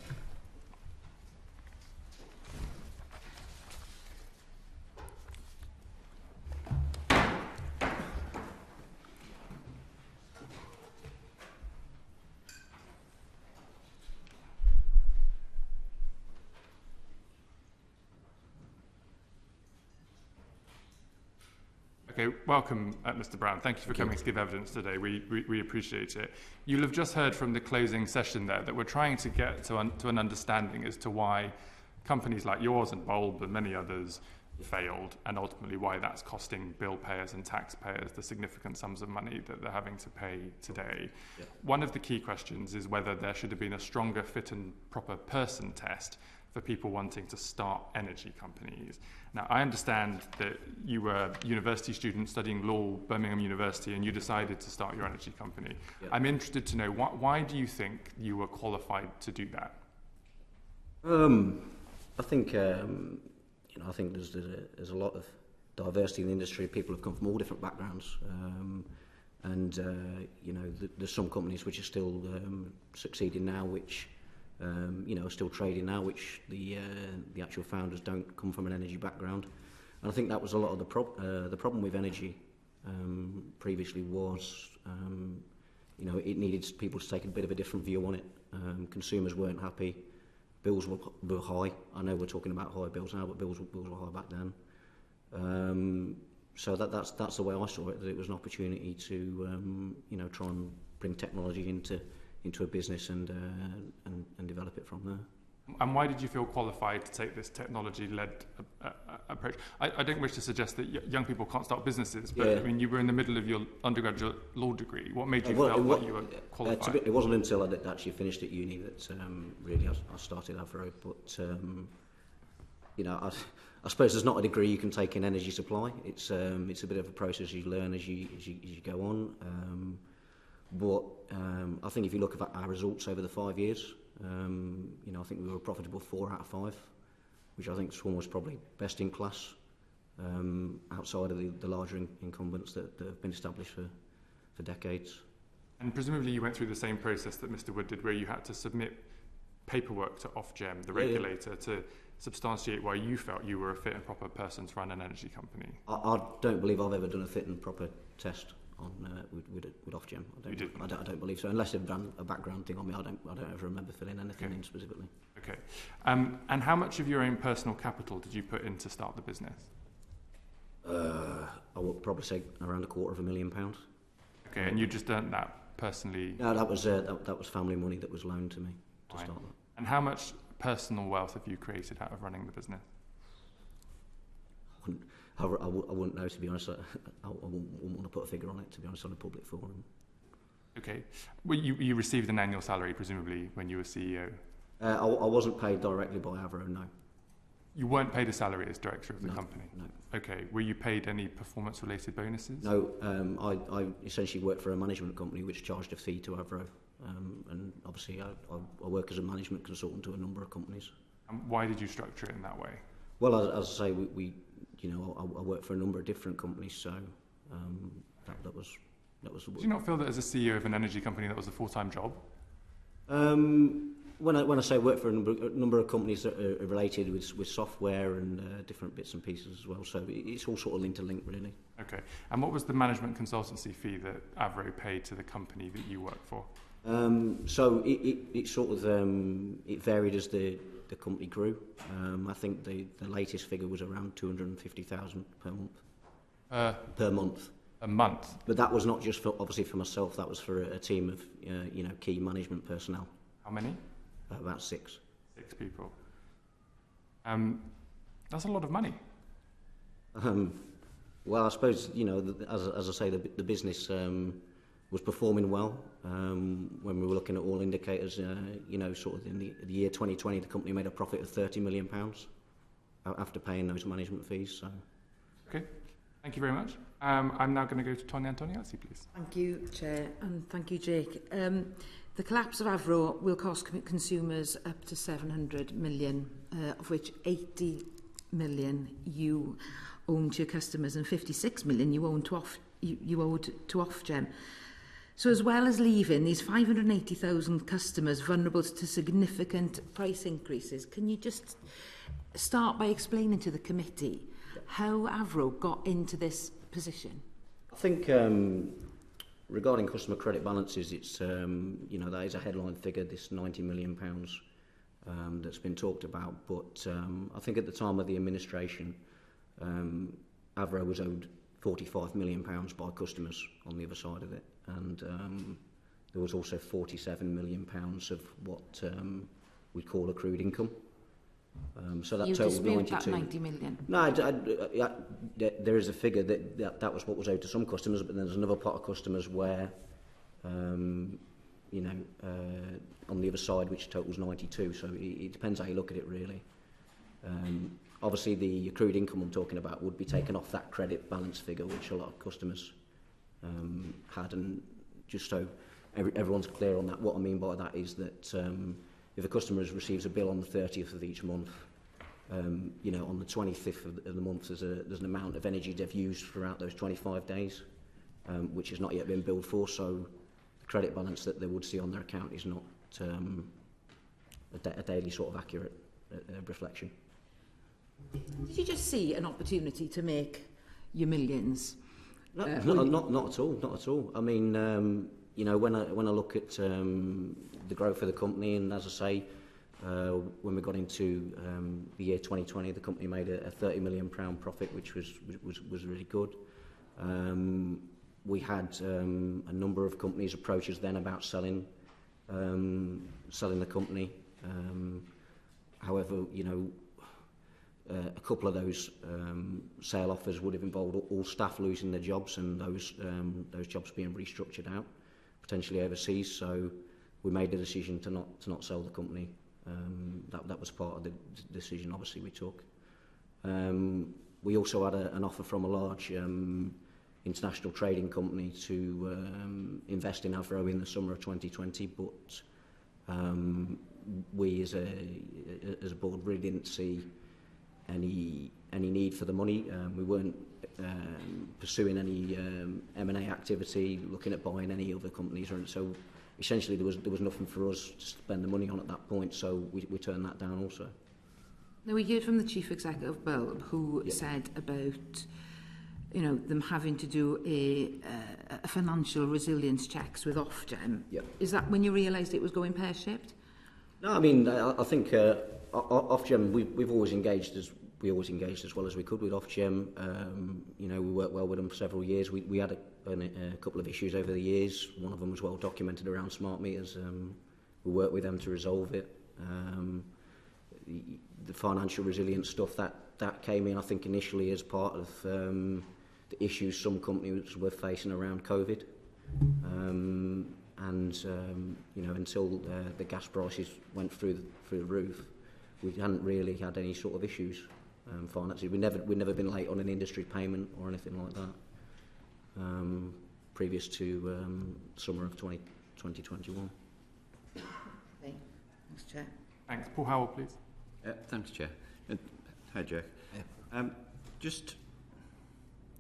Okay, welcome, Mr. Brown. Thank you for coming to give evidence today. We appreciate it. You'll have just heard from the closing session there that we're trying to get to an understanding as to why companies like yours and Bulb and many others failed, and ultimately why that's costing bill payers and taxpayers the significant sums of money that they're having to pay today. Yeah. One of the key questions is whether there should have been a stronger fit and proper person test for people wanting to start energy companies. Now, I understand that you were a university student studying law at Birmingham University and you decided to start your energy company. Yeah. I'm interested to know, why do you think you were qualified to do that? I think there's a lot of diversity in the industry. People have come from all different backgrounds. There's some companies which are still succeeding now, which are still trading now, which the actual founders don't come from an energy background. And I think that was a lot of the problem with energy previously was, it needed people to take a bit of a different view on it. Consumers weren't happy. Bills were high. I know we're talking about high bills now, but bills were high back then. So that's the way I saw it. That it was an opportunity to try and bring technology into a business and develop it from there. And why did you feel qualified to take this technology-led approach? I don't wish to suggest that young people can't start businesses, but I mean, you were in the middle of your undergraduate law degray. What made you feel like you were qualified? It wasn't until I actually finished at uni that really I started Avro. But I suppose there's not a degree you can take in energy supply. It's a bit of a process you learn as you go on. But I think if you look at our results over the 5 years, I think we were a profitable 4 out of 5, which I think is almost probably best in class outside of the larger incumbents that have been established for decades. And presumably you went through the same process that Mr. Wood did, where you had to submit paperwork to Ofgem, the regulator, to substantiate why you felt you were a fit and proper person to run an energy company. I don't believe I've ever done a fit and proper test on with Ofgem. I don't believe so, unless they've done a background thing on me. I don't ever remember filling anything in specifically. Okay. And how much of your own personal capital did you put in to start the business? I would probably say around £250,000. Okay, and you just earned that personally? No, that was family money that was loaned to me to start that. And how much personal wealth have you created out of running the business? I wouldn't know, to be honest. I wouldn't want to put a figure on it, to be honest, on a public forum. Okay. Well, you received an annual salary, presumably, when you were CEO? I wasn't paid directly by Avro, no. You weren't paid a salary as director of the company? No. Okay. Were you paid any performance-related bonuses? No. I essentially worked for a management company which charged a fee to Avro. And obviously I work as a management consultant to a number of companies. And why did you structure it in that way? Well, as I say, we I work for a number of different companies, so that was. Do you not feel that as a CEO of an energy company that was a full-time job? When I say work for a number of companies that are related with software and different bits and pieces as well, so it's all sort of interlinked, really. Okay. And what was the management consultancy fee that Avro paid to the company that you work for? So it sort of it varied as the company grew. I think the latest figure was around 250,000 per month. Per month. A month. But that was not just obviously for myself. That was for a team of key management personnel. How many? About 6. 6 people. That's a lot of money. Well, I suppose as I say, the business was performing well. When we were looking at all indicators, sort of in the year 2020, the company made a profit of £30 million after paying those management fees. So. Okay, thank you very much. I'm now going to go to Tonya Antoniazzi, please. Thank you, Chair, and thank you, Jake. The collapse of Avro will cost consumers up to 700 million, of which 80 million you own to your customers and 56 million you owed to Ofgem. So as well as leaving these 580,000 customers vulnerable to significant price increases, can you just start by explaining to the committee how Avro got into this position? I think regarding customer credit balances, it's that is a headline figure, this £90 million that's been talked about. But I think at the time of the administration, Avro was owed £45 million by customers on the other side of it, and there was also £47 million of what we call accrued income. So that totaled 92. That 90 million? No, there is a figure that was what was owed to some customers, but then there's another pot of customers where, on the other side, which totals 92. So it depends how you look at it, really. Obviously, the accrued income I'm talking about would be taken off that credit balance figure, which a lot of customers had. And just so everyone's clear on that, what I mean by that is that if a customer receives a bill on the 30th of each month, on the 25th of the month, there's an amount of energy they've used throughout those 25 days, which has not yet been billed for. So the credit balance that they would see on their account is not a daily sort of accurate reflection. Did you just see an opportunity to make your millions? Not at all. Not at all. I mean, when I look at the growth of the company, and as I say, when we got into the year 2020, the company made a £30 million profit, which was really good. We had a number of companies approach us then about selling the company. However, a couple of those sale offers would have involved all staff losing their jobs and those jobs being restructured out, potentially overseas. So we made the decision to not sell the company. That was part of the decision, obviously, we took. We also had an offer from a large international trading company to invest in Avro in the summer of 2020, but we as a board really didn't see any need for the money. We weren't pursuing any M&A activity, looking at buying any other companies, so essentially there was nothing for us to spend the money on at that point, so we turned that down also. Now, we heard from the Chief Executive, Bill, who said about them having to do a financial resilience checks with Ofgem. Is that when you realised it was going pear-shaped? No, I mean, I think Ofgem, we've always engaged as well as we could with Ofgem. We worked well with them for several years. We had a couple of issues over the years. One of them was well documented around smart meters. We worked with them to resolve it. the financial resilience stuff, that came in, I think, initially as part of the issues some companies were facing around COVID. You know, until the gas prices went through the roof, we hadn't really had any sort of issues financially. We've never been late on an industry payment or anything like that previous to summer of 2021. Thanks, Chair. Thanks. Paul Howell, please. Thanks, Chair. Hi, Jack. Just,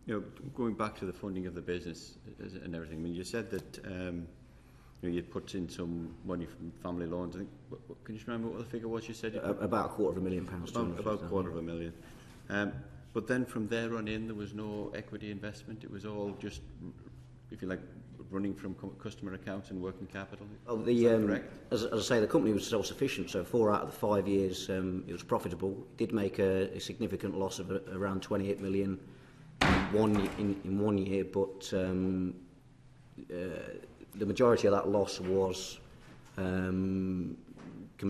you know, going back to the funding of the business and everything. I mean, you said that you know, you'd put in some money from family loans. I think. Can you just remember what the figure was? You said about £250,000. About £250,000. But then from there on in, there was no equity investment. It was all just, if you like, running from customer accounts and working capital. Well, as I say, the company was self-sufficient, so 4 out of the 5 years it was profitable. It did make a significant loss of around 28 million in 1 year, but the majority of that loss was can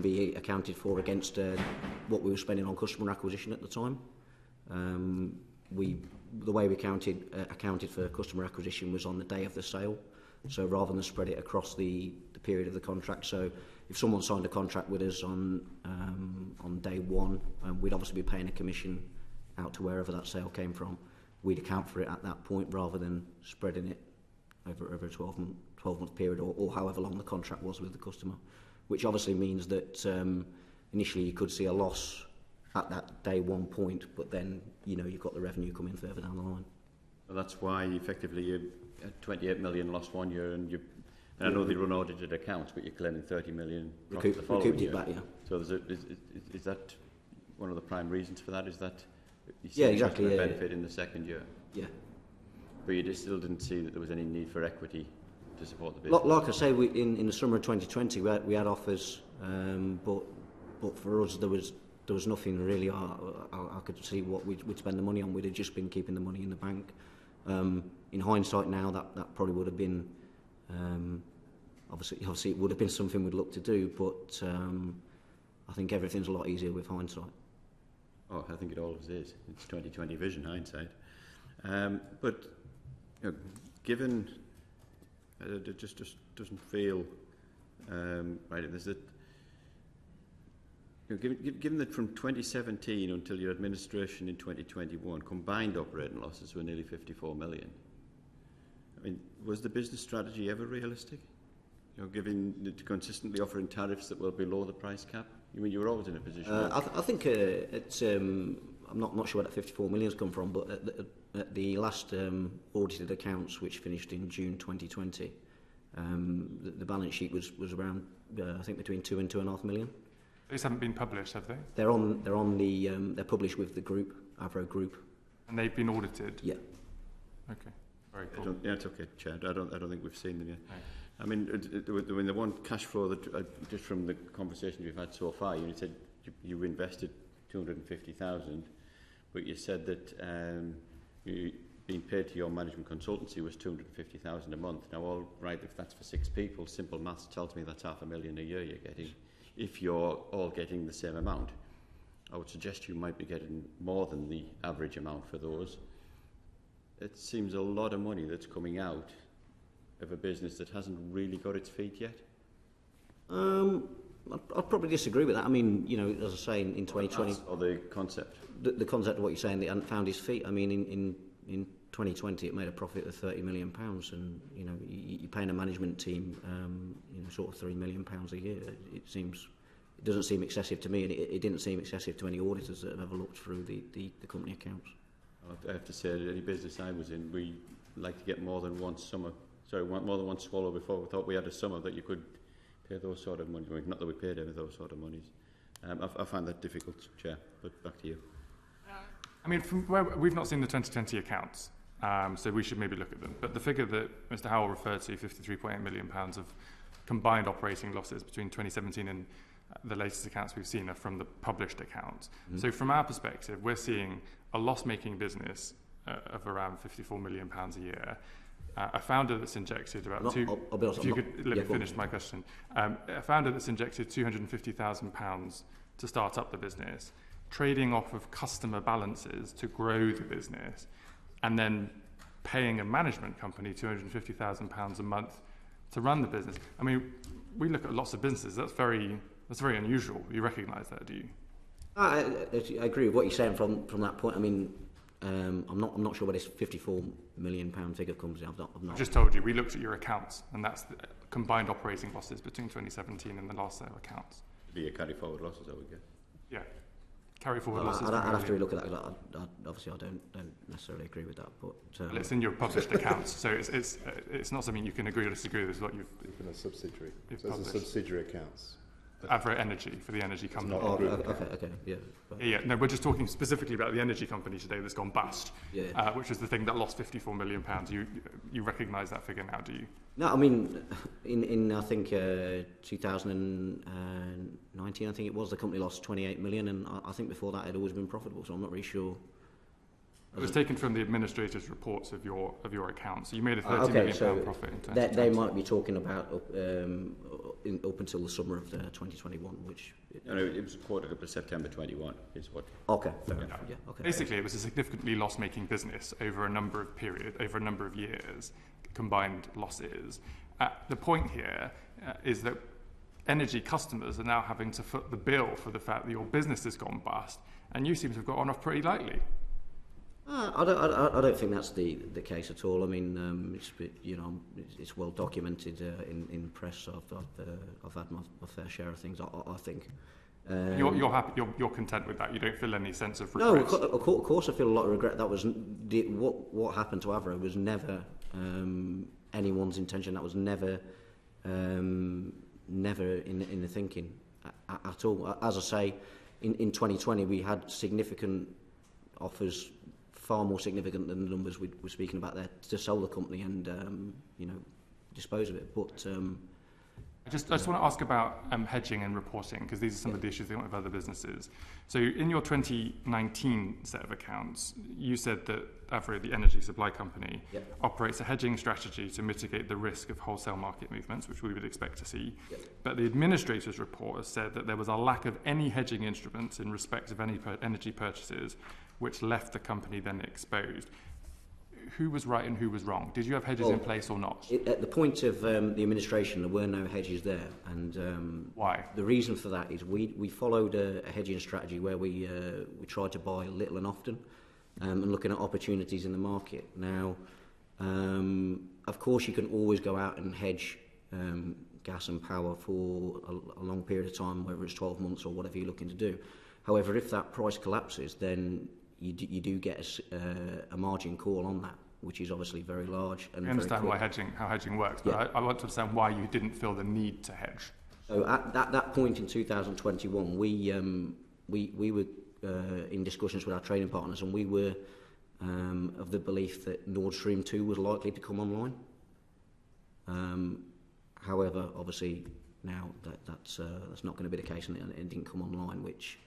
be accounted for against what we were spending on customer acquisition at the time. The way we accounted for customer acquisition was on the day of the sale, so rather than spread it across the period of the contract. So if someone signed a contract with us on day one, we'd obviously be paying a commission out to wherever that sale came from. We'd account for it at that point rather than spreading it over a 12-month period or however long the contract was with the customer, which obviously means that initially you could see a loss at that day one point, but then, you know, you've got the revenue coming further down the line. Well, that's why effectively you had 28 million lost 1 year, and I know they run audited accounts, but you're claiming 30 million profit the following year. Recouped it back, yeah. So is that one of the prime reasons for that? Is that you see exactly. benefit in the second year? Yeah. But you still didn't see that there was any need for equity to support the business? Like I say, in the summer of 2020 we had offers, but for us there was nothing really I could see what we'd spend the money on. We'd have just been keeping the money in the bank. In hindsight now, that probably would have been obviously it would have been something we'd look to do, but I think everything's a lot easier with hindsight. Oh, I think it always is. It's 2020 vision, hindsight. But you know, given it just doesn't feel right. Is it? You know, given that from 2017 until your administration in 2021, combined operating losses were nearly 54 million. I mean, was the business strategy ever realistic? You know, given consistently offering tariffs that were below the price cap. I mean, you were always in a position. I think it's. I'm not sure where that 54 million has come from, but at the last audited accounts, which finished in June 2020, the balance sheet was around I think between 2 and 2.5 million. These haven't been published, have they? They're published with the group, Avro Group. And they've been audited? Yeah. Okay. Very cool. Yeah, it's okay, Chair. I don't think we've seen them yet. Right. I mean, the one cash flow that just from the conversations we've had so far, you said you invested 250,000, but you said that you being paid to your management consultancy was 250,000 a month. Now, all right, if that's for 6 people, simple maths tells me that's $500,000 a year you're getting. If you're all getting the same amount, I would suggest you might be getting more than the average amount for those. It seems a lot of money that's coming out of a business that hasn't really got its feet yet. I'd probably disagree with that. I mean, you know, as I say, in 2020... Or the concept? The concept of what you're saying, they hadn't found his feet. I mean, in 2020 it made a profit of £30 million, and, you know, you're paying a management team, you know, sort of £3 million a year. It doesn't seem excessive to me, and it didn't seem excessive to any auditors that have ever looked through the company accounts. I have to say that any business I was in, we like to get more than one swallow before we thought we had a summer that you could pay those sort of money. I mean, not that we paid any of those sort of monies. I find that difficult, Chair, but back to you. I mean, from where we've not seen the 2020 accounts, so we should maybe look at them. But the figure that Mr. Howell referred to, £53.8 million of combined operating losses between 2017 and the latest accounts we've seen are from the published accounts. Mm-hmm. So from our perspective, we're seeing a loss-making business of around £54 million a year. A founder that's injected about if you could let me finish my question. A founder that's injected £250,000 to start up the business, trading off of customer balances to grow the business, and then paying a management company £250,000 a month to run the business. I mean, we look at lots of businesses. That's very unusual. You recognise that, do you? I agree with what you're saying from that point. I mean, I'm not sure where this £54 million figure comes in. I've not. I just told you, we looked at your accounts, and that's the combined operating losses between 2017 and the last set of accounts. Be a carry forward losses, I would guess. Yeah, carry forward losses. I'd have to relook at that because obviously I don't necessarily agree with that. But well, it's in your published accounts, so it's not something you can agree or disagree with. It's what you've in a subsidiary. So it's a subsidiary accounts. Avro Energy for the energy company. Okay, yeah. Yeah, no, we're just talking specifically about the energy company today that's gone bust, which is the thing that lost £54 million. You recognise that figure now, do you? No, I mean, in I think 2019, I think it was, the company lost 28 million, and I think before that it had always been profitable. So I'm not really sure. It was taken from the administrator's reports of your accounts. So you made a £30 million profit in 2020. They might be talking about up until the summer of 2021, which... No, it was quoted up to September 21, is what... Okay, fair enough. Yeah, okay. Basically, it was a significantly loss-making business over a number of years, combined losses. The point here is that energy customers are now having to foot the bill for the fact that your business has gone bust, and you seem to have got on off pretty lightly. I don't think that's the case at all. I mean, it's well documented in the press. I've had my fair share of things. I think. You're happy. You're content with that. You don't feel any sense of regret. No, of course I feel a lot of regret. That was what happened to Avro was never anyone's intention. That was never in the thinking at all. As I say, in 2020 we had significant offers, far more significant than the numbers we were speaking about there, to sell the company and dispose of it. But I just want to ask about hedging and reporting, because these are some of the issues they want with other businesses. So in your 2019 set of accounts, you said that Avro, the energy supply company, operates a hedging strategy to mitigate the risk of wholesale market movements, which we would expect to see. But the administrator's report has said that there was a lack of any hedging instruments in respect of any energy purchases, which left the company then exposed. Who was right and who was wrong? Did you have hedges in place or not? At the point of the administration, there were no hedges there. And why? The reason for that is we followed a hedging strategy where we tried to buy little and often, and looking at opportunities in the market. Now, of course, you can always go out and hedge gas and power for a long period of time, whether it's 12 months or whatever you're looking to do. However, if that price collapses, then you do get a margin call on that, which is obviously very large. And I understand how hedging works, but I want to understand why you didn't feel the need to hedge. So at that point in 2021, we were in discussions with our trading partners, and we were of the belief that Nord Stream 2 was likely to come online. However, obviously now that's not going to be the case, and it didn't come online, which...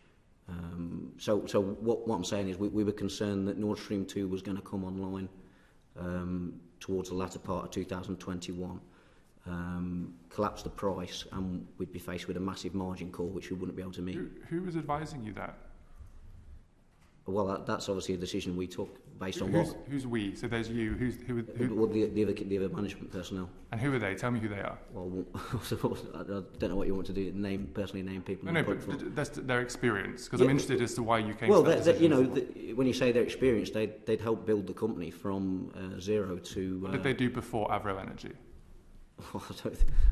So what I'm saying is we were concerned that Nord Stream 2 was going to come online towards the latter part of 2021, collapse the price, and we'd be faced with a massive margin call which we wouldn't be able to meet. Who was advising you that? Well, that's obviously a decision we took based on Who's we? So there's you. Who? Well, the other management personnel. And who are they? Tell me who they are. Well, I don't know what you want to do. Personally name people. No, but that's their experience. Because I'm interested as to why you came. Well, to that decision. When you say their experience, they'd helped build the company from zero to. What did they do before Avro Energy? Well,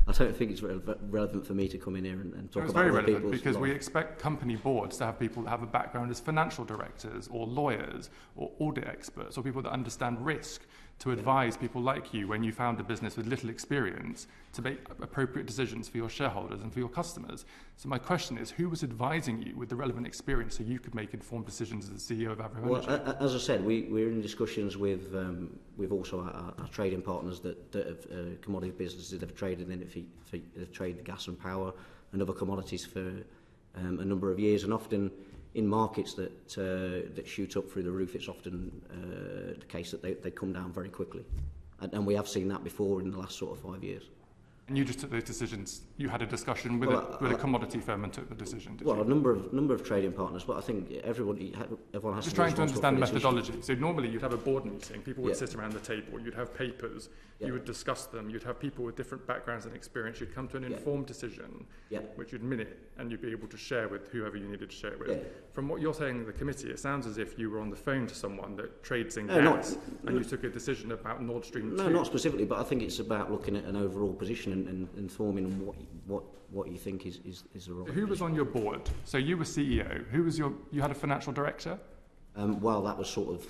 I don't think it's relevant for me to come in here and talk about other people's life. It's very relevant because we expect company boards to have people that have a background as financial directors or lawyers or audit experts or people that understand risk to advise people like you when you found a business with little experience to make appropriate decisions for your shareholders and for your customers. So my question is, who was advising you with the relevant experience so you could make informed decisions as the CEO of Avro Energy? Well, as I said, we're in discussions with also our trading partners that have commodity businesses that have traded have traded gas and power and other commodities for a number of years, and often in markets that shoot up through the roof, it's often the case that they come down very quickly, and we have seen that before in the last sort of 5 years. And you just took those decisions. You had a discussion with, with a commodity firm and took the decision. Did you? A number of trading partners, but I think everyone has just to trying to understand the for this methodology. issue. So normally you'd have a board meeting, people would sit around the table, you'd have papers, you would discuss them, you'd have people with different backgrounds and experience, you'd come to an informed decision, which you'd minute and you'd be able to share with whoever you needed to share it with. From what you're saying in the committee, it sounds as if you were on the phone to someone that trades in gas and you took a decision about Nord Stream 2. No, not specifically, but I think it's about looking at an overall position and informing them what you think is the right. Who was on your board? So you were CEO. Who was you had a financial director? Well, that was sort of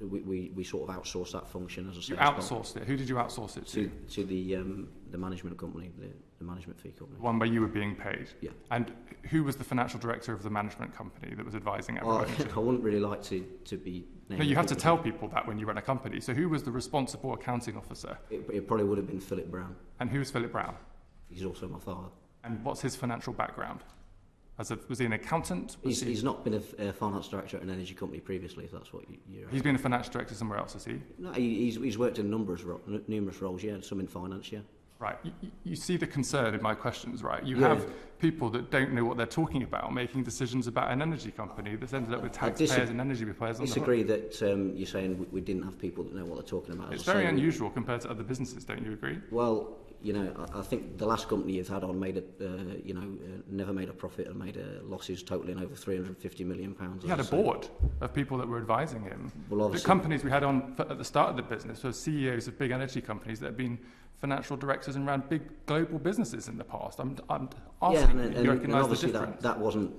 we sort of outsourced that function, as I say. You outsourced it. Who did you outsource it to? To the management company, the management fee company. One where you were being paid. Yeah. And who was the financial director of the management company that was advising everyone? I wouldn't really like to be. No, you have to tell people that when you run a company. So who was the responsible accounting officer? It probably would have been Philip Brown. And who's Philip Brown? He's also my father. And what's his financial background? Was he an accountant? He's not been a finance director at an energy company previously, if that's what you're... He's been a finance director somewhere else, has he? No, he's worked in numerous roles, some in finance, Right. You see the concern in my questions, right? You have people that don't know what they're talking about making decisions about an energy company that's ended up with taxpayers and energy payers. I disagree that you're saying we didn't have people that know what they're talking about. It's very unusual compared to other businesses, don't you agree? Well, I think the last company you've had on made never made a profit and made losses totaling over £350 million. He had a board of people that were advising him. Well, the companies we had on at the start of the business were CEOs of big energy companies that have been financial directors and ran big global businesses in the past. I'm asking if you recognise the difference. That wasn't,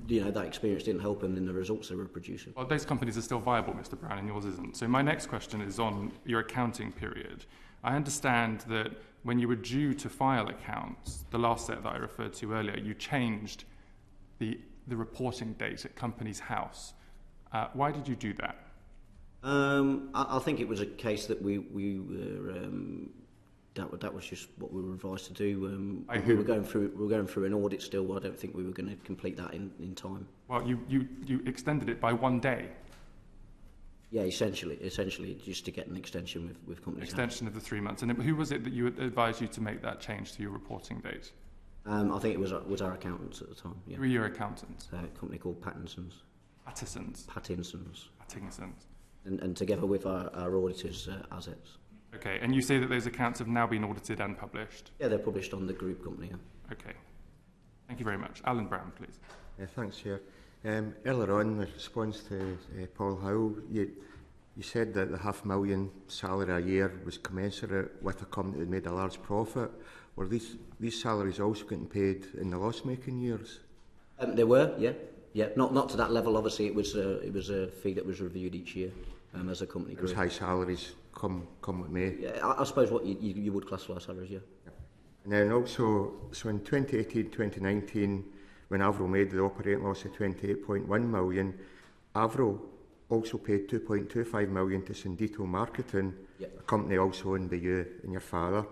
that experience didn't help them in the results they were producing. Well, those companies are still viable, Mr. Brown, and yours isn't. So my next question is on your accounting period. I understand that when you were due to file accounts, the last set that I referred to earlier, you changed the reporting date at Companies House. Why did you do that? I think it was a case that we were... That was just what we were advised to do. We were going through an audit still. I don't think we were going to complete that in time. Well, you extended it by 1 day. Yeah, essentially, just to get an extension with companies. Extension of the 3 months. And who was it that you advised you to make that change to your reporting date? I think it was our accountants at the time. Yeah. Who were your accountants? A company called Pattinson's. Pattinson's. And together with our auditors, Assets. Okay, and you say that those accounts have now been audited and published? Yeah, they're published on the group company. Yeah. Okay. Thank you very much. Alan Brown, please. Thanks, Chair. Earlier on, in response to Paul Howell, you said that the £500,000 salary a year was commensurate with a company that made a large profit. Were these salaries also getting paid in the loss-making years? They were, yeah. Not to that level. Obviously, it was a fee that was reviewed each year as a company grew. Those high salaries come with me. Yeah, I suppose what you would classify salaries, yeah. And then also, so in 2018-2019, when Avro made the operating loss of 28.1 million, Avro also paid 2.25 million to Sindito Marketing, a company also owned by you and your father.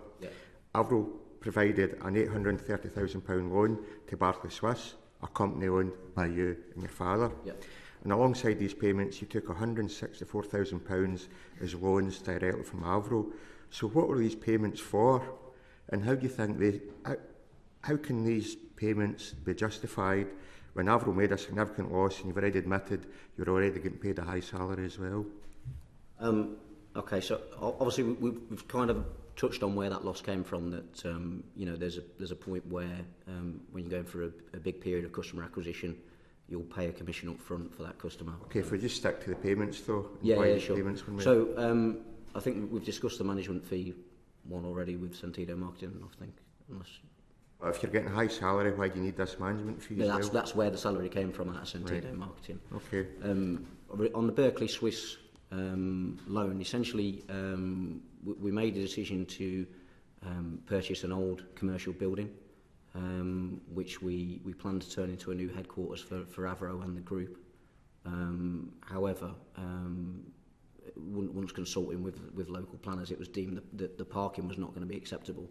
Avro provided an £830,000 loan to Barclays Swiss, a company owned by you and your father. And alongside these payments, you took £164,000 as loans directly from Avro. So what were these payments for? And how do you think how can these payments be justified when Avro made a significant loss and you've already admitted you're already getting paid a high salary as well? Okay, so obviously we've kind of touched on where that loss came from. That there's a point where when you're going through a big period of customer acquisition, you'll pay a commission up front for that customer. Okay, if we just stick to the payments though. Yeah, sure. So I think we've discussed the management fee one already with Sentido Marketing, I think. Well, if you're getting a high salary, why do you need this management fee? Yeah, that's where the salary came from at Sentido Marketing. Okay. On the Berkeley Swiss loan, essentially we made a decision to purchase an old commercial building, which we plan to turn into a new headquarters for Avro and the group. However, once consulting with local planners, it was deemed that the parking was not going to be acceptable.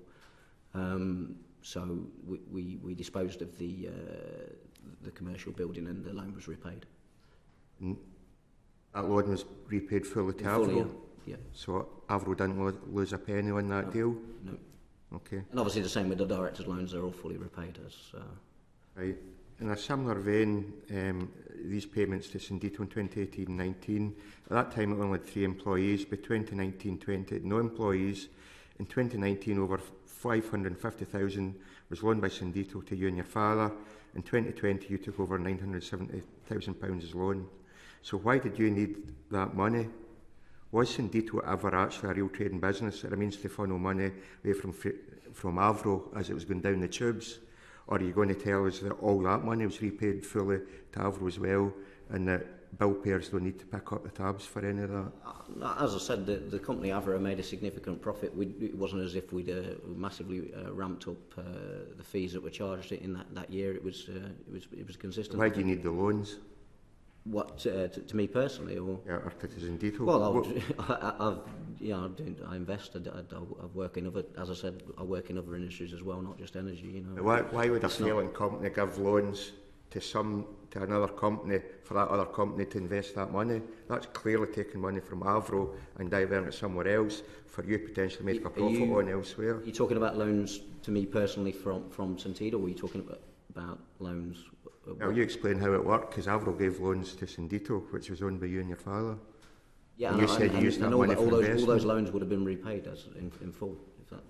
So we disposed of the commercial building and the loan was repaid. That loan was repaid fully to Avro? Yeah. So Avro didn't lose a penny on that deal? No. Okay. And obviously the same with the directors' loans, they're all fully repaid as... Right. In a similar vein, these payments to Sindito in 2018-19, at that time it only had 3 employees. By 2019-20, it had no employees. In 2019, over 550,000 was loaned by Sindito to you and your father. In 2020, you took over £970,000 as loan. So why did you need that money? Was Sindito ever actually a real trading business? It remains to funnel money away from Avro as it was going down the tubes. Or are you going to tell us that all that money was repaid fully to Avro as well, and that bill payers don't need to pick up the tabs for any of that? As I said, the company Avro made a significant profit. It wasn't as if we'd massively ramped up the fees that were charged in that year. It was consistent. Why do you need the loans? What to me personally, or to Sindito? Well, I invest. I work in other, as I said, I work in other industries as well, not just energy. You know. Why would a failing company give loans to another company for that other company to invest that money? That's clearly taking money from Avro and diverting it somewhere else for you potentially make a profit on elsewhere. Are you talking about loans to me personally from Sindito, or are you talking about loans? Well, you explain how it worked, because Avro gave loans to Sindito, which was owned by you and your father. Yeah, and you said you used that money for investment. All those loans would have been repaid in full.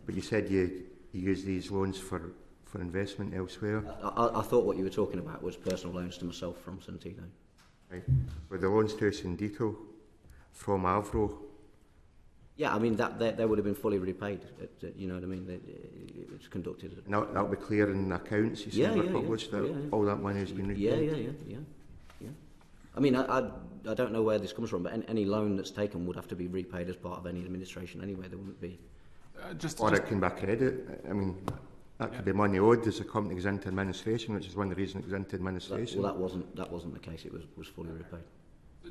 But you said you used these loans for investment elsewhere. I thought what you were talking about was personal loans to myself from Sindito. Right. Were the loans to Sindito from Avro? Yeah, I mean, they would have been fully repaid. You know what I mean? It was conducted. And that'll be clear in the accounts you said were published, that all that money has been repaid? Yeah. I mean, I don't know where this comes from, but any loan that's taken would have to be repaid as part of any administration anyway. There wouldn't be... it can be credit. I mean, that could be money owed as a company goes into administration, which is one of the reasons it goes into administration. That wasn't the case. It was fully repaid.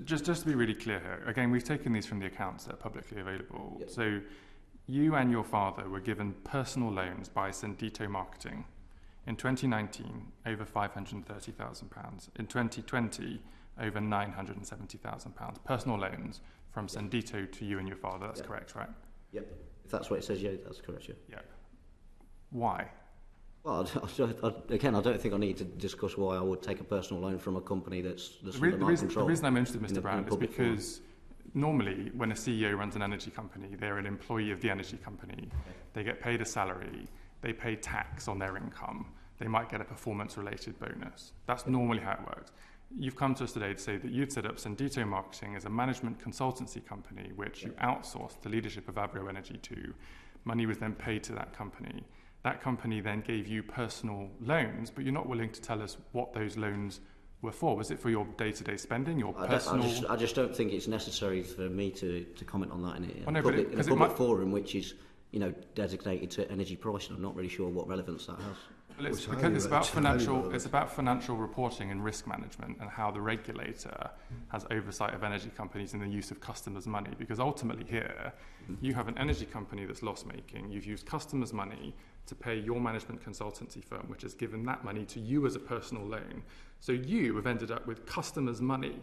Just to be really clear here, again, we've taken these from the accounts that are publicly available. Yep. So you and your father were given personal loans by Sindito Marketing. In 2019, over £530,000. In 2020, over £970,000. Personal loans from Sindito to you and your father. That's correct, right? Yep. If that's what it says, yeah, that's correct, yeah. Why? Well, again, I don't think I need to discuss why I would take a personal loan from a company that's under my control. The reason I'm interested, Mr. Brown, is because normally when a CEO runs an energy company, they're an employee of the energy company. They get paid a salary. They pay tax on their income. They might get a performance-related bonus. That's normally how it works. You've come to us today to say that you'd set up Sindito Marketing as a management consultancy company, which you outsourced the leadership of Avro Energy to. Money was then paid to that company. That company then gave you personal loans, but you're not willing to tell us what those loans were for. Was it for your day-to-day spending, your personal... I just don't think it's necessary for me to comment on that in a public forum, which is, you know, designated to energy pricing. I'm not really sure what relevance that has. Well, it's because it's about financial reporting and risk management, and how the regulator has oversight of energy companies and the use of customers' money. Because ultimately here, you have an energy company that's loss-making. You've used customers' money to pay your management consultancy firm, which has given that money to you as a personal loan. So you have ended up with customers' money,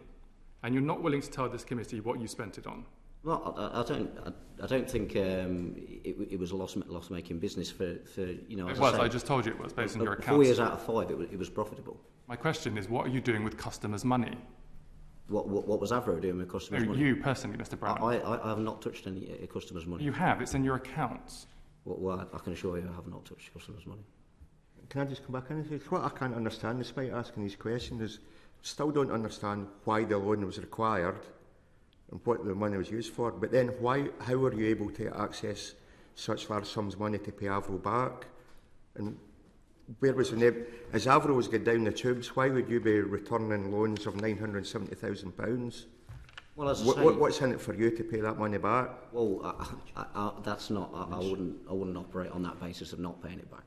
and you're not willing to tell this committee what you spent it on. Well, I don't think it was a loss-making business for you know. I just told you it was based on your accounts. 4 years out of 5, it was profitable. My question is, what are you doing with customers' money? What was Avro doing with customers' money? You personally, Mr. Brown. I have not touched any customers' money. You have. It's in your accounts. Well, I can assure you, I have not touched customers' money. Can I just come back in? What I can't understand, despite asking these questions, is still don't understand why the loan was required and what the money was used for. But then how were you able to access such large sums of money to pay Avro back? And where was as Avro was going down the tubes, why would you be returning loans of £970,000? Well, as I say, what's in it for you to pay that money back? Well, that's not. I wouldn't operate on that basis of not paying it back.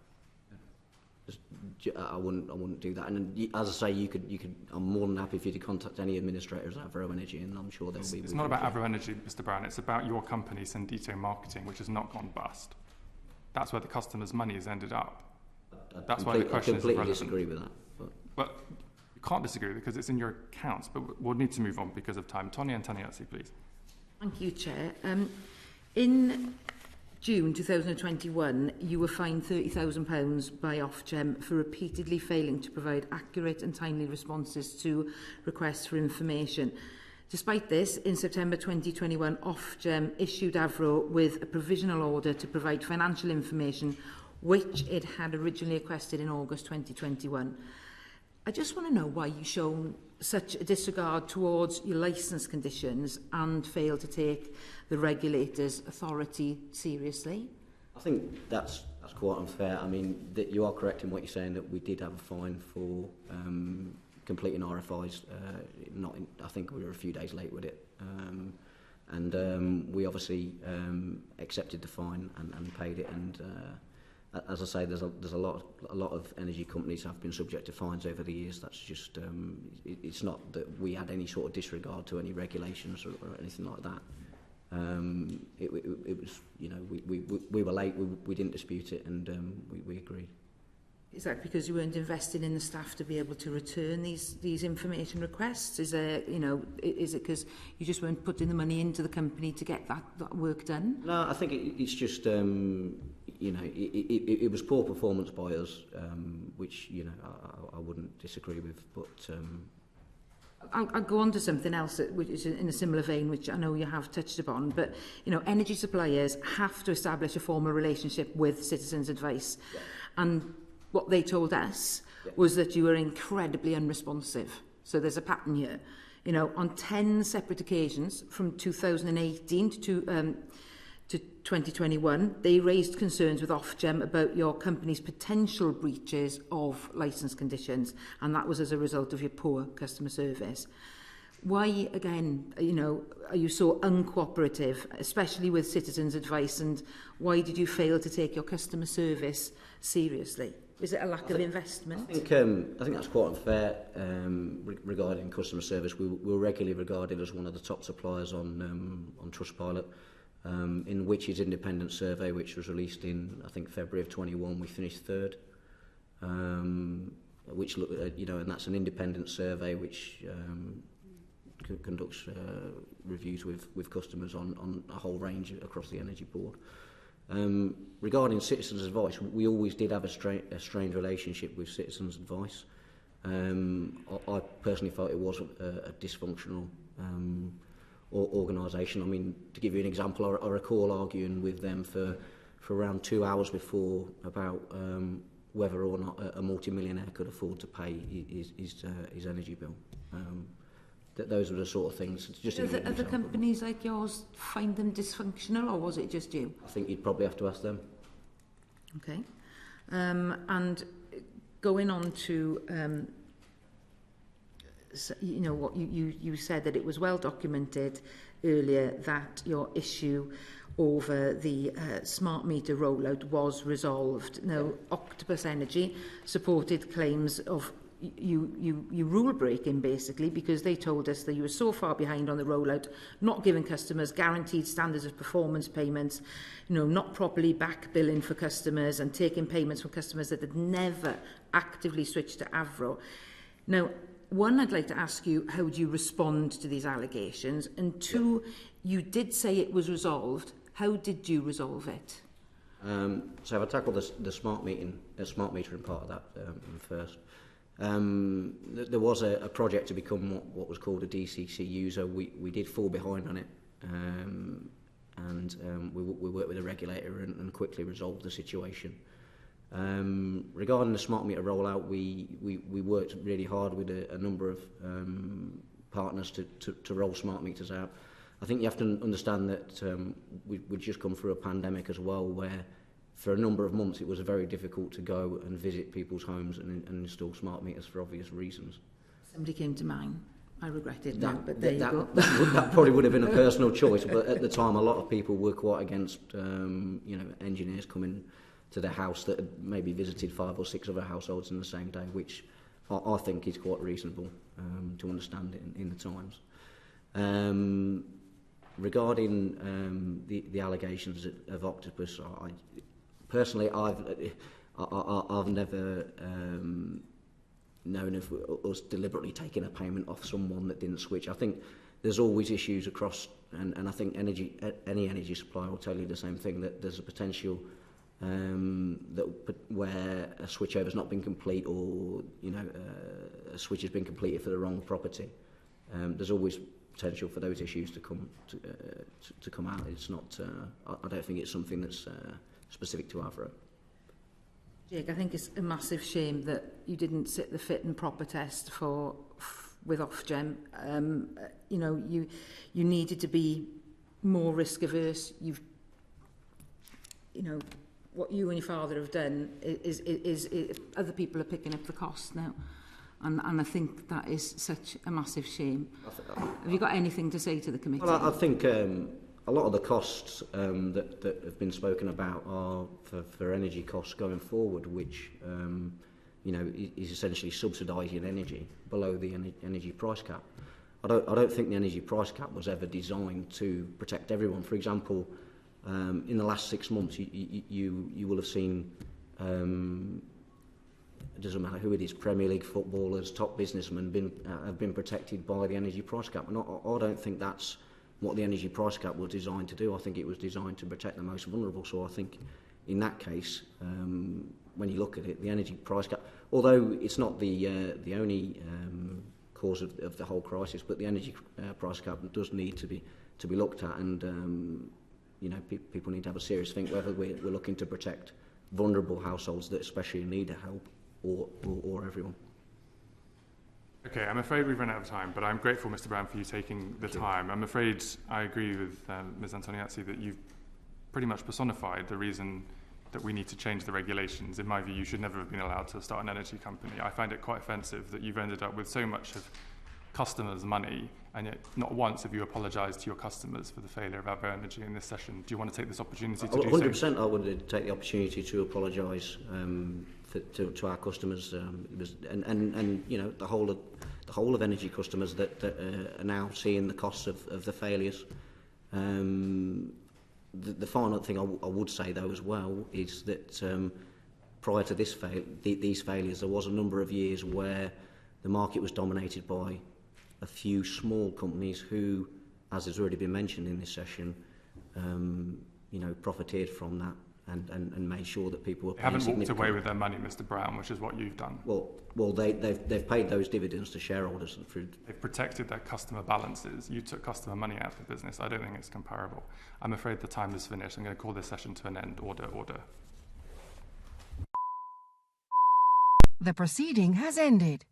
I wouldn't do that. And as I say, you could. I'm more than happy for you to contact any administrators at Avro Energy, and I'm sure they'll be. It's not about Avro Energy, Mr. Brown. It's about your company, Sindito Marketing, which has not gone bust. That's where the customer's money has ended up. That's why the question is relevant. I completely disagree with that. But you can't disagree because it's in your accounts. But we'll need to move on because of time. Tonia and Taniasi, please. Thank you, Chair. In June 2021, you were fined £30,000 by Ofgem for repeatedly failing to provide accurate and timely responses to requests for information. Despite this, in September 2021, Ofgem issued Avro with a provisional order to provide financial information which it had originally requested in August 2021. I just want to know why you've shown such a disregard towards your licence conditions and failed to take the regulator's authority seriously. I think that's quite unfair. I mean, you are correct in what you're saying, that we did have a fine for completing RFIs. I think we were a few days late with it. We obviously accepted the fine and paid it. And as I say, there's a lot of energy companies have been subject to fines over the years. That's just it's not that we had any sort of disregard to any regulations or anything like that. It was, you know, we were late. We didn't dispute it, and we agreed. Is that because you weren't invested in the staff to be able to return these information requests? Is there, you know, is it because you just weren't putting the money into the company to get that work done? No, I think it's just, you know, it was poor performance by us, which, you know, I wouldn't disagree with, but... I'll go on to something else which is in a similar vein, which I know you have touched upon, but, you know, energy suppliers have to establish a formal relationship with Citizens Advice. Yeah. And what they told us was that you were incredibly unresponsive. So there's a pattern here. You know, on 10 separate occasions from 2018 to 2021, they raised concerns with Ofgem about your company's potential breaches of licence conditions, and that was as a result of your poor customer service. Why, again, you know, are you so uncooperative, especially with Citizens Advice, and why did you fail to take your customer service seriously? Is it a lack of investment? I think that's quite unfair regarding customer service. We're regularly regarded as one of the top suppliers on Trustpilot. In Which's independent survey, which was released in, I think, February of 21, we finished third. Which, you know, and that's an independent survey which conducts reviews with customers on a whole range across the Energy Board. Regarding Citizens Advice, we always did have a strained relationship with Citizens Advice. I personally felt it was a dysfunctional organisation. I mean, to give you an example, I recall arguing with them for around 2 hours before about whether or not a multimillionaire could afford to pay his energy bill. Those were the sort of things. Just other companies like yours find them dysfunctional, or was it just you? I think you'd probably have to ask them. Okay. And going on to, you know, what you said that it was well documented earlier that your issue over the smart meter rollout was resolved. Now, Octopus Energy supported claims of you rule breaking, basically, because they told us that you were so far behind on the rollout, not giving customers guaranteed standards of performance payments, you know, not properly back billing for customers and taking payments from customers that had never actively switched to Avro. Now, one, I'd like to ask you, how do you respond to these allegations? And two, you did say it was resolved. How did you resolve it? So if I tackle the smart metering part of that first. There was a project to become what was called a DCC user. We did fall behind on it, and we worked with the regulator and quickly resolved the situation. Regarding the smart meter rollout, we worked really hard with a number of partners to roll smart meters out. I think you have to understand that we'd just come through a pandemic as well, where for a number of months it was very difficult to go and visit people's homes and install smart meters for obvious reasons. Somebody came to mine. I regret it now, but there you go. That probably would have been a personal choice, but at the time a lot of people were quite against you know, engineers coming to their house that had maybe visited 5 or 6 other households in the same day, which I think is quite reasonable to understand it in the times. Regarding the allegations of Octopus, personally, I've never known of us deliberately taking a payment off someone that didn't switch. I think there's always issues across, and I think any energy supplier will tell you the same thing, that there's a potential where a switchover has not been complete, or a switch has been completed for the wrong property. There's always potential for those issues to come out. It's not. I don't think it's something that's specific to our firm. Jake, I think it's a massive shame that you didn't sit the fit and proper test with Ofgem. You needed to be more risk averse. What you and your father have done is other people are picking up the cost now. And I think that is such a massive shame. Have you got anything to say to the committee? Well, I think a lot of the costs that have been spoken about are for energy costs going forward, which is essentially subsidising energy below the energy price cap. I don't think the energy price cap was ever designed to protect everyone. For example, in the last 6 months, you will have seen. It doesn't matter who it is, Premier League footballers, top businessmen have been protected by the energy price cap. And I don't think that's what the energy price cap was designed to do. I think it was designed to protect the most vulnerable. So I think in that case, when you look at it, the energy price cap, although it's not the only cause of the whole crisis, but the energy price cap does need to be looked at, and people need to have a serious think whether we're looking to protect vulnerable households that especially need help, or everyone. Okay, I'm afraid we've run out of time, but I'm grateful, Mr. Brown, for you taking the time. I'm afraid I agree with Ms. Antoniazzi that you've pretty much personified the reason that we need to change the regulations. In my view, you should never have been allowed to start an energy company. I find it quite offensive that you've ended up with so much of customers' money, and yet not once have you apologised to your customers for the failure of our energy in this session. Do you want to take this opportunity to do so? 100%. I would take the opportunity to apologise to our customers, the whole of energy customers that are now seeing the costs of the failures. The final thing I would say though as well is that prior to these failures, there was a number of years where the market was dominated by a few small companies who, as has already been mentioned in this session, profited from that and made sure that people were paying. They haven't walked away with their money, Mr. Brown, which is what you've done. Well, they've paid those dividends to shareholders and through. They've protected their customer balances. You took customer money out of the business. I don't think it's comparable. I'm afraid the time is finished. I'm going to call this session to an end. Order. The proceeding has ended.